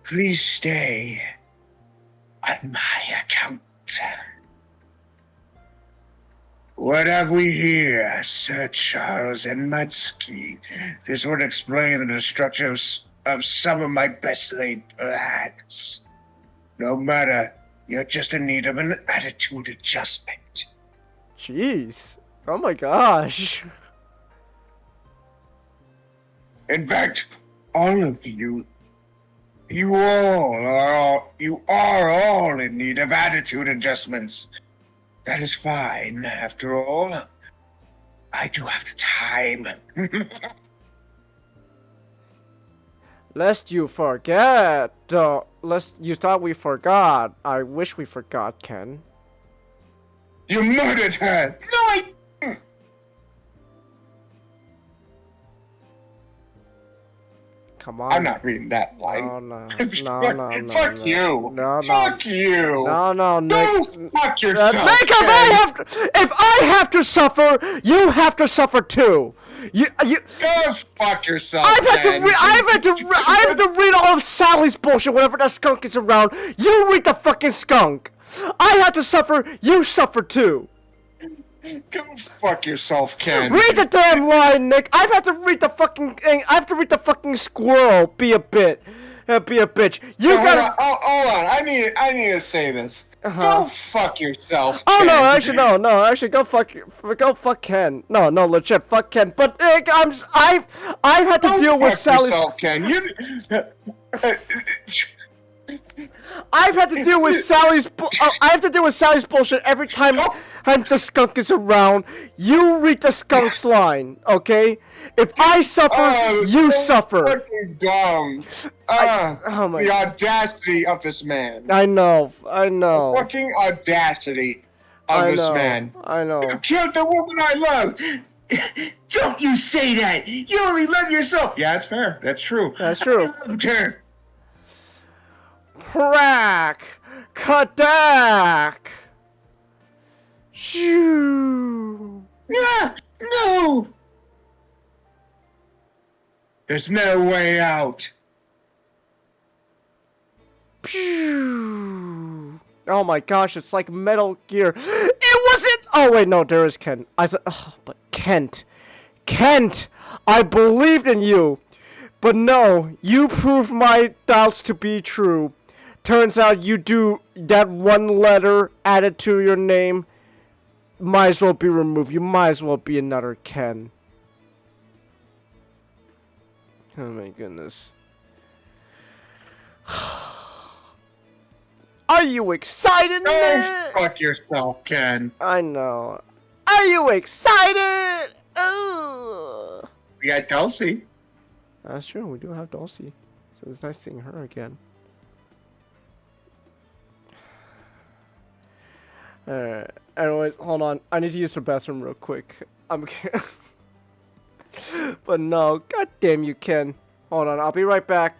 Please stay on my account. What have we here, Sir Charles and Matsky? This would explain the structure of some of my best laid plans. No matter, you're just in need of an attitude adjustment. Jeez. Oh my gosh. In fact, all of you, you are all in need of attitude adjustments. That is fine. After all, I do have the time. Lest you forget, lest you thought we forgot. I wish we forgot, Ken. You murdered her! No, I... Come on. I'm not reading that line. No. Fuck you! No. Fuck you! No, Nick. Go fuck yourself! Nick, if I have to suffer, you have to suffer too. You Go fuck yourself. I have Ken. to read all of Sally's bullshit whenever that skunk is around. You read the fucking skunk. I have to suffer, you suffer too. Go fuck yourself, Ken. Read the damn line, Nick. I've had to read the fucking thing. I have to read the fucking squirrel. Be a bitch. You gotta. Hold on. I need to say this. Go fuck yourself. Oh Ken. no, actually, go fuck Ken. No, legit, fuck Ken. But I've had to deal with Sally's. Yourself, Ken. I've had to deal with Sally's. I have to deal with Sally's bullshit every time the skunk is around. You read the skunk's line, okay? If I suffer, you suffer. Fucking dumb. Oh my the God. audacity of this man. I know. The fucking audacity of this man. I know. You killed the woman I love. Don't you say that! You only love yourself! Yeah, that's fair. That's true. That's true. I loved her. Crack! Kadak! Shoo! Yeah, no! There's no way out. Pew! Oh my gosh, it's like Metal Gear. It wasn't. Oh wait, no, there is Ken. I said, but Kent, I believed in you, but no, you proved my doubts to be true. Turns out you do that one letter added to your name. Might as well be removed. You might as well be another Ken. Oh my goodness. Are you excited, Go Nick? fuck yourself, Ken. I know. Are you excited? Oh. We got Dulcie. That's true. We do have Dulcie. So it's nice seeing her again. Alright. Anyways, hold on. I need to use the bathroom real quick. I'm kidding. But no. God damn you, Ken. Hold on. I'll be right back.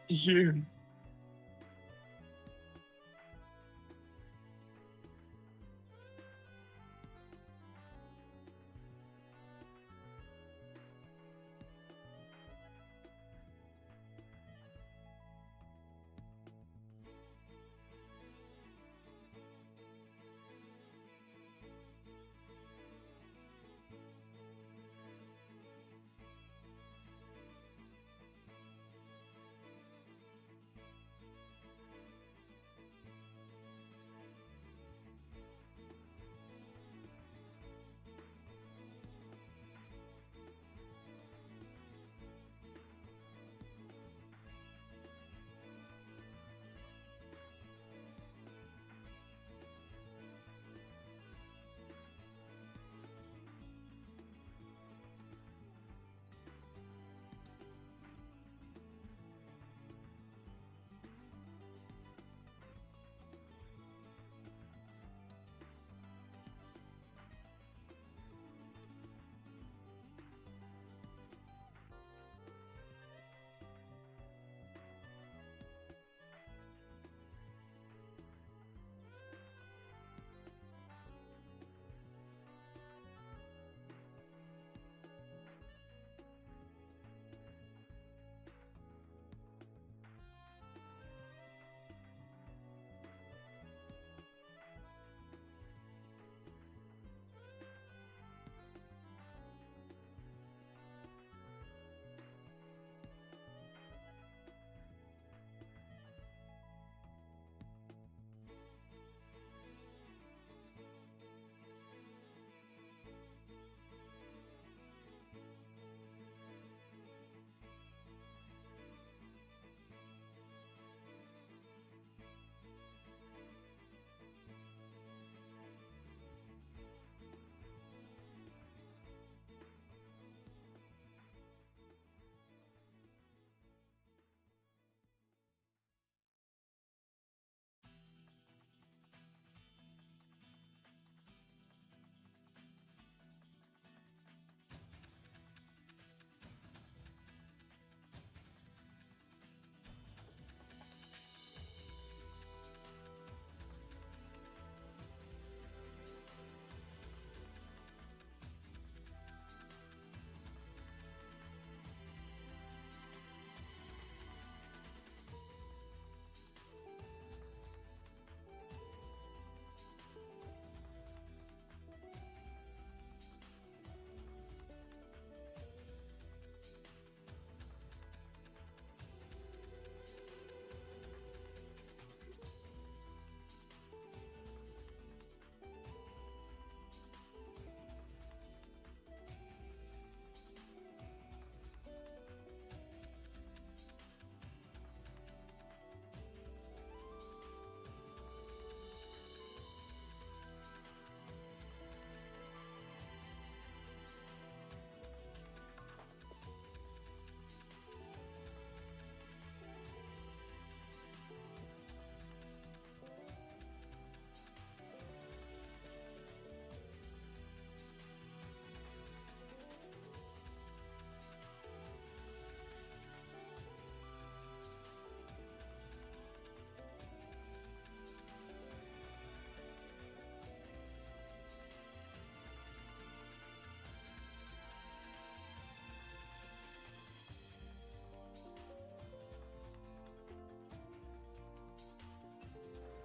You.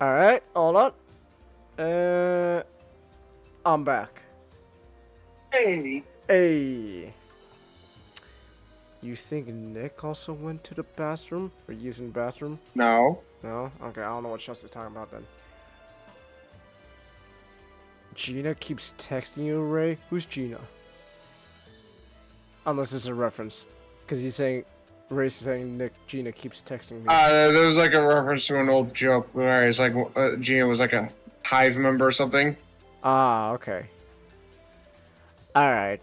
Alright, hold on. I'm back. Hey. Hey. You think Nick also went to the bathroom? Or using the bathroom? No. No? Okay, I don't know what Chester's talking about then. Gina keeps texting you, Ray? Who's Gina? Unless it's a reference. Because he's saying... Ray's saying Gina keeps texting me. There was like a reference to an old joke where it's like Gina was like a Hive member or something. Ah, okay. Alright.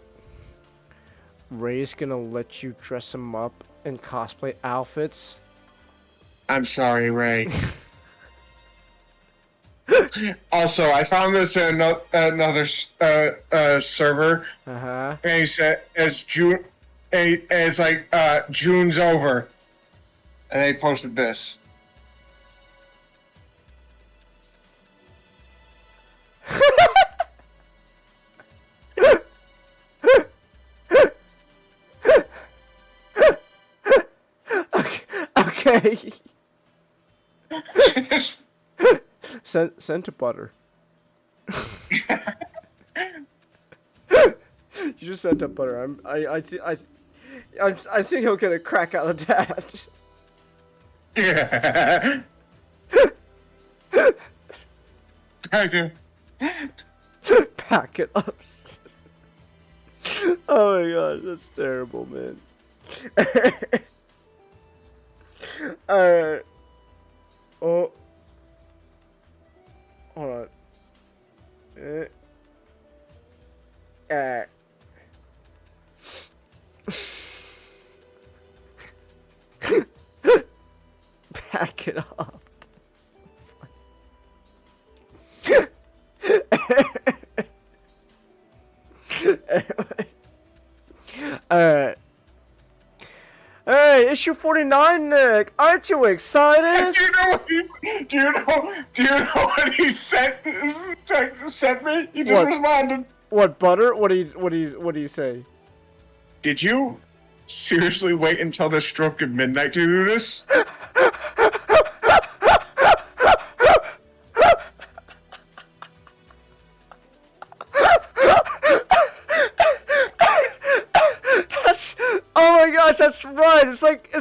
Ray's gonna let you dress him up in cosplay outfits. I'm sorry, Ray. Also, I found this in another server, Uh-huh. and he said it's June. And it's like June's over, and they posted this. Okay. Send to butter. You just sent up butter. I think he'll get a crack out of that. Yeah. Pack it up. Oh my gosh, that's terrible, man. Alright. Oh. Hold on. Pack it up. Alright. Hey, issue 49, Nick. Aren't you excited? Do you know what he sent me? He just What? responded. What, butter? What do you say? Did you seriously wait until the stroke of midnight to do this? Oh my gosh, that's right. It's like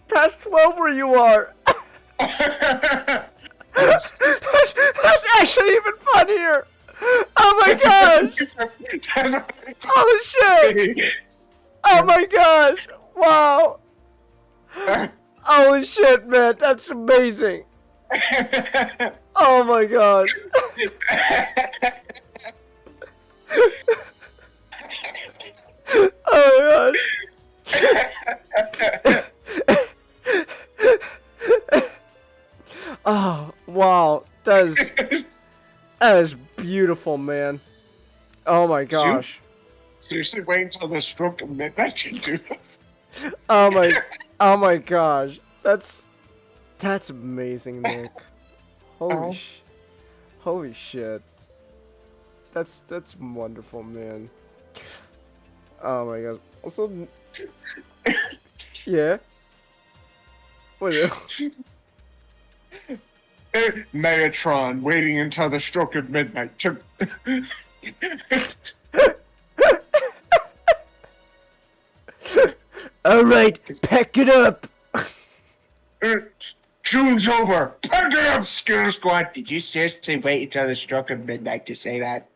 past 12 where you are. That's actually even funnier. Oh my gosh. Holy shit. Oh my gosh. Wow. Holy shit, man. That's amazing. Oh my god. Oh my gosh. Oh, wow. That is beautiful, man. Oh my gosh. Seriously, wait until the stroke of midnight to do this? Oh my gosh. That's amazing, Nick. Holy shit. That's wonderful, man. Oh my god. Also, yeah. Wait. Megatron waiting until the stroke of midnight to. All right, pack it up. June's over. Pack it up, Skitter Squad. Did you seriously wait until the stroke of midnight to say that?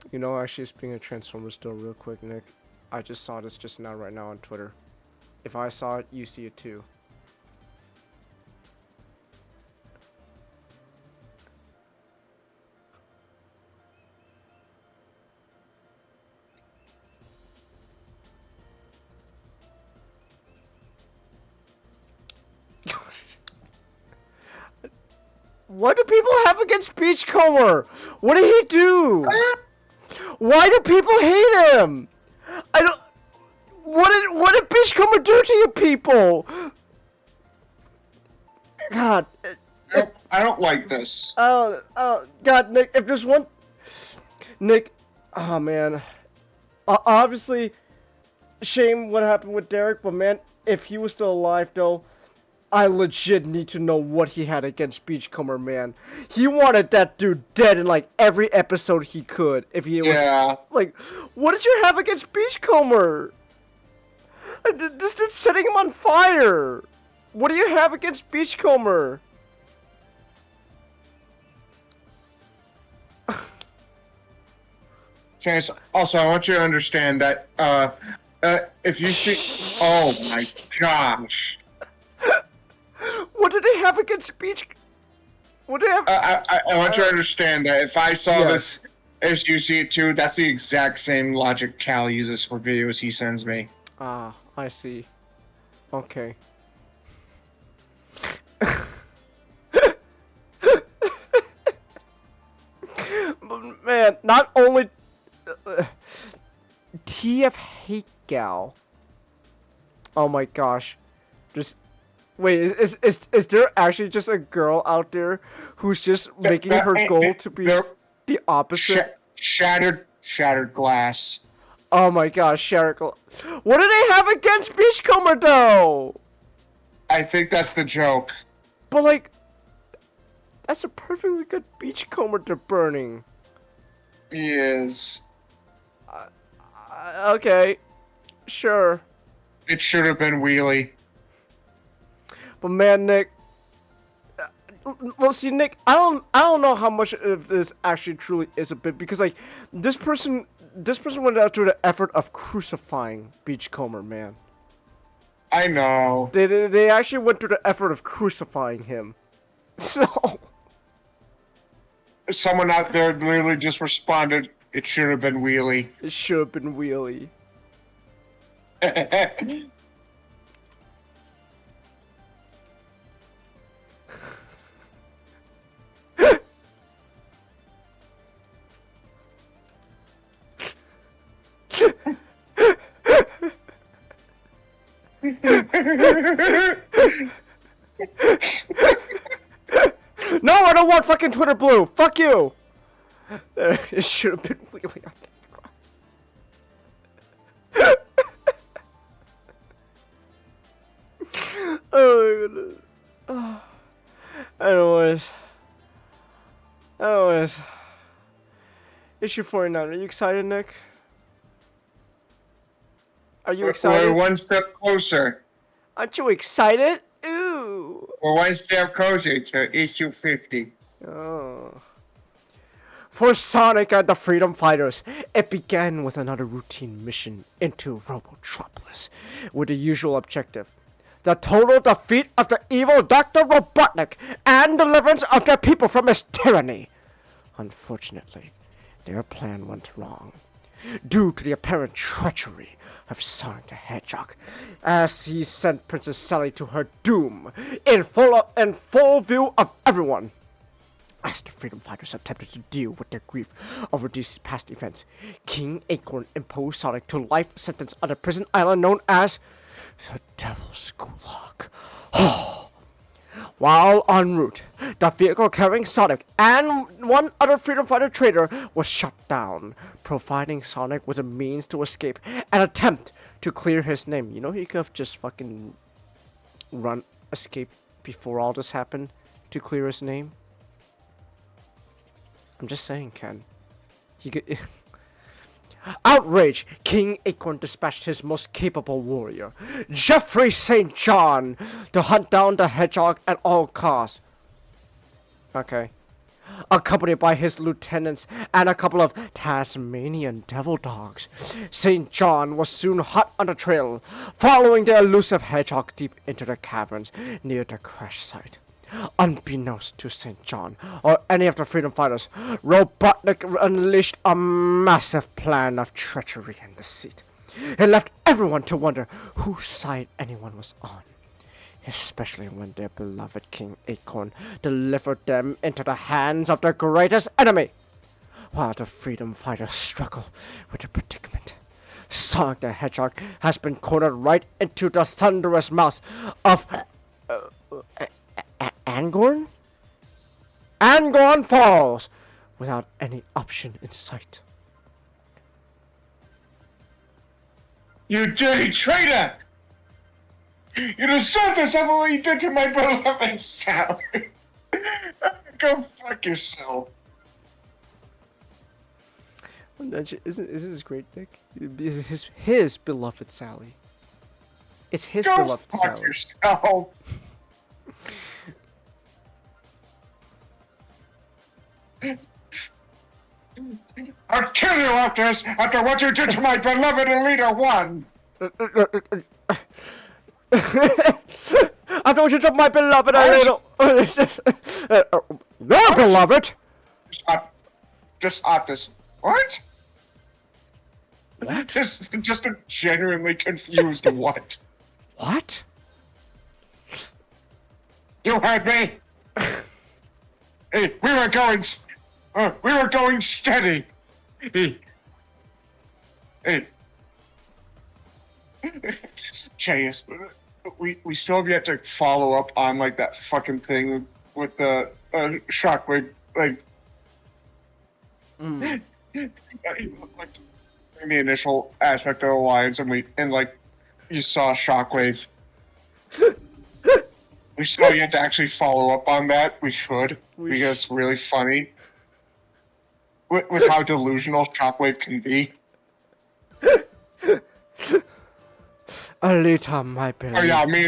You know, actually, speaking of Transformers, still real quick, Nick. I just saw this just now, right now on Twitter. If I saw it, you see it too. What do people have against Beachcomber? What did he do? Why do people hate him? I don't. What did Beachcomber do to you people? God. I don't like this. Oh, God, Nick. If there's one, Nick. Oh man. Obviously, shame what happened with Derek, but man, if he was still alive though, I legit need to know what he had against Beachcomber, man. He wanted that dude dead in like every episode he could. If he was like, what did you have against Beachcomber? This dude's setting him on fire. What do you have against Beachcomber? Chance, also, I want you to understand that, if you see... Oh my gosh. What did they have against Beach... What did they have... I want you to understand that if I saw this as you see it too, that's the exact same logic Cal uses for videos he sends me. Ah, I see. Okay. But man, not only... TF Hate Gal. Oh my gosh. Just... Wait, is there actually just a girl out there who's just making her goal to be the opposite? Shattered glass. Oh my gosh, shattered glass. What do they have against Beachcomber though? I think that's the joke. But like, that's a perfectly good Beachcomber they're burning. He is. Okay, sure. It should have been Wheelie. But man, Nick. Well, see, Nick, I don't know how much of this actually truly is a bit, because like this person went out through the effort of crucifying Beachcomber, man. I know. They actually went through the effort of crucifying him. So someone out there literally just responded, it should have been Wheelie. It should have been Wheelie. No, I don't want fucking Twitter blue. Fuck you. It should have been Wheelie on the cross. Oh my goodness. Oh. Anyways. Issue 49. Are you excited, Nick? Are you excited? We're one step closer. Aren't you excited? Ooh. We're one step closer to issue 50. Oh. For Sonic and the Freedom Fighters, it began with another routine mission into Robotropolis, with the usual objective: the total defeat of the evil Dr. Robotnik and deliverance of their people from his tyranny. Unfortunately, their plan went wrong, due to the apparent treachery of Sonic the Hedgehog, as he sent Princess Sally to her doom in full view of everyone. As the Freedom Fighters attempted to deal with their grief over these past events, King Acorn imposed Sonic to life sentence on a prison island known as the Devil's Gulag. While en route, the vehicle carrying Sonic and one other Freedom Fighter traitor was shot down, providing Sonic with a means to escape and attempt to clear his name. You know, he could have just fucking escape before all this happened to clear his name. I'm just saying, Ken. He could... Outraged, King Acorn dispatched his most capable warrior, Jeffrey St. John, to hunt down the hedgehog at all costs. Okay. Accompanied by his lieutenants and a couple of Tasmanian devil dogs, St. John was soon hot on the trail, following the elusive hedgehog deep into the caverns near the crash site. Unbeknownst to St. John or any of the Freedom Fighters, Robotnik unleashed a massive plan of treachery and deceit. It left everyone to wonder whose side anyone was on, especially when their beloved King Acorn delivered them into the hands of their greatest enemy. While the Freedom Fighters struggle with the predicament, Sonic the Hedgehog has been cornered right into the thunderous mouth of... Angorn? Angorn Falls, without any option in sight. You dirty traitor! You deserve this after what you did to my beloved Sally. Go fuck yourself. Isn't this great, Nick? His beloved Sally. It's his Go beloved fuck Sally. yourself. I'll kill you after what you did to my beloved Elita 1! After what you did to my beloved little... Your beloved? Just this. What? What? Just a genuinely confused what? What? You heard me? Hey, we were going steady. Hey. Chase, we still have yet to follow up on like that fucking thing with the shockwave, like like in the initial aspect of the alliance, and like you saw shockwave. We still yet to actually follow up on that. We should, because it's really funny with how delusional shockwave can be. Alita, my beloved. Me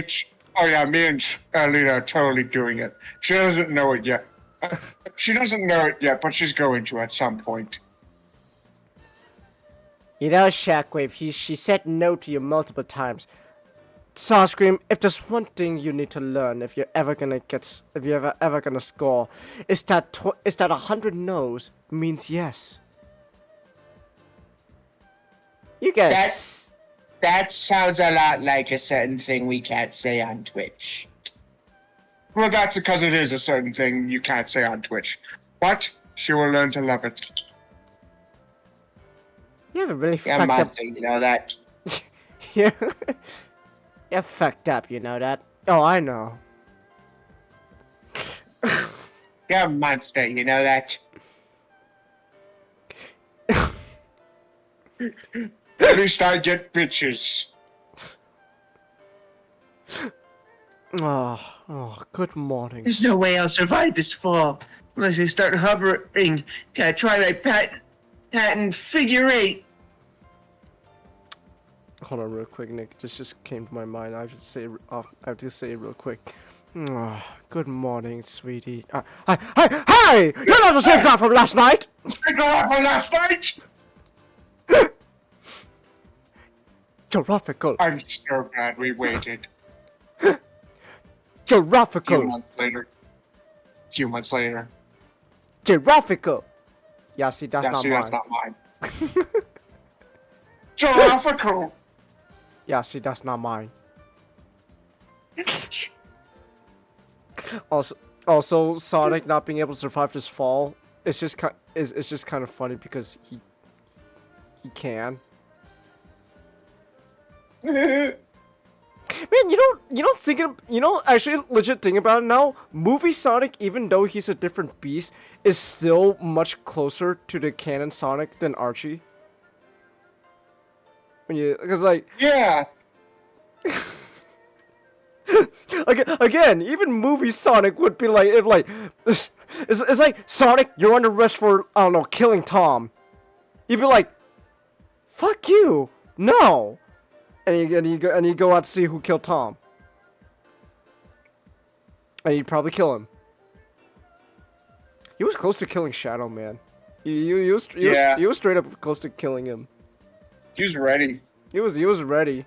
and Alita are totally doing it. She doesn't know it yet. She doesn't know it yet, but she's going to at some point. You know, Shockwave, she said no to you multiple times. Starscream, if there's one thing you need to learn if you're ever gonna score, is that 100 no's means yes. You guys. That sounds a lot like a certain thing we can't say on Twitch. Well, that's because it is a certain thing you can't say on Twitch. But she will learn to love it. You have a really Yeah, fucked up... monster, you know that? Yeah. You're fucked up, you know that? Oh, I know. You're a monster, you know that? At least I get bitches. Oh, good morning. There's no way I'll survive this fall unless I start hovering. Gotta try my patent figure 8. Hold on real quick, Nick. This just came to my mind. I have to say it real quick. Oh, good morning, sweetie. Hi! You're not the same guy from last night! Same guy from last night? Geographical. I'm so glad we waited. Geographical. Few months later. Geographical. Yeah, see, that's not That's mine. not mine. Geographical. Yeah, see, that's not mine. Also, Sonic not being able to survive this fall it's just kind of funny because he can. Man, actually legit thing about it now, movie Sonic, even though he's a different beast, is still much closer to the canon Sonic than Archie. Because like... Yeah! Again, even movie Sonic would be like, if like... It's like, Sonic, you're under arrest for, I don't know, killing Tom. You'd be like, fuck you! No! And you go out to see who killed Tom. And you'd probably kill him. He was close to killing Shadow Man. He was straight up close to killing him. He was ready. He was ready.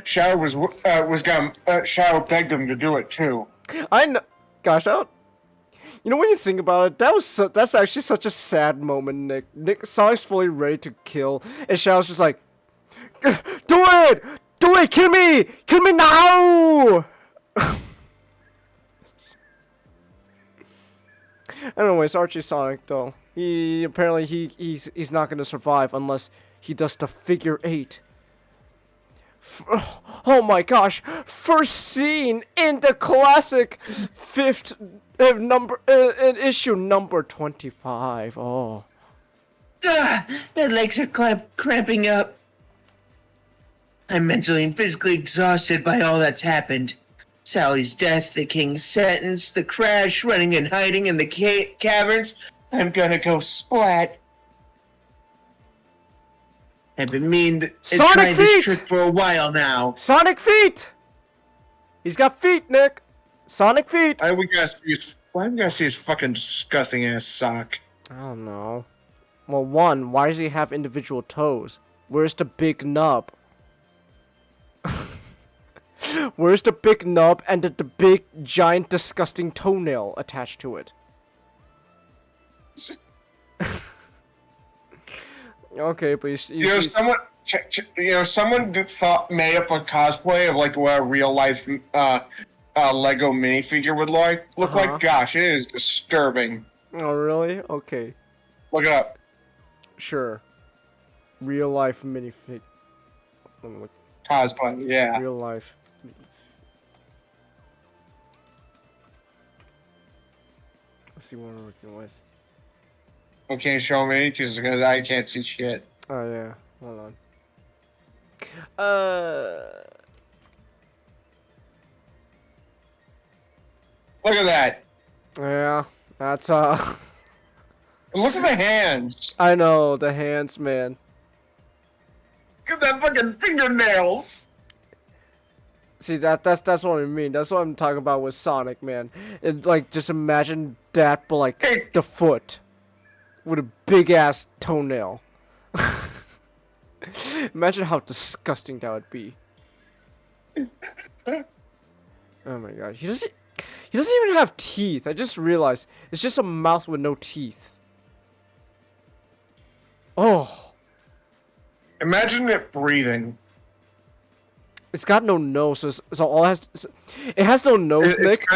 Shadow Shadow begged him to do it too. I know. Gosh, you know, when you think about it, that's actually such a sad moment, Nick. Sonic's fully ready to kill, and Shadow's just like, do it! Do it! Kill me! Kill me now! Anyways, Archie Sonic, though. He's not gonna survive unless he does the figure 8. Oh my gosh! First scene in the classic issue number 25. Oh. My legs are cramping up. I'm mentally and physically exhausted by all that's happened. Sally's death, the king's sentence, the crash, running and hiding in the caverns. I'm gonna go splat. I've been trying this trick for a while now. Sonic feet! He's got feet, Nick! Sonic feet! Why we gotta see his fucking disgusting ass sock? I don't know. Well, one, why does he have individual toes? Where's the big nub? Where's the big nub and the big, giant, disgusting toenail attached to it? Okay, but he's someone made up a cosplay of like what a real life Lego minifigure would look like. Gosh, it is disturbing. Oh really? Okay. Look it up. Sure. Real life minifig. Cosplay, yeah. Real life. Let's see what we're working with. Okay, show me, because I can't see shit. Oh yeah, hold on. Look at that. Yeah, that's Look at the hands. I know the hands, man. Look at that fucking fingernails. See that's what I mean. That's what I'm talking about with Sonic, man. It, like, just imagine that, but like the foot with a big ass toenail. Imagine how disgusting that would be. Oh my god, he doesn't even have teeth. I just realized it's just a mouth with no teeth. Oh. Imagine it breathing. It's got no nose, so all it has no nose, Nick.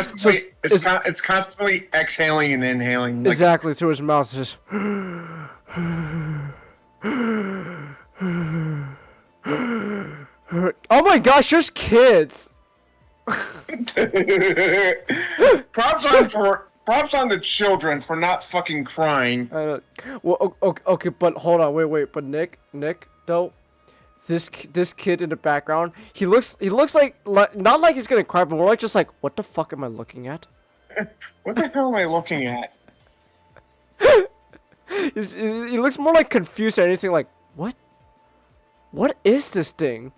It's constantly exhaling and inhaling. Like, exactly, through his mouth. It's just... Oh my gosh, there's kids! Props on the children for not fucking crying. Well, okay, but hold on, wait, but Nick, though, this kid in the background, he looks like not like he's gonna cry, but more like just like, what the fuck am I looking at? What the hell am I looking at? He looks more like confused or anything. Like, what? What is this thing?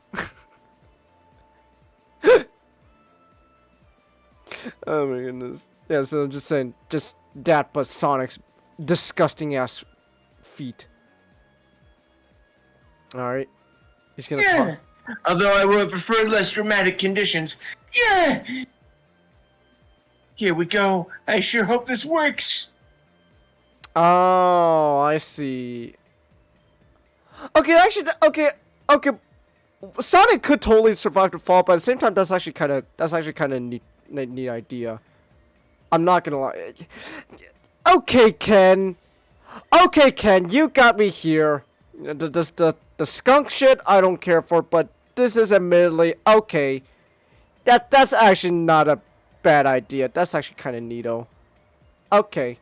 Oh my goodness. Yeah, so I'm just saying, just that, but Sonic's disgusting ass feet. Alright. He's gonna Yeah. Although I would have preferred less dramatic conditions. Yeah. Here we go. I sure hope this works. Oh, I see. Okay, actually, okay. Sonic could totally survive the fall, but at the same time, that's actually kind of neat idea. I'm not gonna lie. Okay, Ken, you got me here. The skunk shit, I don't care for, but this is admittedly okay. That's actually not a bad idea. That's actually kind of neato. Okay.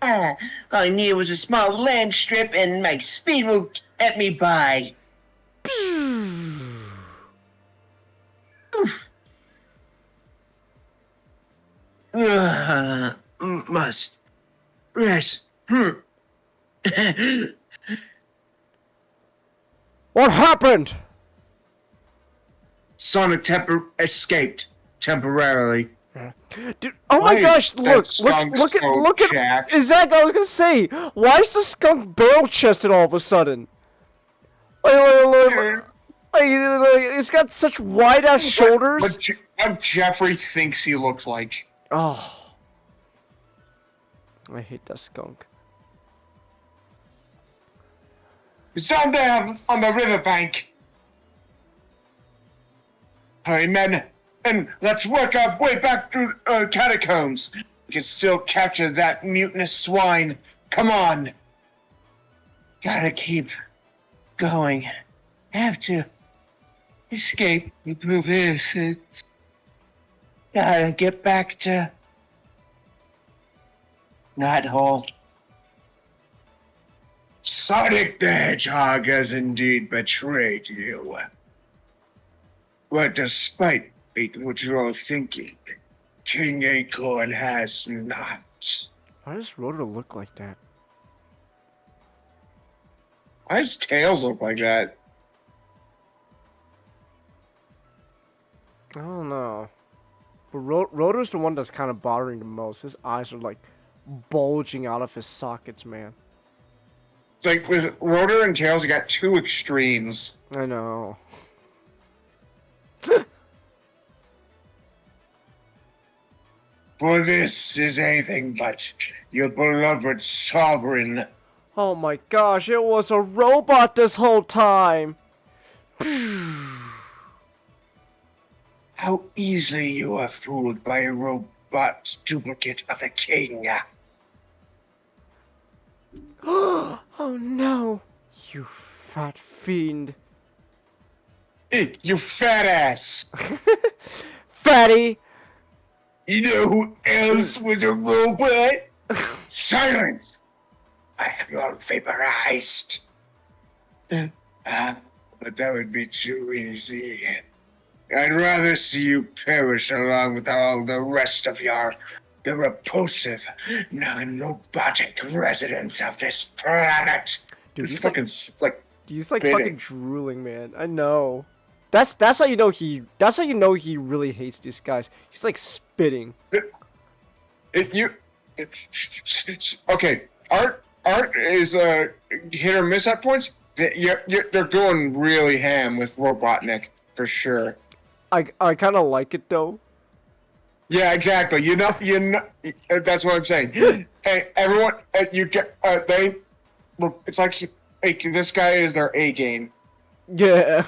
All I needed was a small land strip, and my speed will get me by. Must rest. What happened? Sonic escaped temporarily. Dude, oh my gosh, look at, exactly, I was gonna say, why is the skunk barrel-chested all of a sudden? Like, it's got such wide-ass shoulders. But what Jeffrey thinks he looks like. Oh. I hate that skunk. It's down there on the riverbank. Hurry, men. And let's work our way back through catacombs. We can still capture that mutinous swine. Come on. Gotta keep going. Have to escape the It's gotta get back to Knothole. Sonic the Hedgehog has indeed betrayed you. But despite what you're thinking, King Acorn has not. Why does Rotor look like that? Why does Tails look like that? I don't know. But Rotor's the one that's kind of bothering the most. His eyes are like bulging out of his sockets, man. It's like with Rotor and Tails, you got two extremes. I know. For this is anything but your beloved sovereign. Oh my gosh, it was a robot this whole time! How easily you are fooled by a robot's duplicate of the king. Oh no! You fat fiend. You fat ass. Fatty! You know who else was a robot? Silence! I have you all vaporized. But that would be too easy. I'd rather see you perish along with all the rest of the repulsive, non-robotic residents of this planet. Dude, He's he's like like spitting. fucking drooling, man. I know. That's how you know he really hates these guys. He's like spitting. Okay, Art is hit or miss at points. They're going really ham with Robotnik for sure. I kind of like it though. Yeah, exactly. You know. That's what I'm saying. Hey, everyone, you get it's like hey, this guy is their A game. Yeah.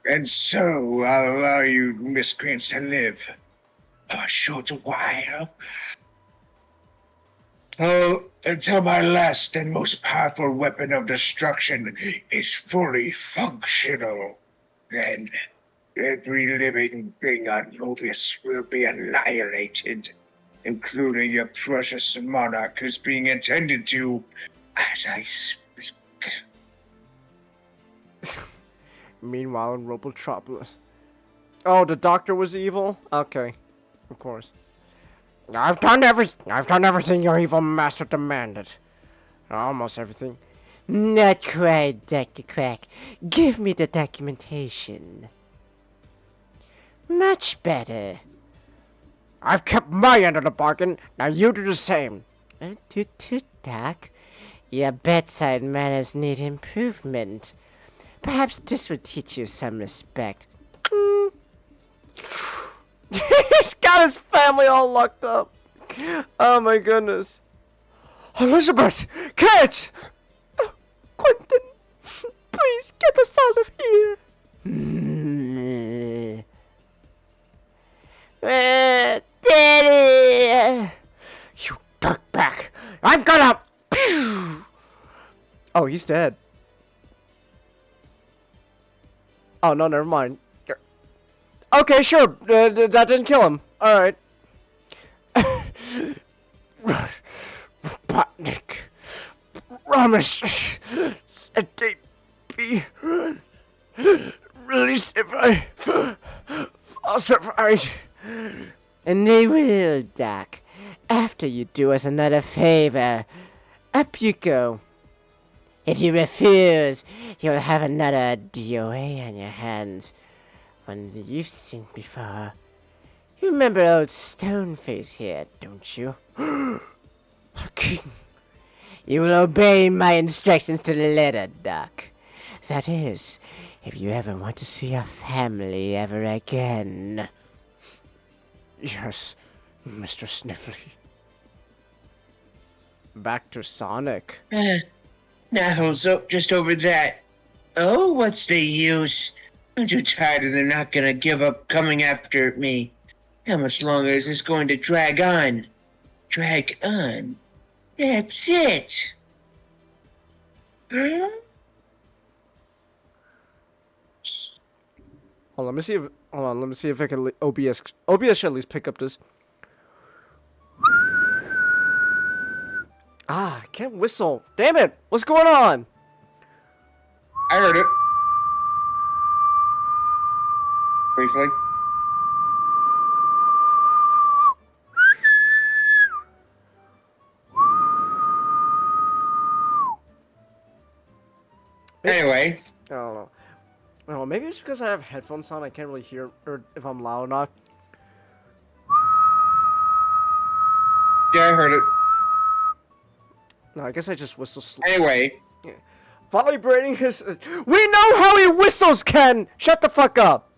And so I'll allow you miscreants to live a short while. Oh, until my last and most powerful weapon of destruction is fully functional. Then every living thing on MOBIUS will be annihilated, including your precious monarch who's being attended to as I speak. Meanwhile, in Robotropolis. Oh, the doctor was evil? Okay. Of course. I've done everything your evil master demanded. Almost everything. Not quite, Dr. Quack. Give me the documentation. Much better. I've kept my end of the bargain. Now you do the same. Toot, Doc. Your bedside manners need improvement. Perhaps this will teach you some respect. He's got his family all locked up. Oh my goodness. Elizabeth! Kate! Quentin! Please get us out of here! Daddy! You dirtbag! I'm gonna... Oh, he's dead. Oh, no, never mind. Okay, sure. That didn't kill him. Alright. Robotnik. Promise said they'd be released if I falsified. And they will, Doc. After you do us another favor. Up you go. If you refuse, you'll have another DOA on your hands. One that you've seen before. You remember old Stoneface here, don't you? The king. You will obey my instructions to the letter, Doc. That is, if you ever want to see your family ever again. Yes, Mr. Sniffly. Back to Sonic. Now, just over that. Oh, what's the use? I'm too tired and they're not gonna give up coming after me. How much longer is this going to drag on? Drag on. That's it. Huh? Hold on, let me see if I can OBS should at least pick up this. Ah, I can't whistle. Damn it! What's going on? I heard it. Briefly. Anyway. I don't know. Oh, maybe it's because I have headphones on. I can't really hear or if I'm loud or not. Yeah, I heard it. No, I guess I just whistle. Anyway. Vibrating his. We know how he whistles, Ken. Shut the fuck up.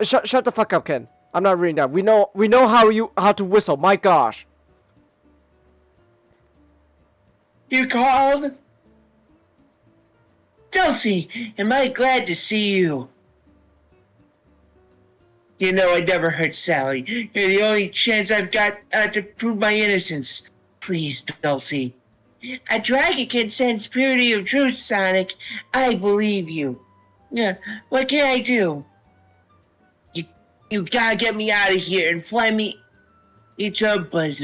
Shut the fuck up, Ken. I'm not reading that. We know how to whistle. My gosh. You called? Dulcie, am I glad to see you? You know I never hurt Sally. You're the only chance I've got to prove my innocence. Please, Dulcie. A dragon can sense purity of truth, Sonic. I believe you. Yeah, what can I do? You gotta get me out of here and fly me into a buzz.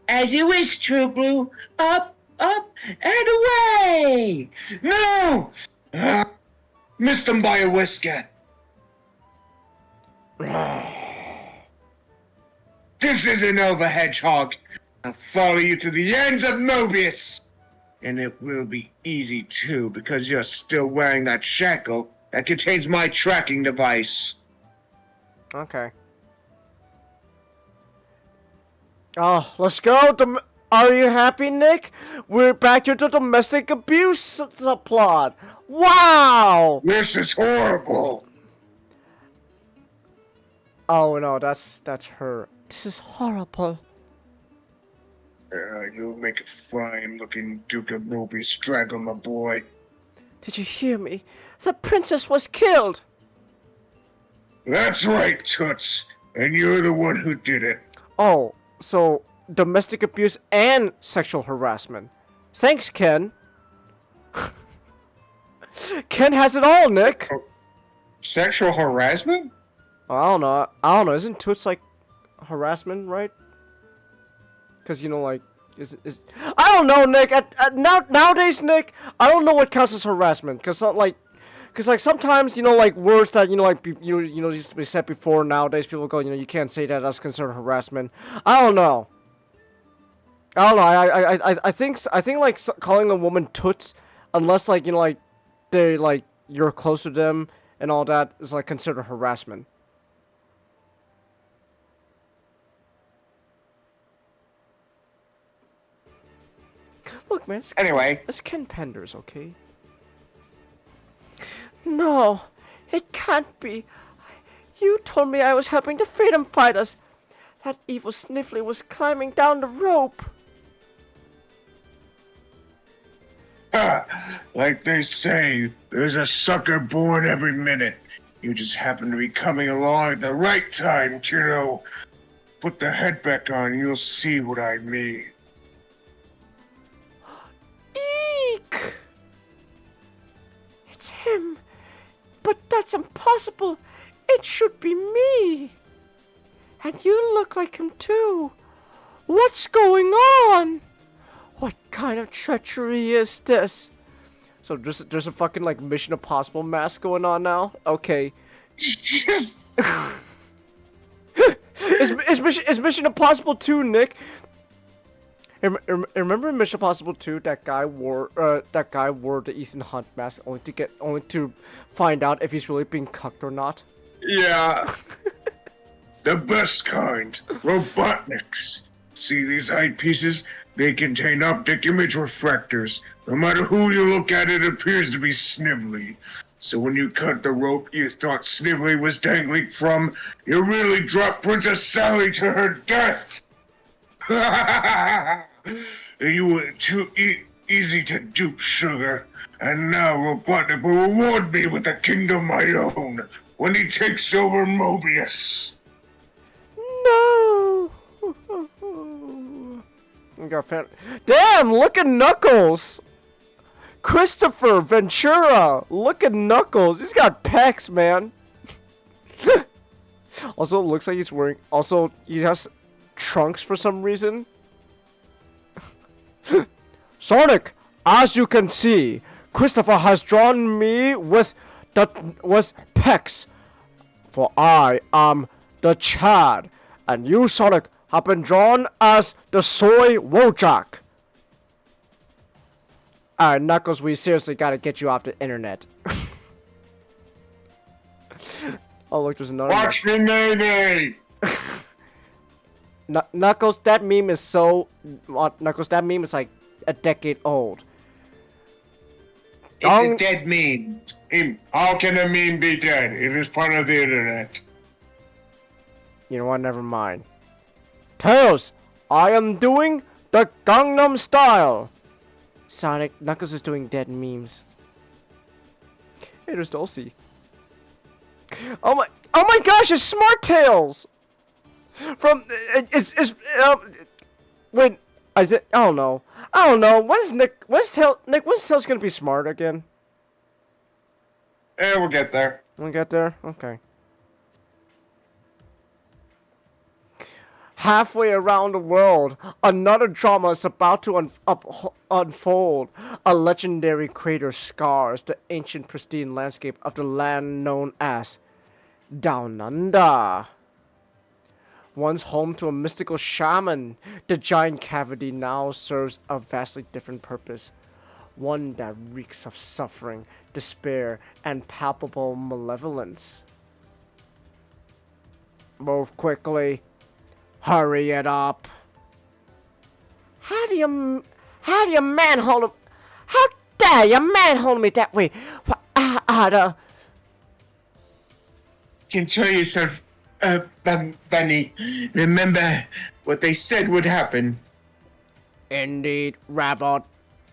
As you wish, True Blue. Up, and away! No! Missed him by a whisker. This isn't over, Hedgehog. I'll follow you to the ends of MOBIUS. And it will be easy, too, because you're still wearing that shackle that contains my tracking device. Okay. Oh, let's go. Are you happy, Nick? We're back to the domestic abuse plot. Wow! This is horrible. Oh no, that's her. This is horrible. You'll make a fine-looking Duke of MOBIUS dragon, my boy. Did you hear me? The princess was killed! That's right, Toots. And you're the one who did it. Oh, so domestic abuse and sexual harassment. Thanks, Ken. Ken has it all, Nick. Sexual harassment? I don't know. Isn't Toots like harassment, right? Because, you know, like, is I don't know, Nick. Nowadays, Nick, I don't know what counts as harassment. Because, like, sometimes, you know, like, words that, you know, like, used to be said before, nowadays, people go, you know, you can't say that, that's considered harassment. I don't know. I think, like, calling a woman toots, unless, like, you know, like, they, like, you're close to them and all that, is, like, considered harassment. Look, man, it's Ken Penders, okay? No, it can't be. You told me I was helping the freedom fighters. That evil Sniffly was climbing down the rope. Like they say, there's a sucker born every minute. You just happen to be coming along at the right time, kiddo. Put the head back on and you'll see what I mean. Eek! It's him. But that's impossible. It should be me. And you look like him too. What's going on? What kind of treachery is this? So there's a fucking like Mission Impossible mask going on now? Okay. Is Mission Impossible 2, Nick? Remember in Mission Impossible 2 that guy wore the Ethan Hunt mask only to find out if he's really being cucked or not? Yeah. The best kind. Robotniks. See these eyepieces? They contain optic image refractors. No matter who you look at, it appears to be Snively. So when you cut the rope you thought Snively was dangling from, you really dropped Princess Sally to her death. You were too easy to dupe, Sugar. And now Robotnik will reward me with a kingdom of my own when he takes over MOBIUS. No! Damn, look at Knuckles! Christopher Ventura! Look at Knuckles! He's got pecs, man! Also, it looks like he's wearing... Also, he has Trunks for some reason. Sonic, as you can see, Christopher has drawn me with pecs, for I am the Chad, and you, Sonic, have been drawn as the Soy Wojak. Alright, Knuckles, we seriously gotta get you off the internet. Oh, look, there's another. Watch me, Nene! Knuckles, that meme is so... Knuckles, that meme is like a decade old. It's a dead meme. How can a meme be dead? It is part of the internet. You know what? Never mind. Tails, I am doing the Gangnam Style. Sonic, Knuckles is doing dead memes. Hey, there's Dulcie. Oh my gosh, it's Smart Tails. From wait, is it? I don't know. When is Nick? When's Tails gonna be smart again? We'll get there. We'll get there. Okay. Halfway around the world, another drama is about to unfold. A legendary crater scars the ancient pristine landscape of the land known as Down Under. Once home to a mystical shaman, the giant cavity now serves a vastly different purpose. One that reeks of suffering, despair, and palpable malevolence. Move quickly. Hurry it up. How do you manhold him? How dare you manhold me that way? Control yourself, Bunny. Remember what they said would happen. Indeed, Rabbit.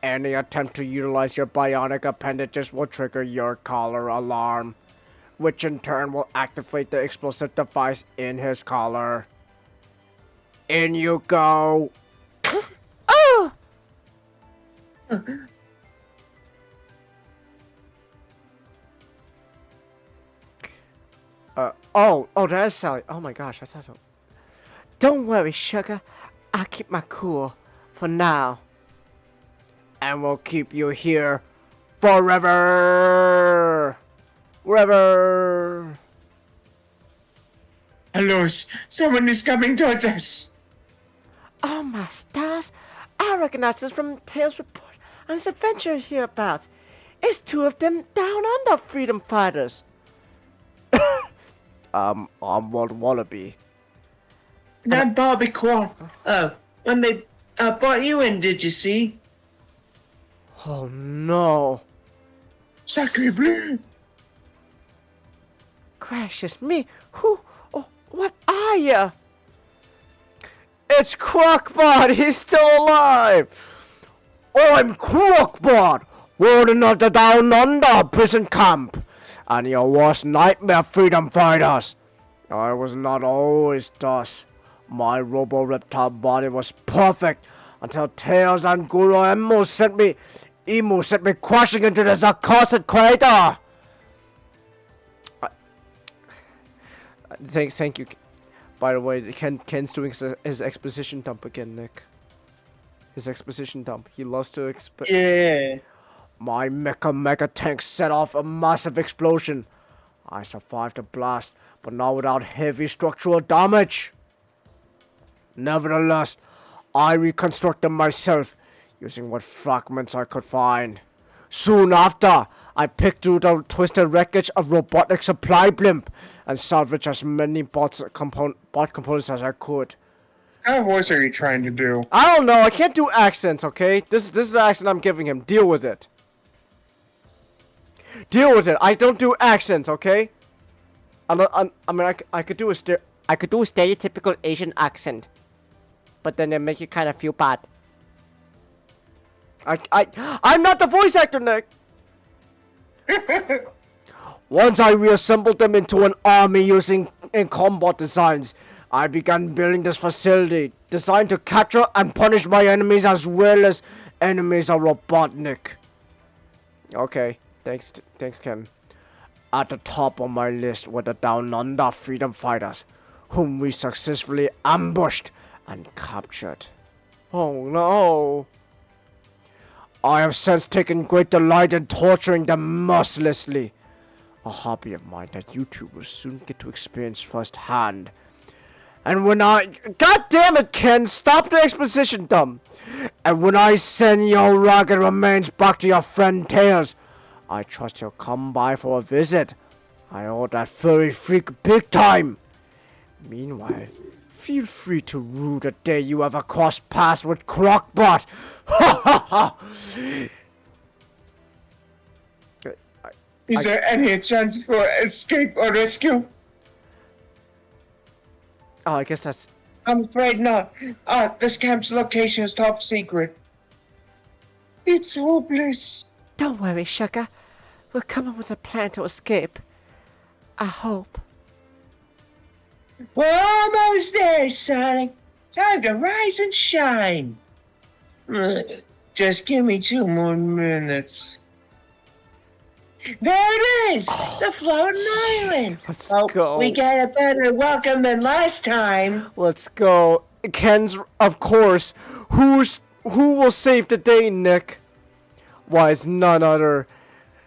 Any attempt to utilize your bionic appendages will trigger your collar alarm, which in turn will activate the explosive device in his collar. In you go. Oh! Oh, that's Sally. Oh my gosh, that's not. Don't worry, sugar. I'll keep my cool for now. And we'll keep you here forever. Forever. Hello, someone is coming towards us. Oh my stars! I recognize this from Tails' report on his adventure hereabouts. It's two of them down under freedom fighters. I'm Wallaby. Not Barbiquan. Oh, when they brought you in, did you see? Oh no. Sacre bleu. Gracious me, who? Oh, what are you? It's Crockbot! He's still alive! I'm Crockbot, warden of the Down Under prison camp, and your worst nightmare, freedom fighters. I was not always thus. My robo-reptile body was perfect until Tails and Guru Emu sent me crashing into this accursed crater. Thank you. By the way, Ken's doing his exposition dump again, Nick. His exposition dump. He loves to Yeah. My mega tank set off a massive explosion. I survived the blast, but not without heavy structural damage. Nevertheless, I reconstructed myself using what fragments I could find. Soon after, I picked through the twisted wreckage of robotic supply blimp and salvaged as many bot components as I could. What kind of voice are you trying to do? I don't know. I can't do accents, okay? This is the accent I'm giving him. Deal with it. Deal with it. I don't do accents, okay? I mean, I could do a stereotypical Asian accent, but then it make you kind of feel bad. I'm not the voice actor, Nick. Once I reassembled them into an army using combat designs, I began building this facility designed to capture and punish my enemies as well as enemies of Robotnik. Okay, thanks Ken. At the top of my list were the Down Under freedom fighters, whom we successfully ambushed and captured. Oh no! I have since taken great delight in torturing them mercilessly. A hobby of mine that YouTube will soon get to experience firsthand. And when God damn it, Ken! Stop the exposition, dumb! And when I send your rugged remains back to your friend Tails, I trust he'll come by for a visit. I owe that furry freak big time. Meanwhile, feel free to rue the day you ever crossed paths with Crockbot. Ha ha ha! Is there any chance for escape or rescue? Oh, I guess that's... I'm afraid not. This camp's location is top secret. It's hopeless. Don't worry, sugar. We'll come up with a plan to escape. I hope. We're almost there, Sonic. Time to rise and shine. Just give me 2 more minutes. There it is! The floating island! Let's go. We got a better welcome than last time. Let's go. Ken's, of course. Who will save the day, Nick? Why, it's none other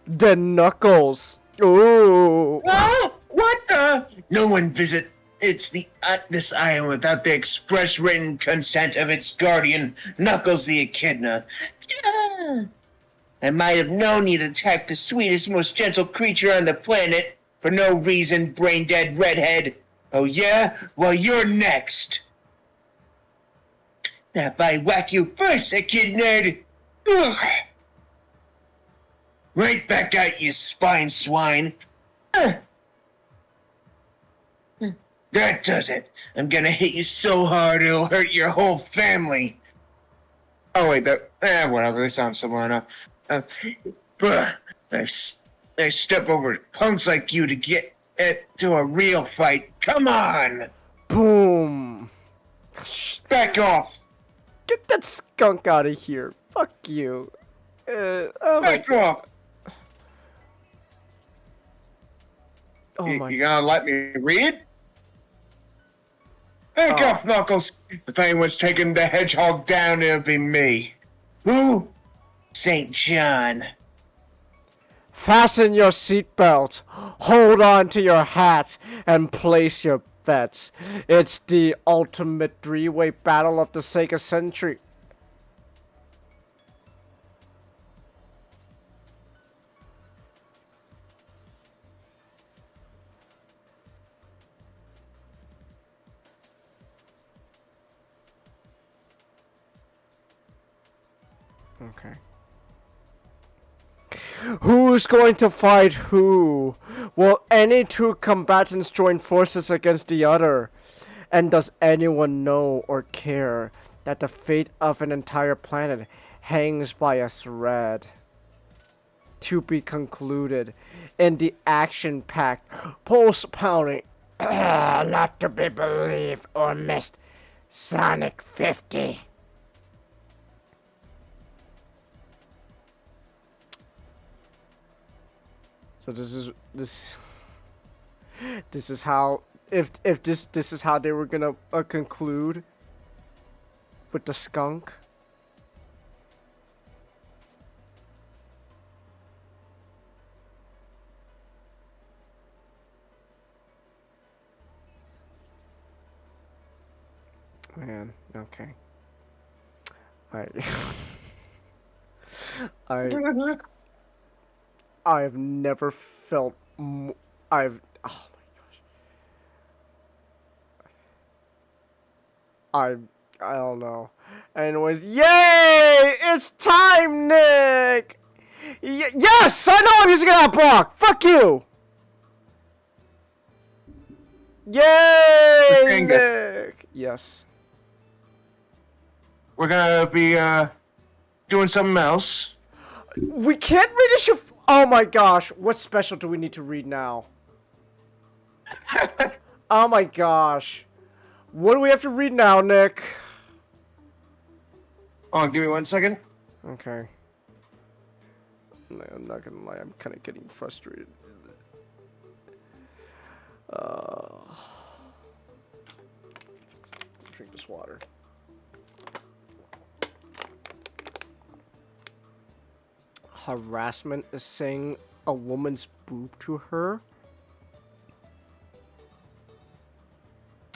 than Knuckles. Ooh. Ah, what the? No one visits this island without the express written consent of its guardian, Knuckles the Echidna. I might have known you'd attack the sweetest, most gentle creature on the planet for no reason, brain-dead redhead. Oh yeah? Well, you're next. Now if I whack you first, Echid nerd. Ugh. Right back at you, spine swine. That does it. I'm gonna hit you so hard it'll hurt your whole family. Oh wait, whatever. They sound similar enough. I step over punks like you to get to a real fight. Come on! Boom. Back off! Get that skunk out of here. Fuck you. Oh my Back off! Oh my. You gonna let me read? Back off, Knuckles. If anyone's taking the hedgehog down, it'll be me. Who? St. John. Fasten your seatbelt, hold on to your hat, and place your bets. It's the ultimate three-way battle of the Sega Century. Okay. Who's going to fight who? Will any two combatants join forces against the other? And does anyone know or care that the fate of an entire planet hangs by a thread? To be concluded in the action-packed, pulse-pounding, not to be believed or missed, Sonic 50. So this is how this is how they were gonna conclude with the skunk. Man, okay. I've never felt oh my gosh. I don't know. Anyways, yay! It's time, Nick! Yes! I know I'm using that block! Fuck you! Yay, Nick! Yes. We're gonna be doing something else. We can't read a shift. Oh my gosh, what special do we need to read now? Oh my gosh. What do we have to read now, Nick? Oh, give me 1 second. Okay. I'm not gonna lie, I'm kind of getting frustrated. Drink this it's water. Harassment is saying a woman's boob to her.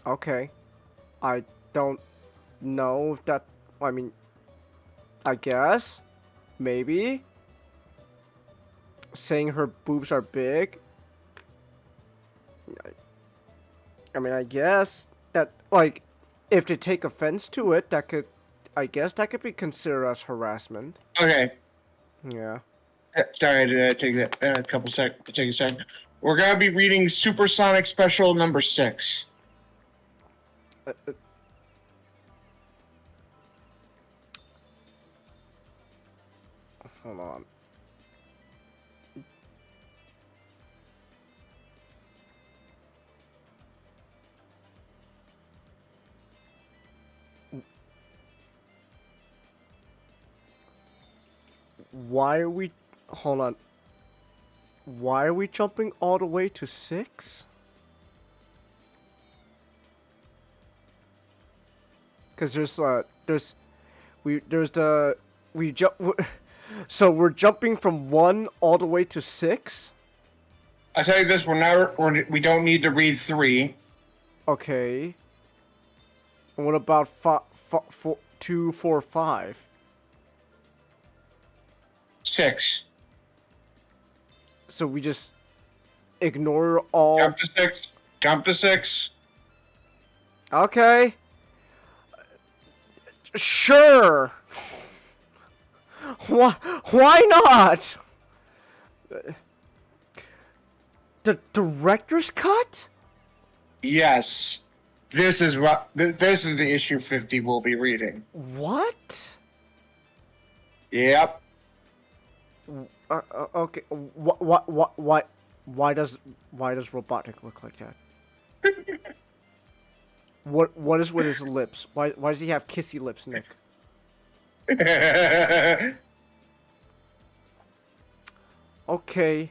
Okay. I don't know if that... I mean... I guess? Maybe? Saying her boobs are big? I mean, I guess that, like, if they take offense to it, that could... I guess that could be considered as harassment. Okay. Yeah. Sorry, did I take that take a second. We're gonna be reading Supersonic Special number 6. Hold on. Why are we... Hold on. Why are we jumping all the way to 6? Because so we're jumping from 1 all the way to 6? I tell you this, we don't need to read 3. Okay. And what about 2, 4, 5? 6. So we just ignore all... Jump to 6. Jump to 6. Okay. Sure. Why not? The director's cut? Yes. This is the issue 50 we'll be reading. What? Yep. Okay. Why does Robotnik look like that? What is with his lips? Why does he have kissy lips, Nick? Okay.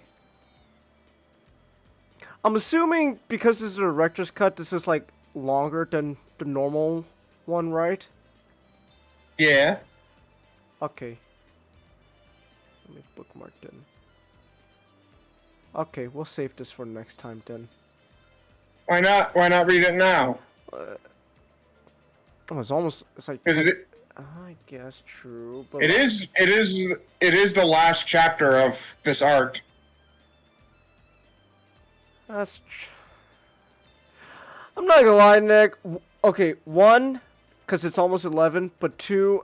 I'm assuming because this is a director's cut, this is like longer than the normal one, right? Yeah. Okay. Let me bookmark then. Okay, we'll save this for next time then. Why not? Why not read it now? It's almost... It's like... Is it? I guess true, but... It is the last chapter of this arc. That's... I'm not gonna lie, Nick. Okay, 1, because it's almost 11, but 2...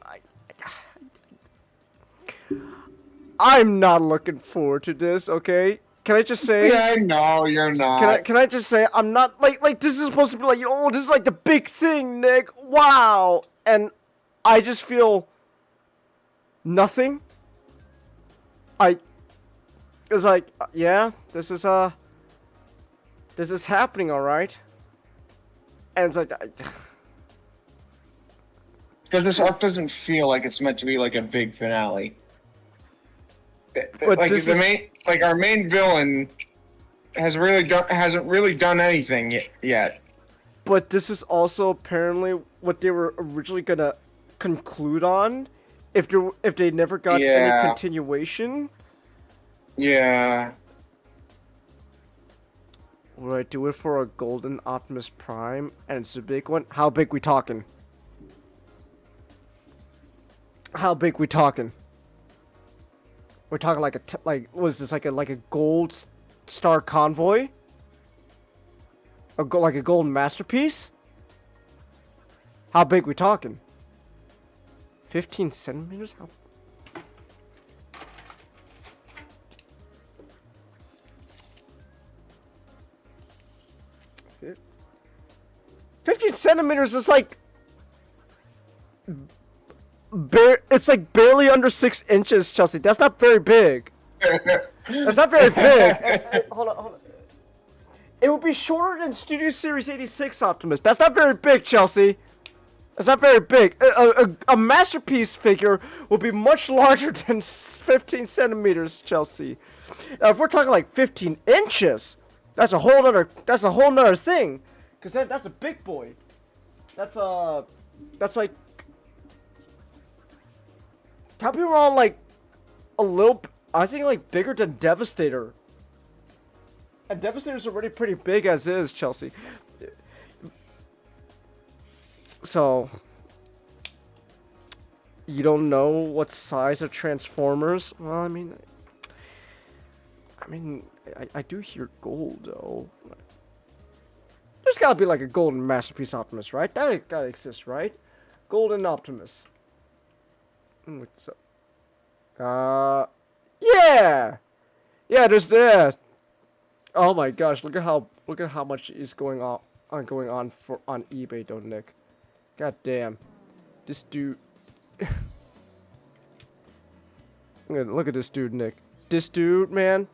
I'm not looking forward to this, okay? Can I just say... Yeah, no, you're not. Can I just say, I'm not... Like, this is supposed to be like, this is like the big thing, Nick. Wow! And I just feel... nothing. It's like, yeah, this is happening, alright? And it's like... Because this arc doesn't feel like it's meant to be like a big finale. But like this our main villain hasn't really done anything yet. But this is also apparently what they were originally gonna conclude on, if they never got any continuation. Yeah. Would I do it for a golden Optimus Prime and it's a big one? How big we talking? How big we talking? We're talking like was this like a gold star convoy? Like a golden masterpiece? How big we talking? 15 centimeters? How? It... 15 centimeters is like... It's like barely under 6 inches, Chelsea. That's not very big. That's not very big. Hold on. It would be shorter than Studio Series 86 Optimus. That's not very big, Chelsea. That's not very big. A masterpiece figure will be much larger than 15 centimeters, Chelsea. Now, if we're talking like 15 inches, that's a whole nother thing. Because that's a big boy. That's like, can't be wrong, like, a little, I think, like, bigger than Devastator. And Devastator's already pretty big as is, Chelsea. So, you don't know what size of Transformers? Well, I mean, I do hear gold, though. There's gotta be, like, a golden Masterpiece Optimus, right? That gotta exist, right? Golden Optimus. Look this up. Yeah! Yeah, there's that. Oh my gosh, look at how much is going on on eBay though, Nick. God damn. This dude Look at this dude, Nick. This dude, man.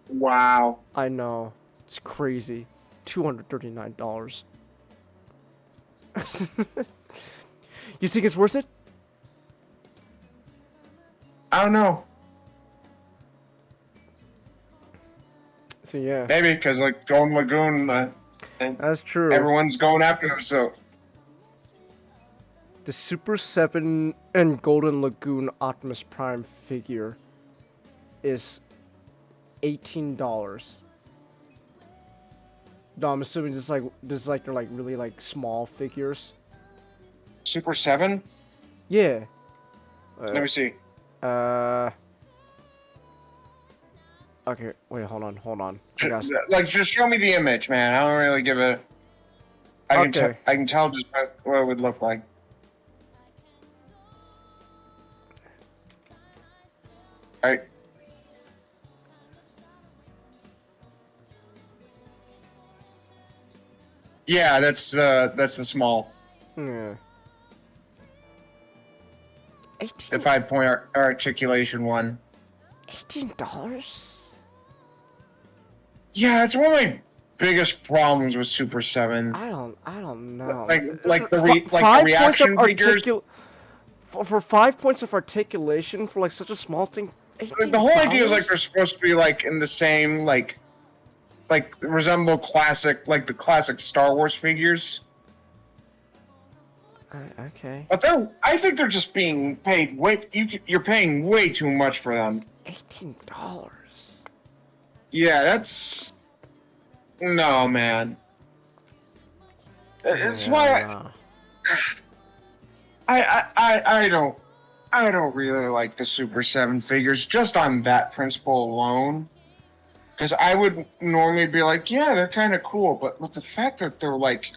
Wow. I know. It's crazy. $239. You think it's worth it? I don't know. So yeah. Maybe because like Golden Lagoon, and That's true. everyone's going after him. So The Super 7 and Golden Lagoon Optimus Prime figure is $18. No, I'm assuming this is like they're like really like small figures. Super 7? Yeah. Let me see. Okay, wait, hold on. I got Like, just show me the image, man. I don't really give a. I can tell just what it would look like. Alright. Yeah, that's the small. Yeah. The 5-point articulation one. $18? Yeah, it's one of my biggest problems with Super 7. I don't know. Like the reaction figures. For 5 points of articulation for like such a small thing. $18? The whole idea is like they're supposed to be like in the same like resemble the classic Star Wars figures. Okay. But I think they're just being paid you're paying way too much for them. $18. Yeah, that's no, man. It's why I don't really like the Super 7 figures just on that principle alone. Because I would normally be like, yeah, they're kind of cool, but with the fact that they're like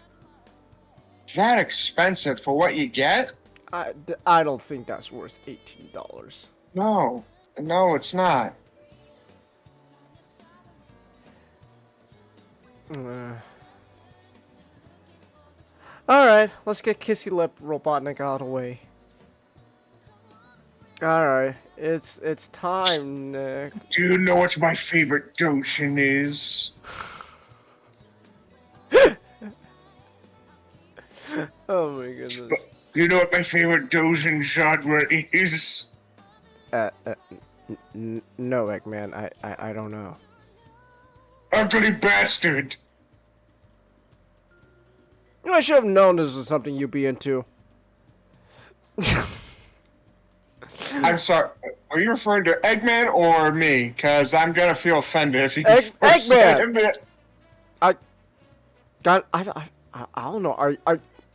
that expensive for what you get, I don't think that's worth $18. No, it's not. Alright, let's get Kissy Lip Robotnik out of the way. Alright, it's time, Nick. Do you know what my favorite Doshin is? Oh my goodness. You know what my favorite Doshin genre is? No, Eggman, I don't know. Ugly bastard! You know, I should have known this was something you'd be into. I'm sorry. Are you referring to Eggman or me? Because I'm gonna feel offended if you Eggman. I don't know.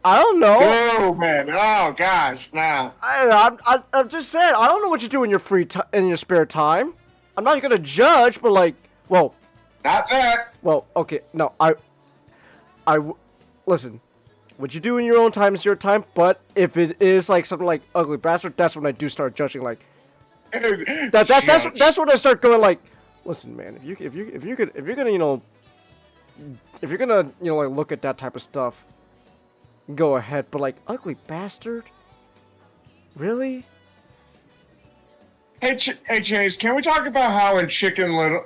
I don't know. Oh man! Oh gosh! Now. I'm just saying. I don't know what you do in your in your spare time. I'm not gonna judge, but like, well. Not that. Well, okay. No, listen. What you do in your own time is your time. But if it is like something like Ugly Bastard, that's when I do start judging. Like, that's when I start going like, listen, man. If you're gonna like look at that type of stuff, go ahead. But like Ugly Bastard, really? Hey Chase, can we talk about how in Chicken Little,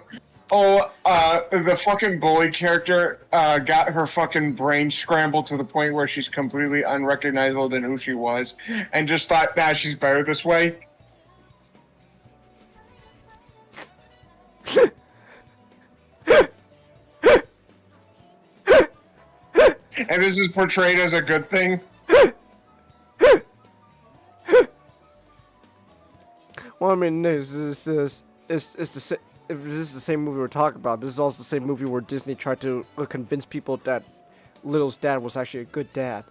the fucking bully character got her fucking brain scrambled to the point where she's completely unrecognizable than who she was, and just thought, nah, she's better this way. And this is portrayed as a good thing? Well, I mean, if this is the same movie we're talking about, this is also the same movie where Disney tried to convince people that Little's dad was actually a good dad.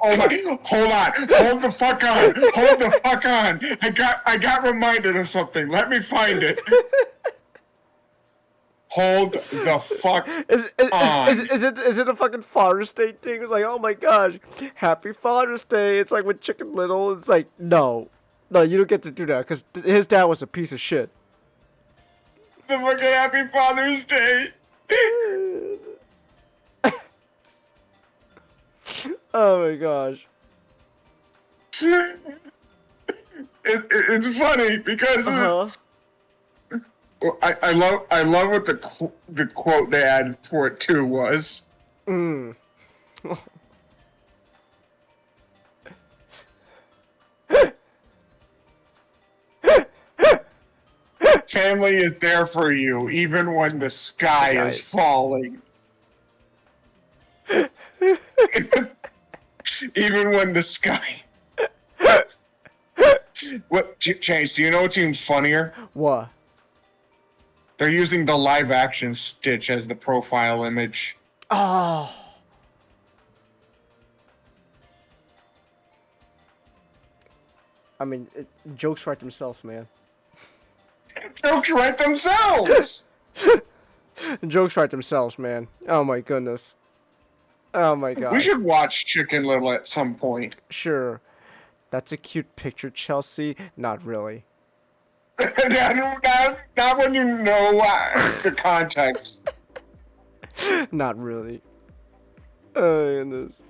Oh my! Hold on! Hold the fuck on! Hold the fuck on! I got reminded of something. Let me find it. Hold the fuck on! Is it a fucking Father's Day thing? It's like, oh my gosh, Happy Father's Day! It's like with Chicken Little. It's like, no, you don't get to do that because his dad was a piece of shit. The fucking Happy Father's Day. Oh my gosh. It's funny because I love what the quote they had for it too was. Family is there for you even when the sky is falling. Even when the sky. What, Chase? Do you know what's even funnier? What? They're using the live-action Stitch as the profile image. Oh. I mean, jokes write themselves, man. Jokes write themselves. Jokes write themselves, man. Oh my goodness. Oh my god. We should watch Chicken Little at some point. Sure. That's a cute picture, Chelsea. Not really. not when you know the context. Not really. Oh goodness.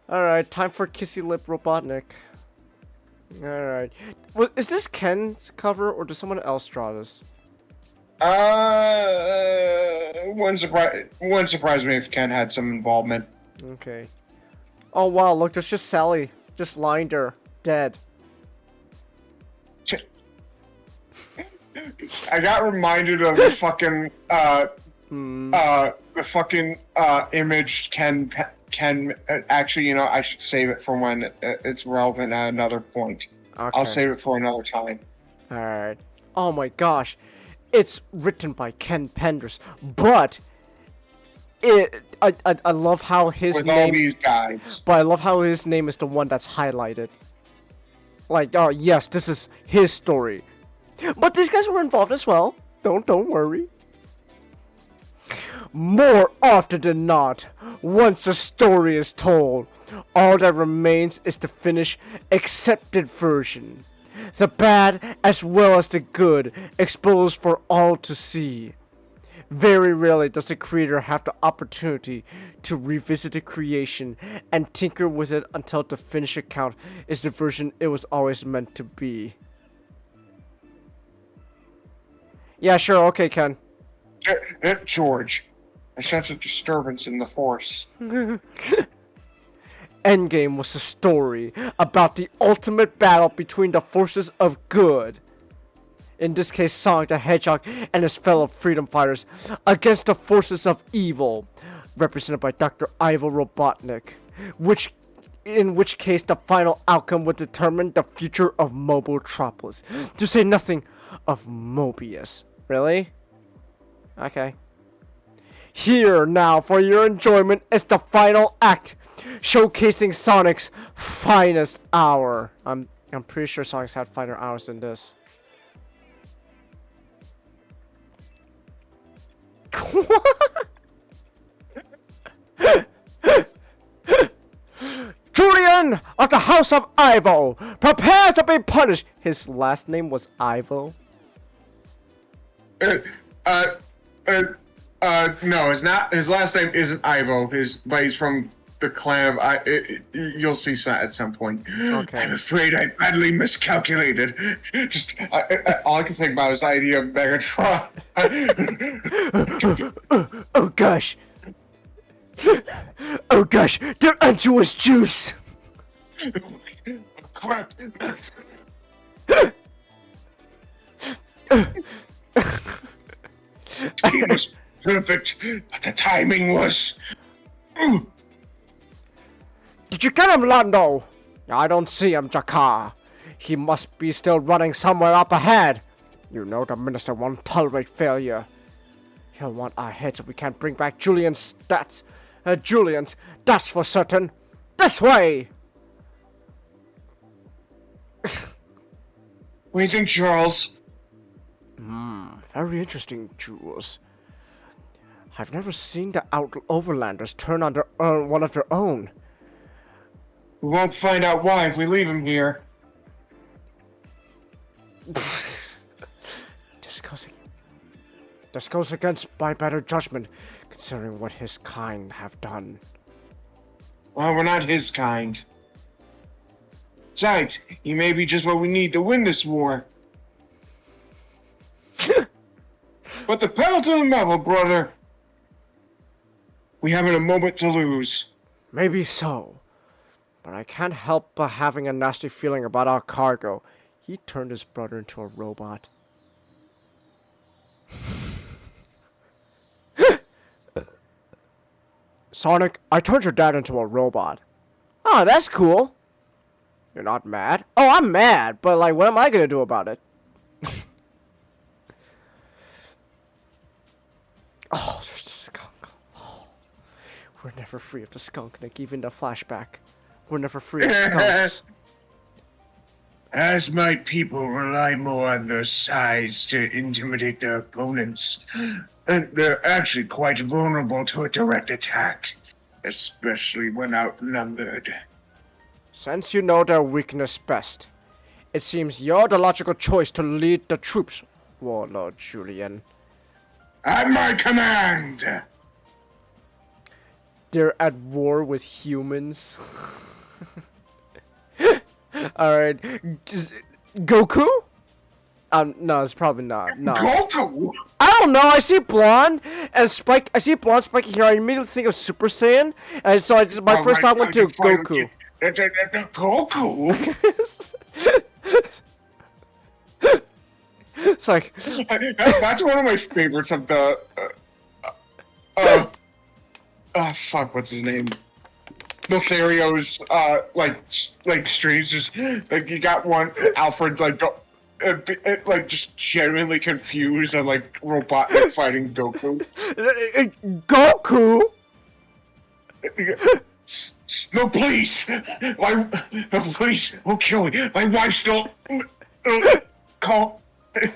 Alright, time for Kissy Lip Robotnik. Alright. Well, is this Ken's cover or does someone else draw this? Wouldn't surprise me if Ken had some involvement. Okay. Oh wow, look, there's just Sally. Just lying there, dead. I got reminded of the fucking image Ken actually, you know, I should save it for when it's relevant at another point. Okay. I'll save it for another time. Alright. Oh my gosh. It's written by Ken Penders, but I love how his with name... all these guys. But I love how his name is the one that's highlighted. Like, oh yes, this is his story. But these guys were involved as well. Don't worry. More often than not, once a story is told, all that remains is the finished, accepted version. The bad as well as the good, exposed for all to see. Very rarely does the creator have the opportunity to revisit the creation and tinker with it until the finished account is the version it was always meant to be. Yeah, sure, okay, Ken. George, I sense a disturbance in the force. Endgame was a story about the ultimate battle between the forces of good, in this case Sonic the Hedgehog and his fellow freedom fighters, against the forces of evil, represented by Dr. Ivo Robotnik, in which case the final outcome would determine the future of Mobotropolis, to say nothing of Mobius. Really? Okay. Here now for your enjoyment is the final act, showcasing Sonic's finest hour. I'm pretty sure Sonic's had finer hours than this. Julian of the House of Ivo, prepare to be punished. His last name was Ivo. No, it's not. His last name isn't Ivo. But he's from the clan of you'll see at some point. Okay. I'm afraid I badly miscalculated. Just all I can think about is the idea of Megatron. Oh gosh. Oh gosh, they're unctuous juice. Crap. He was perfect, but the timing was. Did you get him, Lando? I don't see him, Jakar. He must be still running somewhere up ahead. You know the minister won't tolerate failure. He'll want our heads if we can't bring back Julian's stats. Julian's, that's for certain. This way! What do you think, Charles? Very interesting, Jules. I've never seen the Overlanders turn on one of their own. We won't find out why if we leave him here. This goes against my better judgment, considering what his kind have done. Well, we're not his kind. Besides, he may be just what we need to win this war. But the pedal to the metal, brother. We haven't a moment to lose. Maybe so. But I can't help but having a nasty feeling about our cargo. He turned his brother into a robot. Sonic, I turned your dad into a robot. Oh, that's cool. You're not mad? Oh, I'm mad, but like, what am I gonna do about it? Oh, there's the skunk. Oh, we're never free of the skunk, Nick, even the flashback. We're never free of skunks. As my people rely more on their size to intimidate their opponents, and they're actually quite vulnerable to a direct attack, especially when outnumbered. Since you know their weakness best, it seems you're the logical choice to lead the troops, Warlord Julian. At my command! They're at war with humans. Alright. Goku? No, it's probably not. No. Goku? I don't know. I see blonde and Spike. I see blonde spiky here. I immediately think of Super Saiyan, and so my first thought went to Goku. Goku? It's like that's one of my favorites of the. Fuck, what's his name? Lothario's, like strange, just like you got one Alfred like just genuinely confused and like robotic fighting Goku. Goku? No, please! Please, don't kill me. My wife still. Call. No.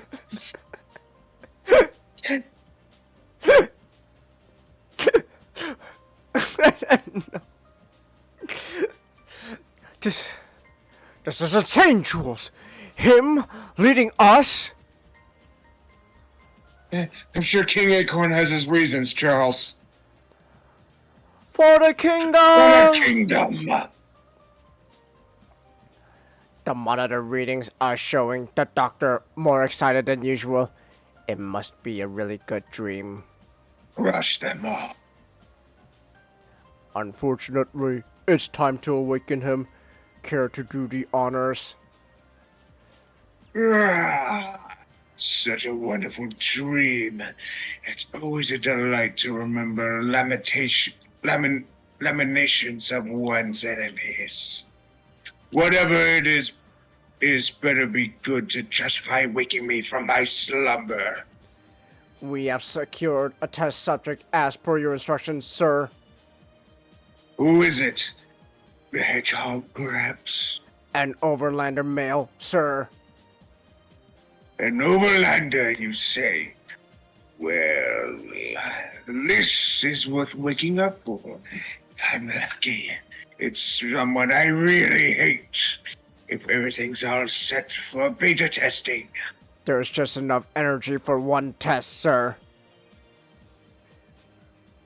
This is a change, Jules. Him leading us? I'm sure King Acorn has his reasons, Charles. For the kingdom! For the kingdom! The monitor readings are showing the doctor more excited than usual. It must be a really good dream. Crush them all. Unfortunately, it's time to awaken him. Care to do the honors? Such a wonderful dream. It's always a delight to remember lamentations of one's enemies. Whatever it is better be good to justify waking me from my slumber. We have secured a test subject as per your instructions, sir. Who is it? The hedgehog, perhaps? An overlander male, sir. An overlander, you say? Well, this is worth waking up for. If I'm lucky, it's someone I really hate. If everything's all set for beta testing. There's just enough energy for one test, sir.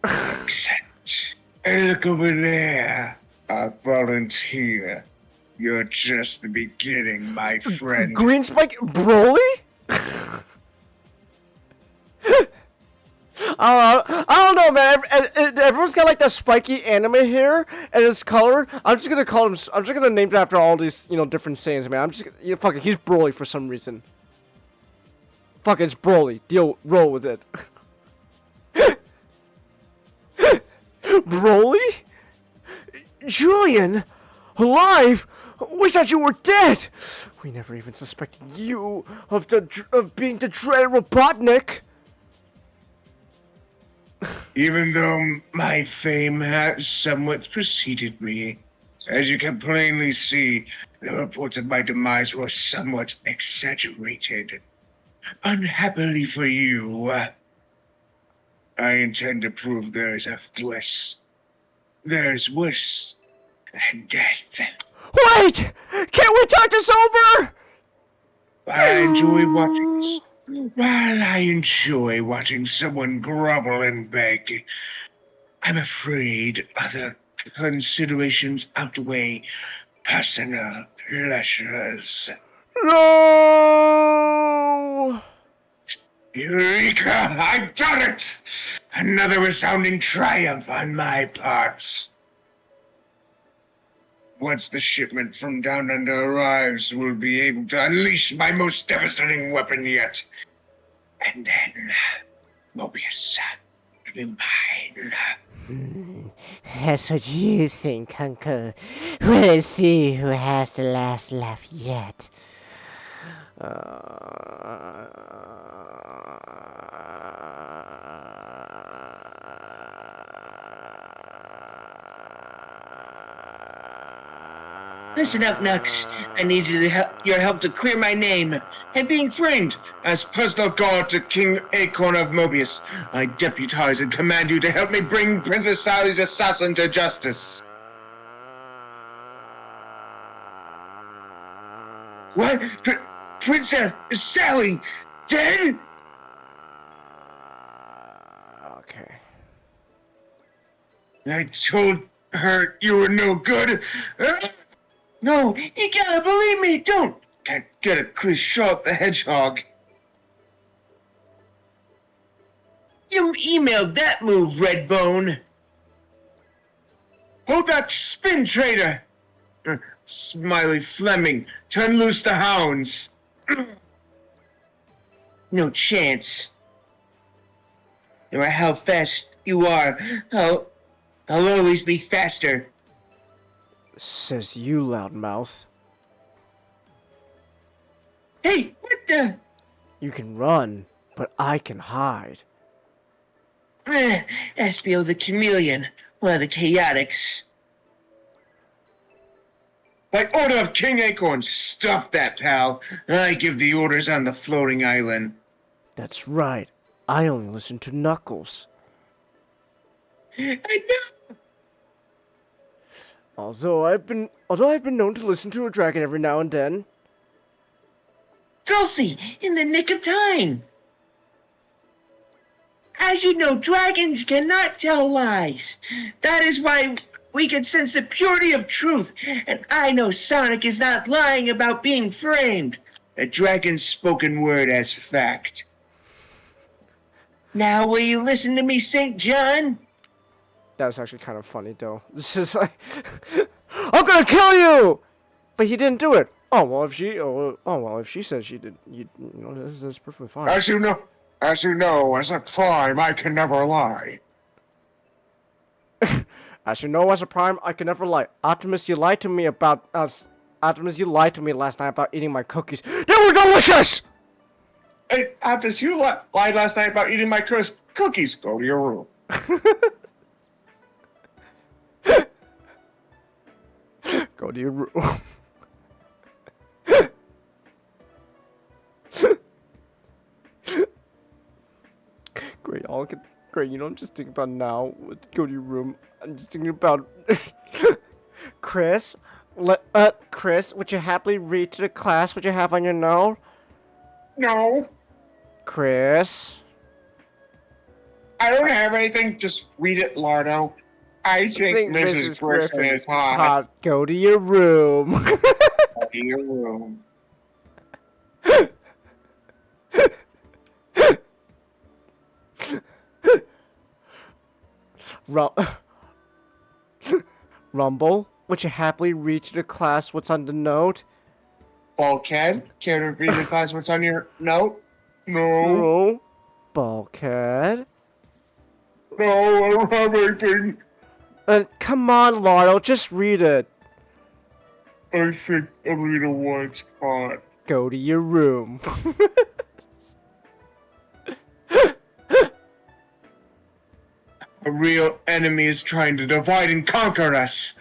Except, and look over there. I volunteer. You're just the beginning, my friend. Green Spike Broly? I don't know, man. Everyone's got like that spiky anime hair and his color. I'm just gonna name it after all these, different sayings, man. Fuck it, he's Broly for some reason. Fuck, it's Broly. Roll with it. Broly? Julian? Alive? We thought you were dead! We never even suspected you of being the dreaded Robotnik! Even though my fame has somewhat preceded me, as you can plainly see, the reports of my demise were somewhat exaggerated. Unhappily for you, I intend to prove there's worse than death. Wait! Can't we talk this over? I enjoy watching someone grovel and beg, I'm afraid other considerations outweigh personal pleasures. No! Eureka! I've done it! Another resounding triumph on my part. Once the shipment from down under arrives, we'll be able to unleash my most devastating weapon yet. And then, Mobius will be mine. That's what you think, Uncle. Let's see who has the last laugh yet. Listen up, Nux. I need your help to clear my name. I'm being framed. As personal guard to King Acorn of Mobius, I deputize and command you to help me bring Princess Sally's assassin to justice. What? Princess Sally dead? Okay. I told her you were no good. No, you gotta believe me. Don't. Can't get a clear shot at the hedgehog. You emailed that move, Redbone. Hold that spin, traitor. Smiley Fleming, turn loose the hounds. No chance. No matter how fast you are, I'll always be faster. Says you, loudmouth. Hey, what the? You can run, but I can hide. Espio the Chameleon, one of the Chaotix. By order of King Acorn, stuff that, pal. I give the orders on the floating island. That's right. I only listen to Knuckles. I know. Although I've been known to listen to a dragon every now and then. Dulcie, in the nick of time. As you know, dragons cannot tell lies. That is why we can sense the purity of truth, and I know Sonic is not lying about being framed. A dragon's spoken word as fact. Now will you listen to me, St. John? That was actually kind of funny, though. This is like, I'm gonna kill you, but he didn't do it. Oh well, if she says she did, you know, this is perfectly fine. As you know, as a prime, I can never lie. As you know, as a prime, I can never lie. Optimus, you lied to me about us. Optimus, you lied to me last night about eating my cookies. They were delicious! Hey, Optimus, you lied last night about eating my cookies. Go to your room. Go to your room. Great, you know, I'm just thinking about now. Go to your room. I'm just thinking about Chris. Chris, would you happily read to the class what you have on your note? No. Chris. I don't have anything. Just read it, Lardo. I think Mrs. Griffin is hot. Go to your room. Go to your room. Rumble, would you happily read to the class what's on the note? Bulkhead, care to read the class what's on your note? No. No. Bulkhead. No, I don't have anything. Come on, Lardo, just read it. I think Alita White's hot. Go to your room. A real enemy is trying to divide and conquer us.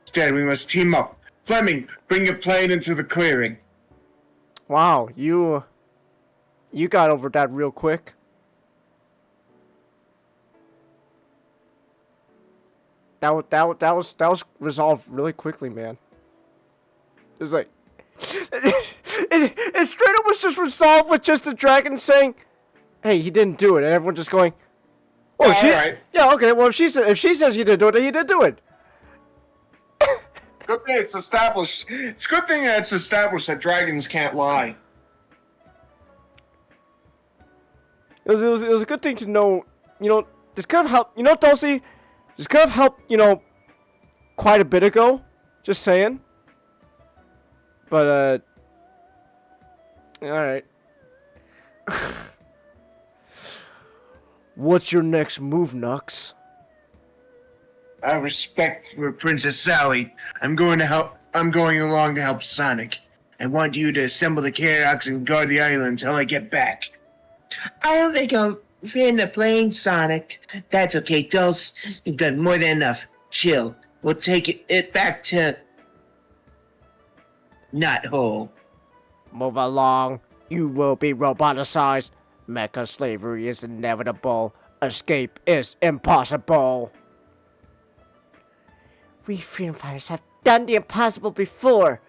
Instead, we must team up. Fleming, bring your plane into the clearing. Wow, you got over that real quick. That was resolved really quickly, man. It was like it straight up was just resolved with just the dragon saying, "Hey, he didn't do it," and everyone just going, "Oh, All right. Yeah, okay. Well, if she says he didn't do it, then he didn't do it." Good thing it's established. It's a good thing that it's established that dragons can't lie. It was a good thing to know. You know, this could have helped. You know, Dulcie, this could have helped. You know, quite a bit ago. Just saying. But all right. What's your next move, Nux? Out of respect for Princess Sally, I'm going along to help Sonic. I want you to assemble the Karaoks and guard the island until I get back. I don't think I'll fit in the plane, Sonic. That's okay, Dulce. You've done more than enough. Chill. We'll take it back to... Not whole. Move along. You will be roboticized. Mecha slavery is inevitable. Escape is impossible. We freedom fighters have done the impossible before.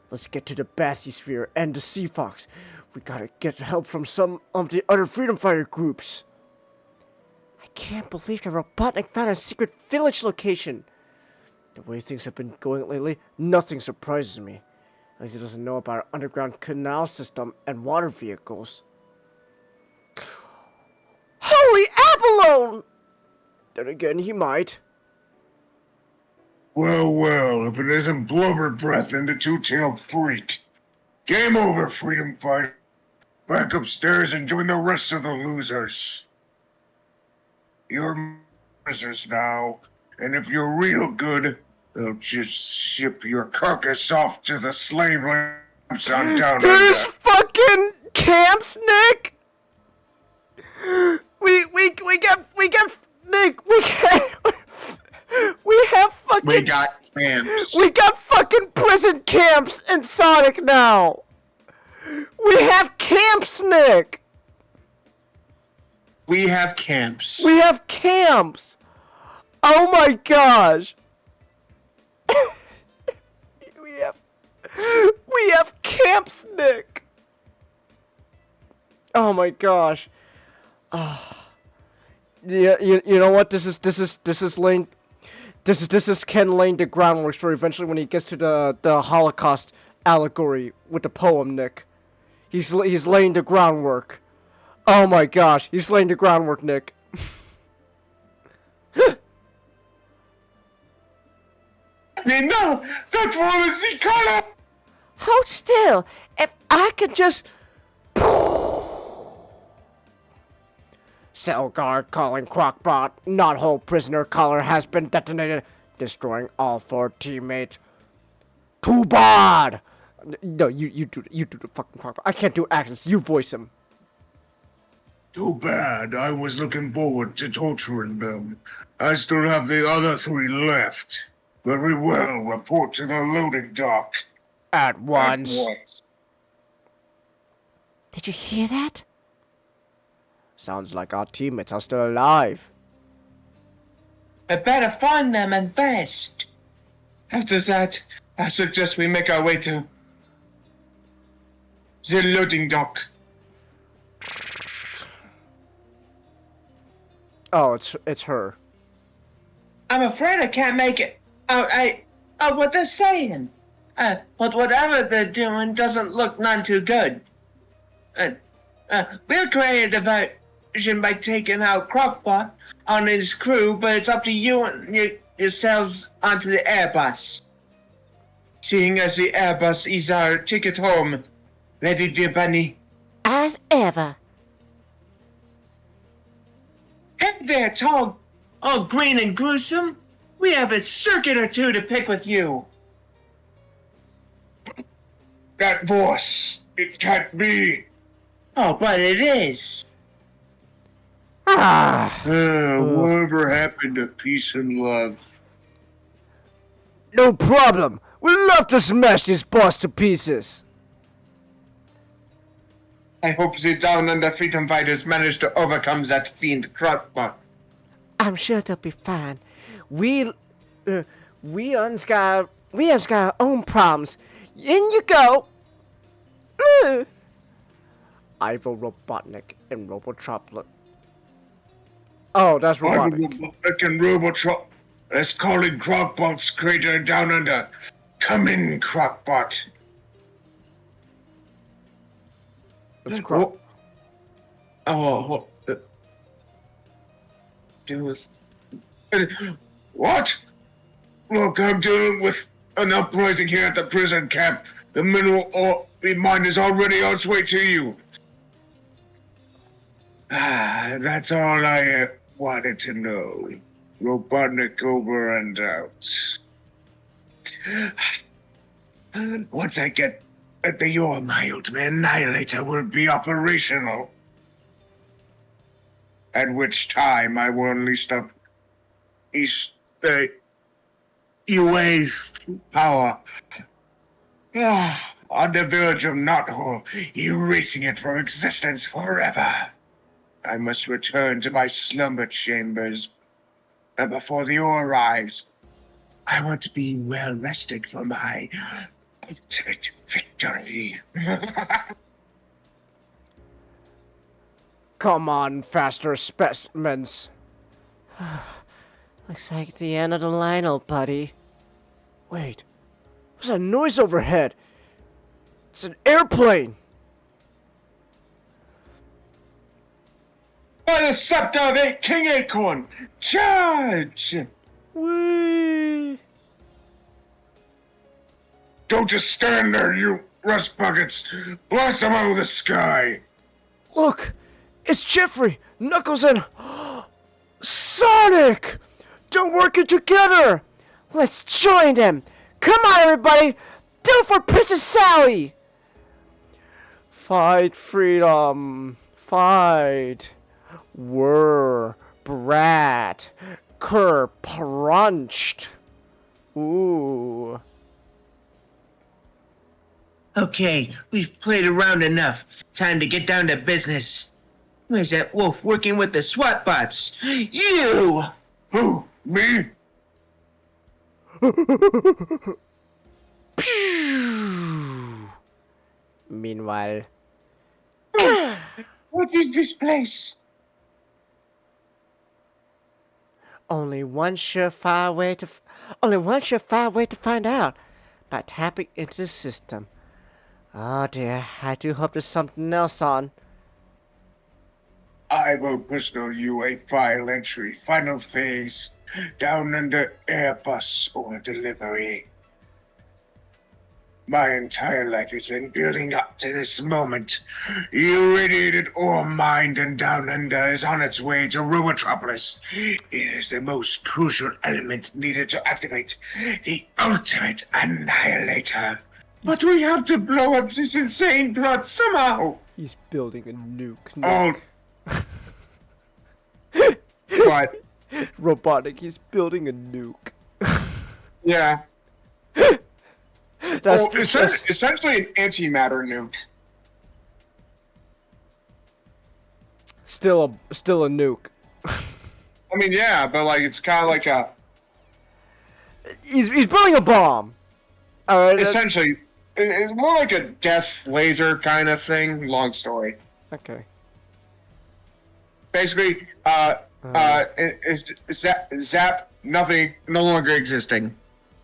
Let's get to the bathysphere and the Sea Fox. We gotta get help from some of the other freedom fighter groups. I can't believe that Robotnik found a secret village location. The way things have been going lately, nothing surprises me. At least he doesn't know about our underground canal system and water vehicles. Holy abalone! Then again, he might. Well, if it isn't Blubber Breath and the Two-Tailed Freak. Game over, freedom fighter. Back upstairs and join the rest of the losers. You're prisoners now, and if you're real good, they'll just ship your carcass off to the slave camps on down There's under. fucking camps, Nick! We got Nick, we have fucking... We got camps. We got fucking prison camps in Sonic now! We have camps, Nick! We have camps. We have camps! Oh my gosh! we have camps, Nick! Oh my gosh. Yeah, you know what? This is Ken laying the groundwork for eventually when he gets to the Holocaust allegory with the poem, Nick. He's laying the groundwork. Oh my gosh, he's laying the groundwork, Nick. No, that's what is he color. Hold still. If I could just... Cell guard calling Crockbot. Not whole prisoner collar has been detonated, destroying all 4 teammates. Too bad. No, you do the fucking Crockbot. I can't do accents. You voice him. Too bad. I was looking forward to torturing them. I still have the other 3 left. Very well. Report to the loading dock. At once. At once. Did you hear that? Sounds like our teammates are still alive. I better find them and fast. After that, I suggest we make our way to the loading dock. Oh, it's her. I'm afraid I can't make it. What they're saying. But whatever they're doing doesn't look none too good. We'll create a diversion by taking out Crockbot on his crew, but it's up to you and yourselves onto the Airbus. Seeing as the Airbus is our ticket home. Ready, dear bunny? as ever. Heck there, tall, all green and gruesome. We have a circuit or two to pick with you. That voice, it can't be. Oh, but it is. Whatever happened to peace and love? No problem. We'd love to smash this boss to pieces. I hope the Down Under freedom fighters managed to overcome that fiend Crockbot. I'm sure they'll be fine. We got our own problems. In you go. Ivo Robotnik and Robotroplet. Oh, that's Robotnik. Robotnik and Robotrop. Let's call in Crockbot's crater Down Under. Come in, Crockbot. It's Croc. What? Look, I'm dealing with an uprising here at the prison camp. The mineral ore mine is already on its way to you. That's all I wanted to know. Robotnik over and out. Once I get the ore mild, my annihilator will be operational. At which time I will unleash the UA power on the village of Knothole, erasing it from existence forever. I must return to my slumber chambers, and before the ore arrives, I want to be well rested for my ultimate victory. Come on, faster specimens. Looks like the end of the line, old buddy. Wait, there's a noise overhead. It's an airplane. By the scepter of King Acorn, charge! Whee! Don't just stand there, you rust buckets! Blast them out of the sky! Look, it's Jeffrey, Knuckles, and Sonic! They're working together! Let's join them! Come on, everybody! Do it for Princess Sally! Fight freedom! Fight! Were brat! Cur punched! Ooh. Okay, we've played around enough. Time to get down to business. Where's that wolf working with the SWAT bots? You! Who? Me? Meanwhile, What is this place? only one surefire way to find out by tapping into the system. Oh dear, I do hope there's something else on. I will personal UA file entry, final phase, Down Under Airbus or delivery. My entire life has been building up to this moment. Irradiated ore mined and Down Under is on its way to Robotropolis. It is the most crucial element needed to activate the ultimate annihilator. But we have to blow up this insane plot somehow. He's building a nuke. Oh. What? Robotic, he's building a nuke. Yeah. That's, Essentially an antimatter nuke. Still a nuke. I mean, yeah, but like it's kind of like a. He's building a bomb. All right. Essentially, it's more like a death laser kind of thing. Long story. Okay. Basically, zap, nothing, no longer existing,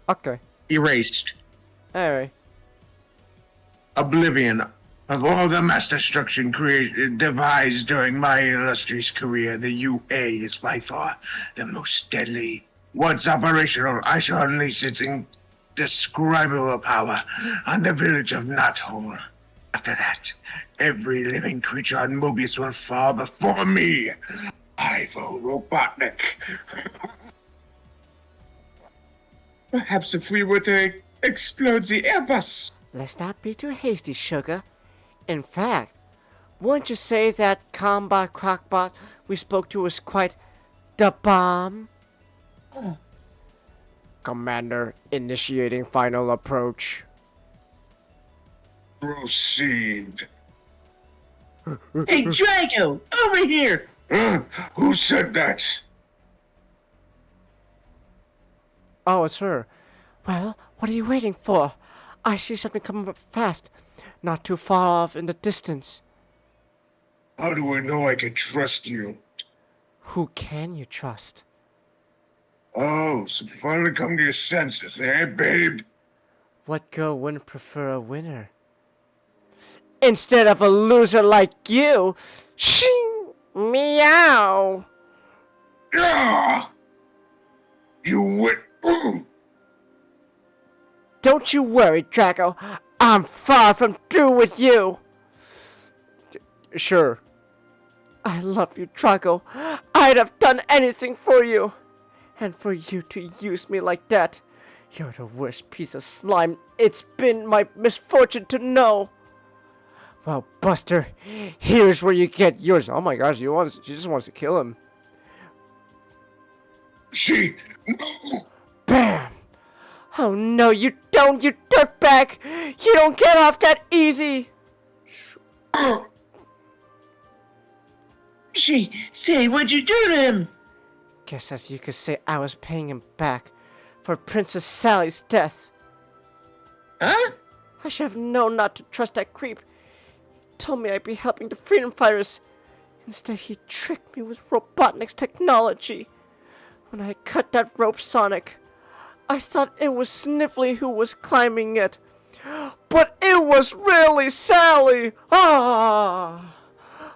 Okay. erased, All right. oblivion of all the mass destruction devised during my illustrious career. The UA is by far the most deadly. Once operational, I shall unleash its indescribable power on the village of Knothole. After that, Every living creature on MOBIUS will fall before me. Ivo Robotnik. Perhaps if we were to explode the Airbus. Let's not be too hasty, sugar. In fact, wouldn't you say that Combat Crockbot we spoke to was quite the bomb? Commander, initiating final approach. Proceed. Hey, Drago, over here! Who said that? Oh, it's her. Well, what are you waiting for? I see something coming up fast, not too far off in the distance. How do I know I can trust you? Who can you trust? Oh, so finally come to your senses, eh, babe? What girl wouldn't prefer a winner? Instead of a loser like you! Shing! Meow! Ah! You wit. Ooh. Don't you worry, Draco. I'm far from through with you. Sure. I love you, Draco. I'd have done anything for you. And for you to use me like that. You're the worst piece of slime it's been my misfortune to know. Well, Buster, here's where you get yours. Oh my gosh, she just wants to kill him. No! Bam! Oh no, you don't, you dirtbag! You don't get off that easy! Say, what'd you do to him? Guess as you could say, I was paying him back for Princess Sally's death. Huh? I should have known not to trust that creep. He told me I'd be helping the freedom fighters. Instead, he tricked me with Robotnik's technology. When I cut that rope, Sonic, I thought it was Sniffly who was climbing it. But it was really Sally! Ah!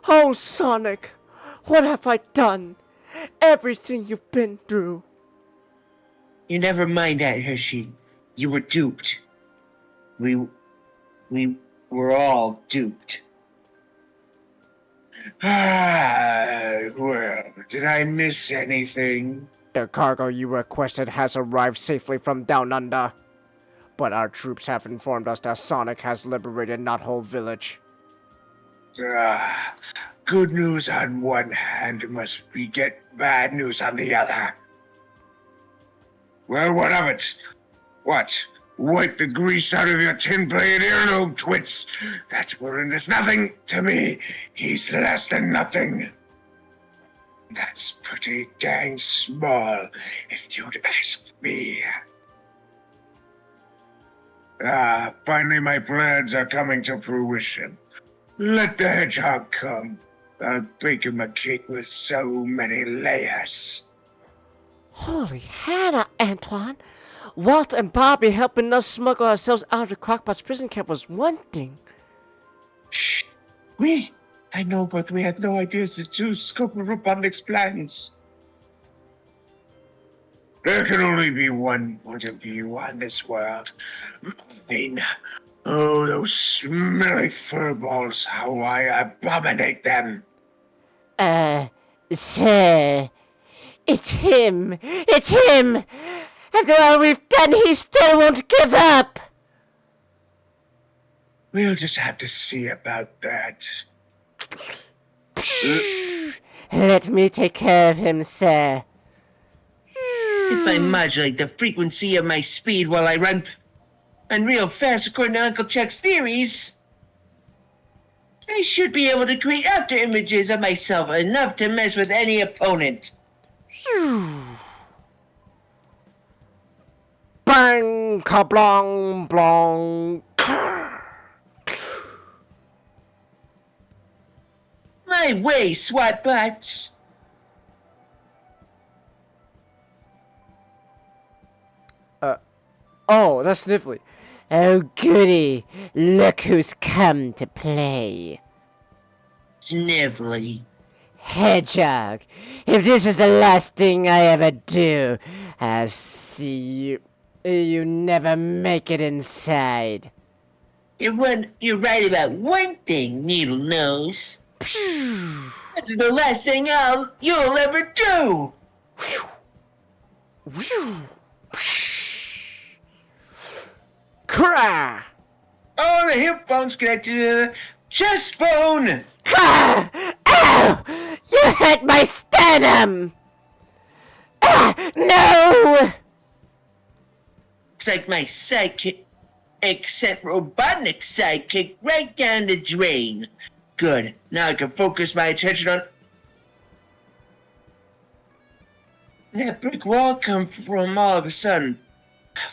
Oh, Sonic, what have I done? Everything you've been through. You never mind that, Hershey. You were duped. We were all duped. Well, did I miss anything? The cargo you requested has arrived safely from down under. But our troops have informed us that Sonic has liberated Knothole Village. Good news on one hand must beget bad news on the other. Well, what of it? What? Wipe the grease out of your tin-plated earlobe, twits. That Warren is nothing to me. He's less than nothing. That's pretty dang small, if you'd ask me. Finally my plans are coming to fruition. Let the hedgehog come. I'll bake him a cake with so many layers. Holy Hannah, Antoine! Walt and Bobby helping us smuggle ourselves out of the Crockpot's prison camp was one thing. Shh! I know, but we had no idea the true scope of Robotnik's plans. There can only be one point of view on this world. Mine. Oh, those smelly furballs, how I abominate them. Sir, it's him! It's him! After all we've done, he still won't give up! We'll just have to see about that. Let me take care of him, sir. If I modulate the frequency of my speed while I run real fast according to Uncle Chuck's theories, I should be able to create after images of myself enough to mess with any opponent. Bang! Kablong! Blong! My way, SWAT bots. Oh, that's Sniffly. Oh, goody. Look who's come to play. Sniffly. Hedgehog, if this is the last thing I ever do, I'll see you never make it inside. You're right about one thing, Needle Nose. That's the last thing you'll ever do. Crah! Oh, the hip bone's connected to the chest bone. Ow! You hit my sternum! No! Looks like my sidekick, except Robotnik sidekick, right down the drain. Good. Now I can focus my attention on... That brick wall come from all of a sudden.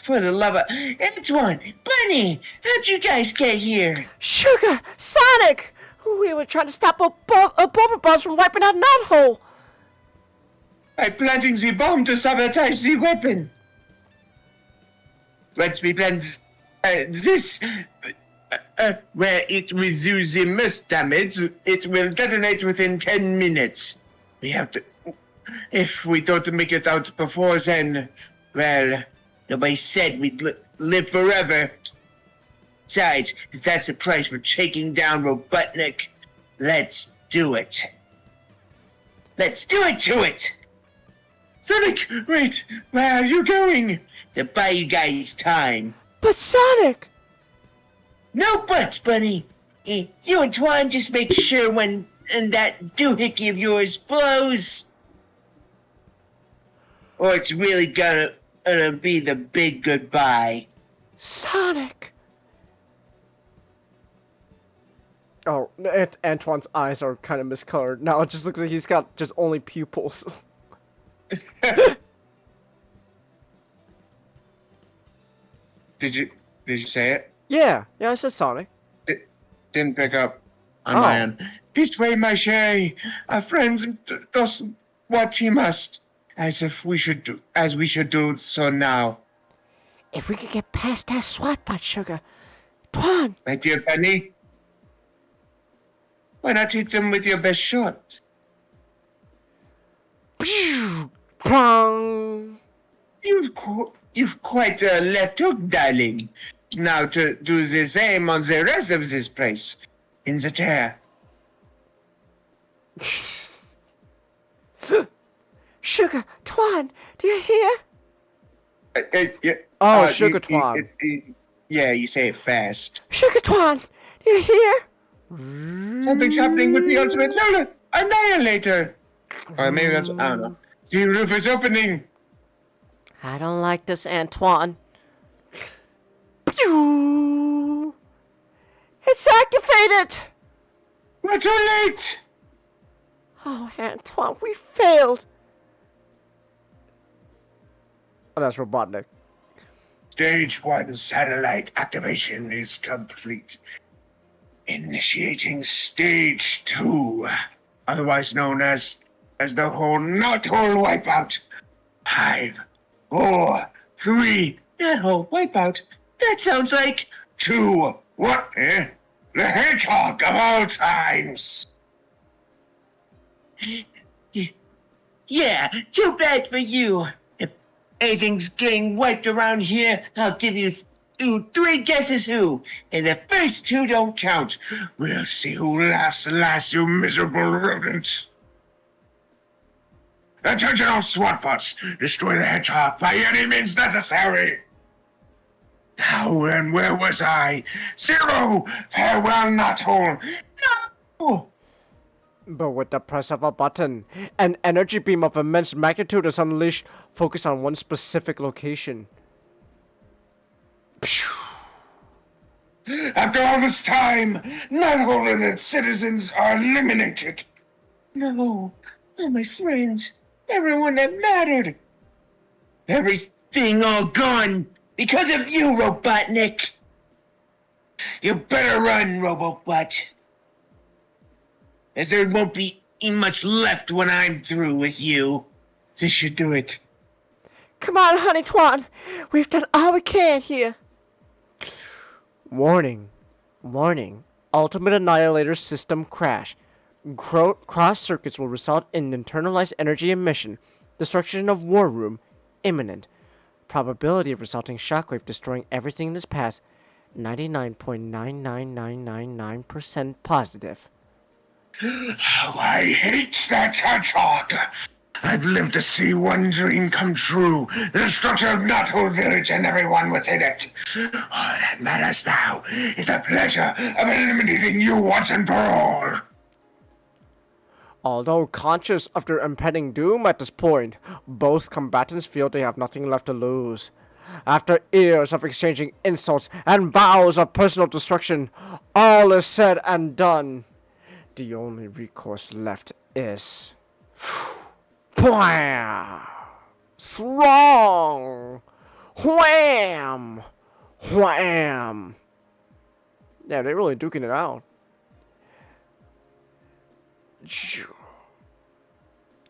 For the love of... Antoine! Bunny! How'd you guys get here? Sugar! Sonic! We were trying to stop a bubble boss from wiping out that hole. By planting the bomb to sabotage the weapon. Once we plant this... where it will do the most damage, it will detonate within 10 minutes. We have to... If we don't make it out before then, well, nobody said we'd live forever. Besides, if that's the price for taking down Robotnik, let's do it. Let's do it to it! Sonic, wait, where are you going? To buy you guys time. But Sonic! No buts, Bunny. You and Twan just make sure when that doohickey of yours blows. Or it's really gonna be the big goodbye. Sonic! Oh, Antoine's eyes are kind of miscolored. Now it just looks like he's got just only pupils. Did you say it? Yeah, I said Sonic. Didn't pick up on Oh. my end. This way, my Shay. Our friend does what he must, as we should do so now. If we could get past that SWAT bot, Sugar. Twan! My dear Penny, why not hit them with your best shot? Prong! You've quite a left hook, darling. Now to do the same on the rest of this place. In the chair. Sugar, Twan, do you hear? Yeah, Oh, Sugar Twan. Yeah, you say it fast. Sugar, Twan, do you hear? Something's happening with the ultimate Lola Annihilator. Or maybe that's, I don't know. The roof is opening. I don't like this, Antoine. Pew! It's activated! We're too late. Oh, Antoine, we failed. Oh, that's Robotnik. Stage 1 satellite activation is complete. Initiating Stage 2, otherwise known as the whole not whole wipeout. 5, 4, 3, not whole wipeout. That sounds like 2. What? The hedgehog of all times. Yeah, too bad for you. If anything's getting wiped around here, I'll give you 3 guesses who. And the first 2 don't count. We'll see who laughs last, you miserable rodent. Attention all SWAT bots. Destroy the hedgehog by any means necessary. How and where was I? 0! Farewell, not whole. No! But with the press of a button, an energy beam of immense magnitude is unleashed, focused on one specific location. After all this time, Nighthole and its citizens are eliminated. No, all my friends, everyone that mattered. Everything all gone because of you, Robotnik. You better run, Robobot. As there won't be much left when I'm through with you. This should do it. Come on, honey Twan. We've done all we can here. Warning. Warning. Ultimate Annihilator system crash. Cross circuits will result in internalized energy emission. Destruction of War Room imminent. Probability of resulting shockwave destroying everything in this path 99.99999% positive. How I hate that hedgehog! I've lived to see one dream come true, the destruction of Knothole Village and everyone within it. All that matters now is the pleasure of eliminating you once and for all. Although conscious of their impending doom at this point, both combatants feel they have nothing left to lose. After years of exchanging insults and vows of personal destruction, all is said and done. The only recourse left is... Blam! Strong! Wham! Wham! Yeah, they're really duking it out.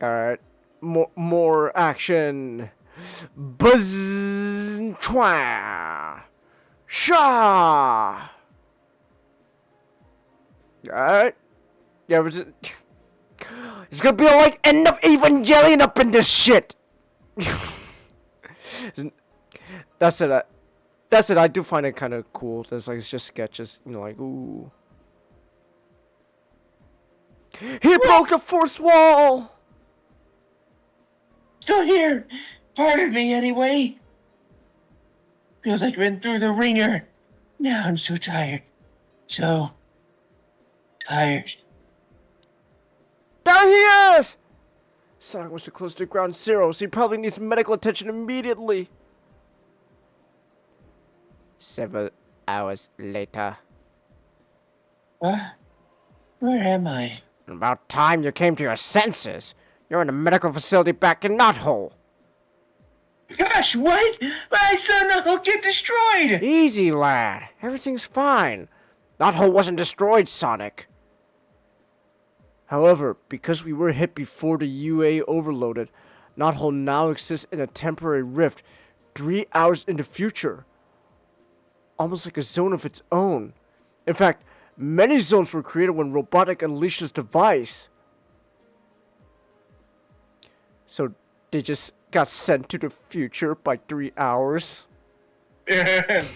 Alright. More action. Buzz! Chwa! Sha! Alright. Yeah, it's gonna be like end of Evangelion up in this shit! That's it. That's it. I do find it kind of cool. There's like, it's just sketches, you know, like, ooh. He broke the fourth wall! Still here. Part of me, anyway. Feels like I've been through the ringer. Now I'm so tired. So tired. There he is! Sonic wants to close to ground zero, so he probably needs medical attention immediately. Several hours later. What? Where am I? About time you came to your senses. You're in a medical facility back in Knothole. Gosh, what? I saw Knothole get destroyed! Easy, lad. Everything's fine. Knothole wasn't destroyed, Sonic. However, because we were hit before the UA overloaded, Knothole now exists in a temporary rift 3 hours in the future. Almost like a zone of its own. In fact, many zones were created when Robotnik unleashed his device. So they just got sent to the future by 3 hours. You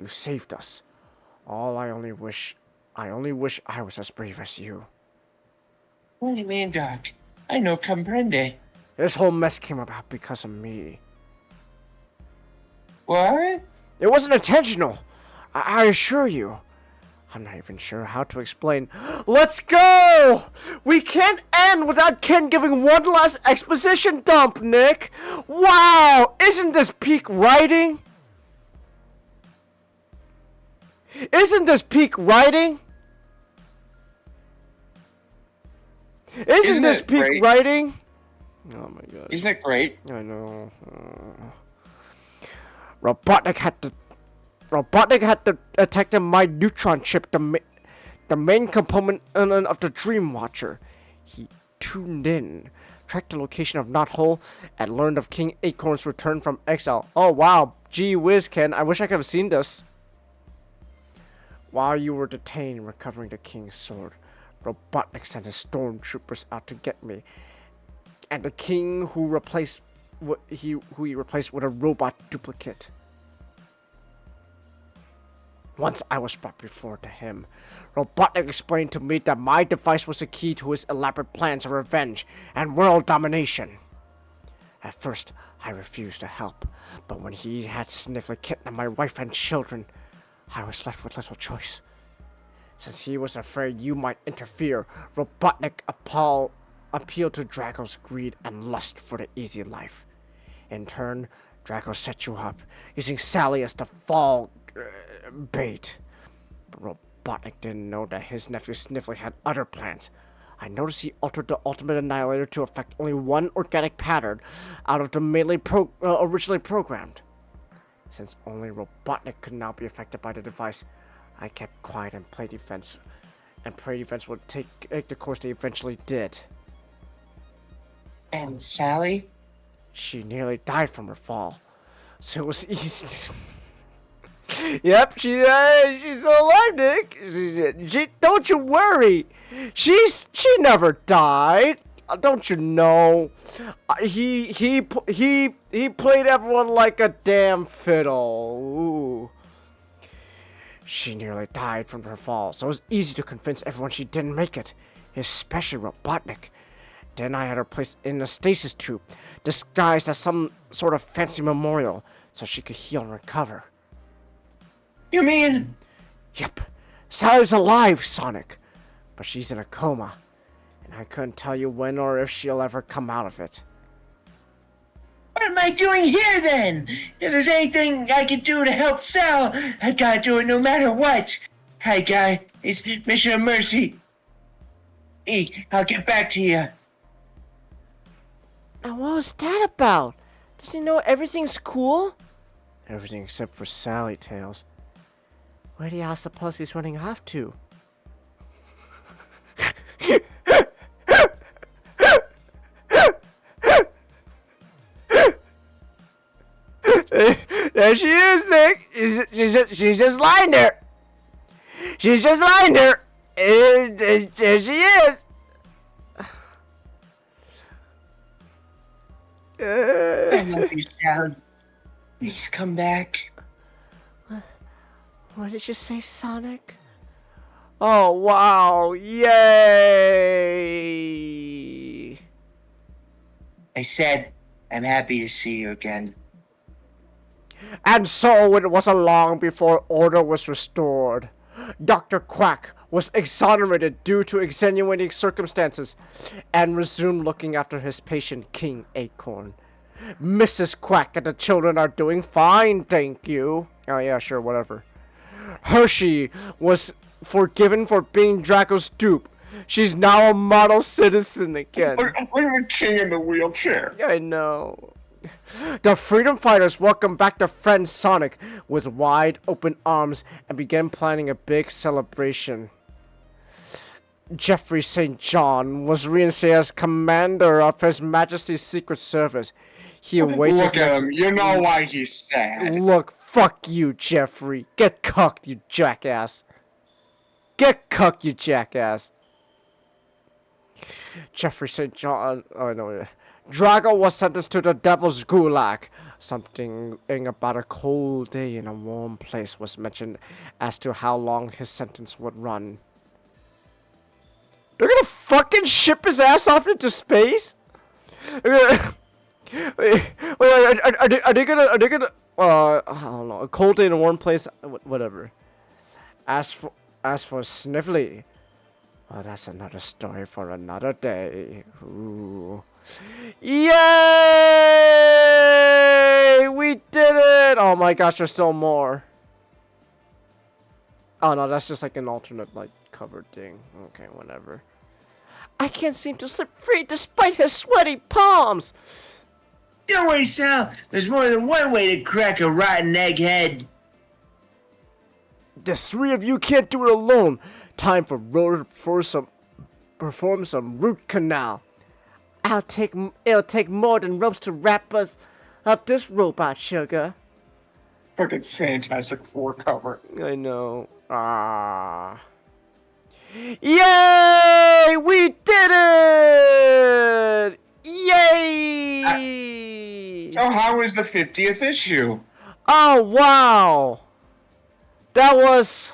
saved us. I only wish I was as brave as you. What do you mean, Doc? I no comprende. This whole mess came about because of me. What? It wasn't intentional. I assure you. I'm not even sure how to explain. Let's go! We can't end without Ken giving one last exposition dump, Nick! Wow! Isn't this peak writing? Isn't this peak writing? Isn't this peak great? writing? Oh my god. Isn't it great? I know. Robotnik had to attack the My Neutron chip, the main component of the Dream Watcher. He tuned in, tracked the location of Knothole, and learned of King Acorn's return from exile. Oh wow, gee whiz, Ken, I wish I could have seen this. While you were detained recovering the King's sword, Robotnik sent his stormtroopers out to get me, and the King who he replaced with a robot duplicate. Once I was brought before to him, Robotnik explained to me that my device was the key to his elaborate plans of revenge and world domination. At first, I refused to help, but when he had Sniffly kidnapped my wife and children, I was left with little choice. Since he was afraid you might interfere, Robotnik appealed to Drago's greed and lust for the easy life. In turn, Drago set you up, using Sally as the fall bait. But Robotnik didn't know that his nephew Sniffly had other plans. I noticed he altered the Ultimate Annihilator to affect only one organic pattern out of the originally programmed. Since only Robotnik could now be affected by the device, I kept quiet and played defense. And Prey Defense would take the course they eventually did. And Sally? She nearly died from her fall, so it was easy. Yep, she's still alive, Nick. Don't you worry. She never died. don't you know? He played everyone like a damn fiddle. Ooh. She nearly died from her fall, so it was easy to convince everyone she didn't make it, especially Robotnik. Then I had her placed in a stasis tube, disguised as some sort of fancy memorial, so she could heal and recover. You mean? Yep. Sally's alive, Sonic. But she's in a coma. And I couldn't tell you when or if she'll ever come out of it. What am I doing here then? If there's anything I can do to help Sal, I've got to do it no matter what. Hi, guy. It's Mission of Mercy. Hey, I'll get back to you. Now what was that about? Does he know everything's cool? Everything except for Sally, Tails. Where do y'all suppose he's running off to? There she is, Nick. She's just lying there. She's just lying there. There she is. I love you, Sally. Please come back. What did you say, Sonic? Oh, wow. Yay. I said, I'm happy to see you again. And so it wasn't long before order was restored. Dr. Quack was exonerated due to extenuating circumstances and resumed looking after his patient, King Acorn. Mrs. Quack and the children are doing fine, thank you. Oh yeah, sure, whatever. Hershey was forgiven for being Draco's dupe. She's now a model citizen again. Look at the king in the wheelchair. I know. The Freedom Fighters welcomed back their friend Sonic with wide open arms and began planning a big celebration. Jeffrey St. John was reinstated as commander of His Majesty's Secret Service. He awaits Look at him. You know why he's sad. Look, fuck you, Jeffrey. Get cucked, you jackass. Get cucked, you jackass. Jeffrey St. John. Oh, no. Drago was sentenced to the Devil's Gulag. Something about a cold day in a warm place was mentioned as to how long his sentence would run. They're gonna fucking ship his ass off into space? Are they gonna, I don't know, a cold day in a warm place, whatever. As for Sniffly, well, that's another story for another day. Ooh. Yay! We did it! Oh my gosh, there's still more. Oh no, that's just like an alternate, like, cover thing. Okay, whatever. I can't seem to slip free despite his sweaty palms. Don't worry, Sal. There's more than one way to crack a rotten egghead. The three of you can't do it alone. Time for perform some root canal. It'll take more than ropes to wrap us up this robot, sugar. Fucking Fantastic Four cover. I know. Ah. Yay! We did it! Yay! So how was the 50th issue? Oh, wow! That was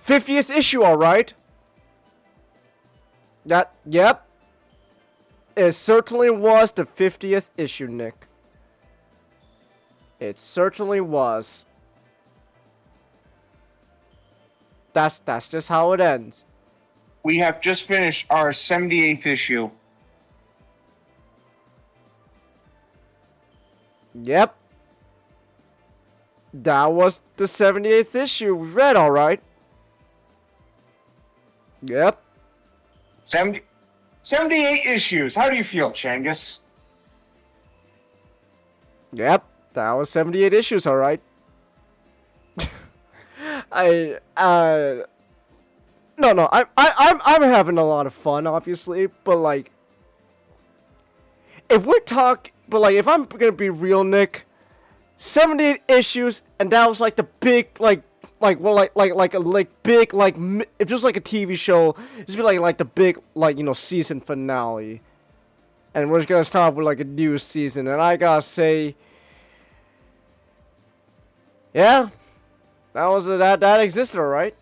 50th issue, alright? Yep. It certainly was the 50th issue, Nick. It certainly was. That's just how it ends. We have just finished our 78th issue. Yep. That was the 78th issue we read, alright? Yep. 78 issues. How do you feel, Changus? Yep. That was 78 issues, alright. I'm having a lot of fun, obviously, but like, if I'm gonna be real, Nick, 78 issues, and that was like the big, like, big if just like a TV show, just be like the big season finale, and we're just gonna start with like a new season. And I gotta say, yeah, that existed, alright.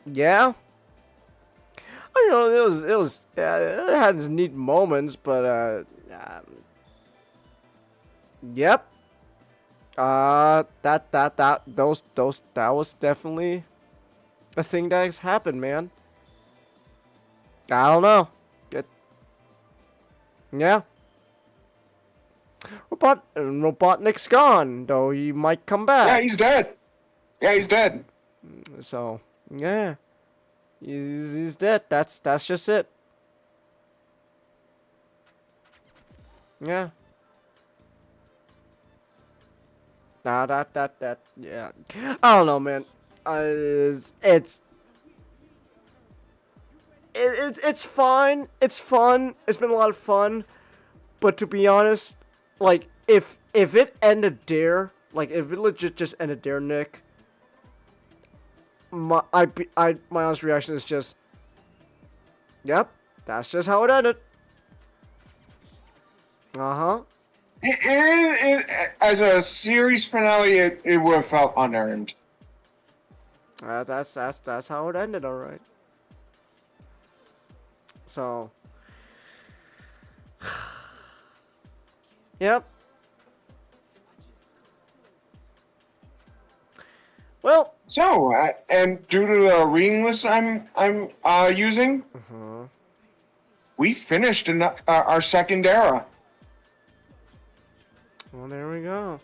Yeah. I know it had its neat moments, but yep. That was definitely a thing that has happened, man. I don't know. Yeah. Robotnik's gone, though he might come back. Yeah, he's dead. Yeah, he's dead. So, yeah. He's dead. That's just it. Yeah. Nah, yeah. I don't know, man. It's fine. It's fun. It's been a lot of fun. But to be honest, like if it ended there, like if it legit just ended there, Nick, my honest reaction is just, yep, that's just how it ended. Uh-huh. As a series finale, it would have felt unearned. That's how it ended, alright. So, yep. Well. So, and due to the reading list I'm using, we finished our second era. Well, there we go.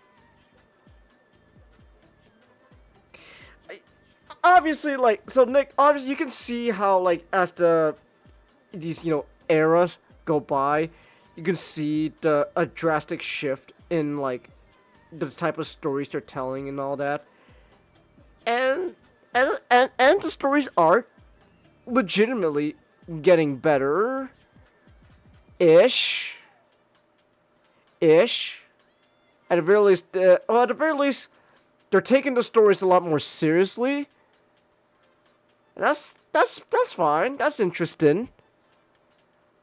Obviously, like, so Nick, obviously you can see how, like, as these eras go by, you can see a drastic shift in like the type of stories they're telling and all that. And the stories are legitimately getting better ish. At the very least, they're taking the stories a lot more seriously. And that's fine. That's interesting.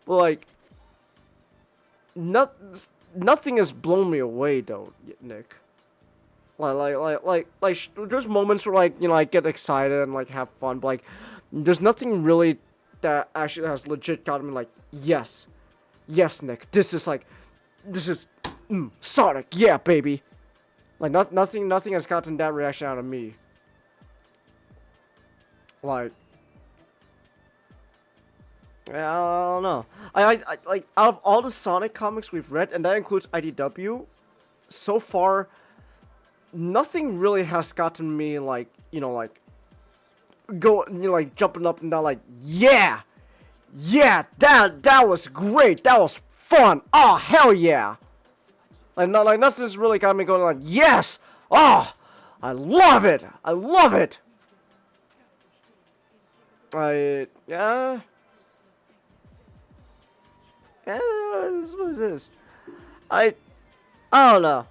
But like, nothing has blown me away though, Nick. Like, there's moments where like I get excited and like have fun, but like, there's nothing really that actually has legit gotten me like, yes, Nick, this is Sonic, yeah, baby. Like, nothing has gotten that reaction out of me. Like, yeah, I don't know. I like, out of all the Sonic comics we've read, and that includes IDW, so far, nothing really has gotten me like, like, like jumping up and down, like, yeah, that was great, that was fun, oh hell yeah. Like, nothing's really got me going like, yes, oh, I love it. Yeah, this is what it is. I don't know.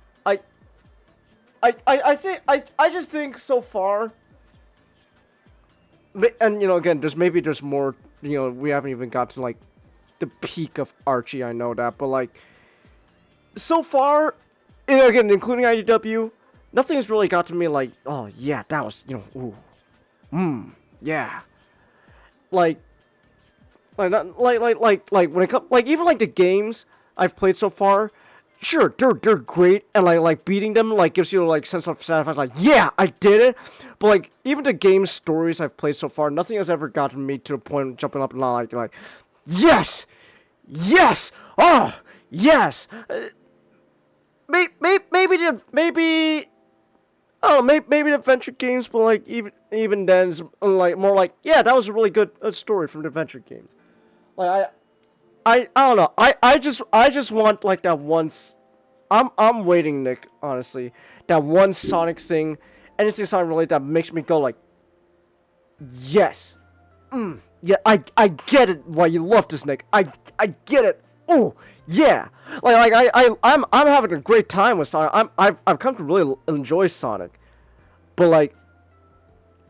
I just think so far, and again, there's more. We haven't even got to like the peak of Archie. I know that, but like, so far, again, including IDW, nothing has really got to me like, oh yeah, that was ooh, yeah, like when it comes, like, even like the games I've played so far, sure, they're great, and like beating them like gives you like sense of satisfaction, like, yeah, I did it. But like, even the game stories I've played so far, nothing has ever gotten me to the point of jumping up and down like yes, oh yes. Maybe the adventure games, but like even then, it's like more like, yeah, that was a really good story from the adventure games. Like, I don't know. I just want like that once. I'm waiting, Nick. Honestly, that one Sonic thing, anything Sonic related that makes me go like, yes, yeah, I get it. Why you love this, Nick? I get it. oh yeah, I'm having a great time with Sonic. I've come to really enjoy Sonic, but like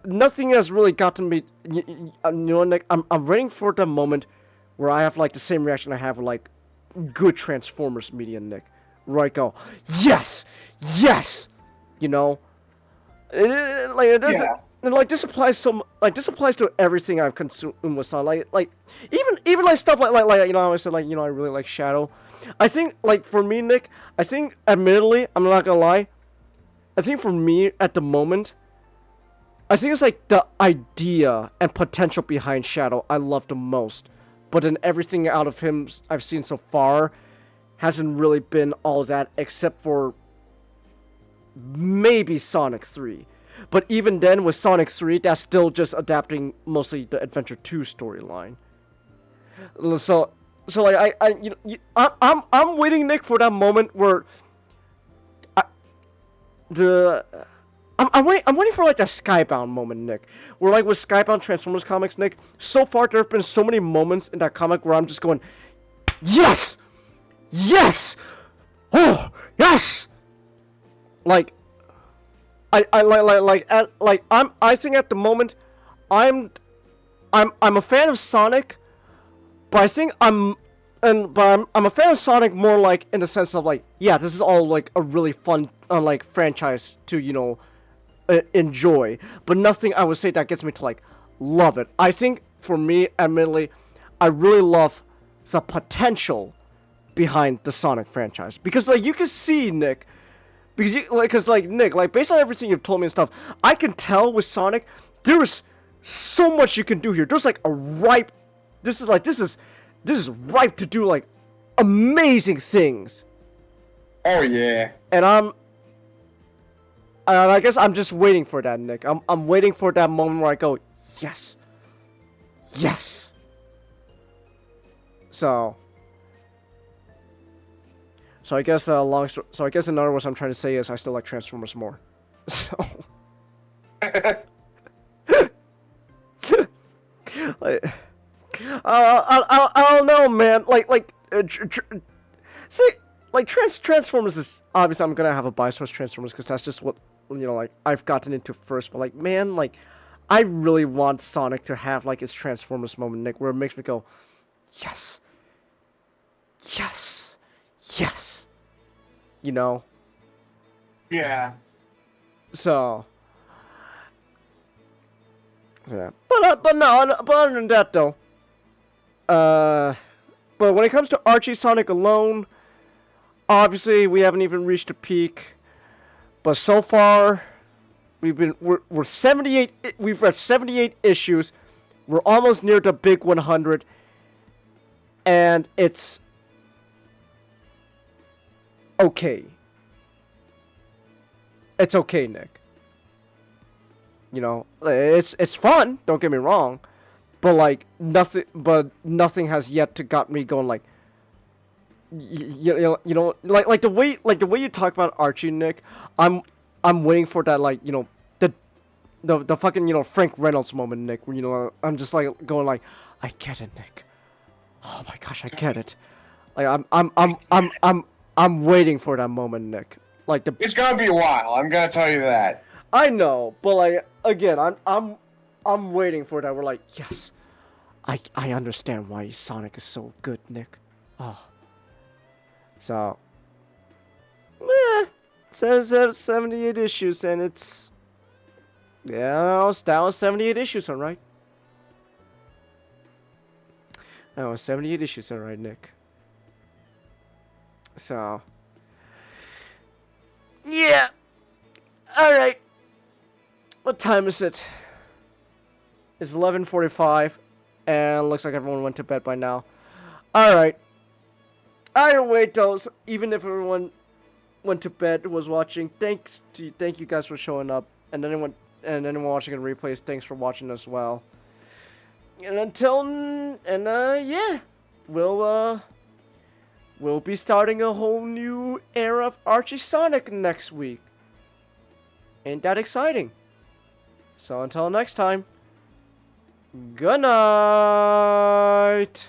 nothing has really gotten me. You know, Nick, I'm waiting for the moment where I have like the same reaction I have with like good Transformers media, Nick, where I go, yes, yes, you know, like it doesn't. Yeah. And like this applies to everything I've consumed with Sonic. Like even like stuff like you know how I said like you know I really like Shadow. I think like for me, Nick, I think admittedly I'm not gonna lie. I think for me at the moment, I think it's like the idea and potential behind Shadow I love the most. But then everything out of him I've seen so far hasn't really been all that except for maybe Sonic 3. But even then, with Sonic 3, that's still just adapting mostly the Adventure 2 storyline. So like I'm waiting, Nick, for that moment where I'm waiting for like that Skybound moment, Nick. Where like with Skybound Transformers comics, Nick, so far there have been so many moments in that comic where I'm just going, yes, yes, oh yes, like. I think at the moment I'm a fan of Sonic, but I think I'm a fan of Sonic more like in the sense of like, yeah, this is all like a really fun like franchise to, you know, enjoy, but nothing I would say that gets me to like love it. I think for me, admittedly, I really love the potential behind the Sonic franchise because like you can see, Nick. Because Nick, like based on everything you've told me and stuff, I can tell with Sonic, there is so much you can do here. There's like a ripe, this is ripe to do like amazing things. Oh yeah. And I guess I'm just waiting for that, Nick. I'm waiting for that moment where I go, yes, yes. So I guess in other words, I'm trying to say is I still like Transformers more. So like, I don't know, man. See, like Transformers is obviously I'm gonna have a bias towards Transformers because that's just what you know. Like I've gotten into first, but like man, like I really want Sonic to have like his Transformers moment, Nick, where it makes me go, yes, yes, yes. You know? Yeah. So yeah. But other than that though, but when it comes to Archie Sonic alone, obviously we haven't even reached a peak. But so far, we're 78. We've read 78 issues. We're almost near the big 100, and it's okay. It's okay, Nick. You know, it's fun. Don't get me wrong, but like nothing has yet to got me going like. You know, like the way you talk about Archie, Nick. I'm waiting for that, like, you know, the fucking, you know, Frank Reynolds moment, Nick. Where, you know, I'm just like going like, I get it, Nick. Oh my gosh, I get it. Like I'm waiting for that moment, Nick. Like It's gonna be a while. I'm gonna tell you that. I know, but like again, I'm waiting for that. We're like, yes, I understand why Sonic is so good, Nick. Oh. So, says 78 issues, and it's that was 78 issues, alright. That was 78 issues, alright, Nick. So, yeah, alright. What time is it? It's 11:45, and looks like everyone went to bed by now. Alright. Either way, though, even if everyone went to bed was watching, thank you guys for showing up, and anyone watching in replays, thanks for watching as well. And yeah, we'll be starting a whole new era of Archie Sonic next week. Ain't that exciting? So until next time, good night.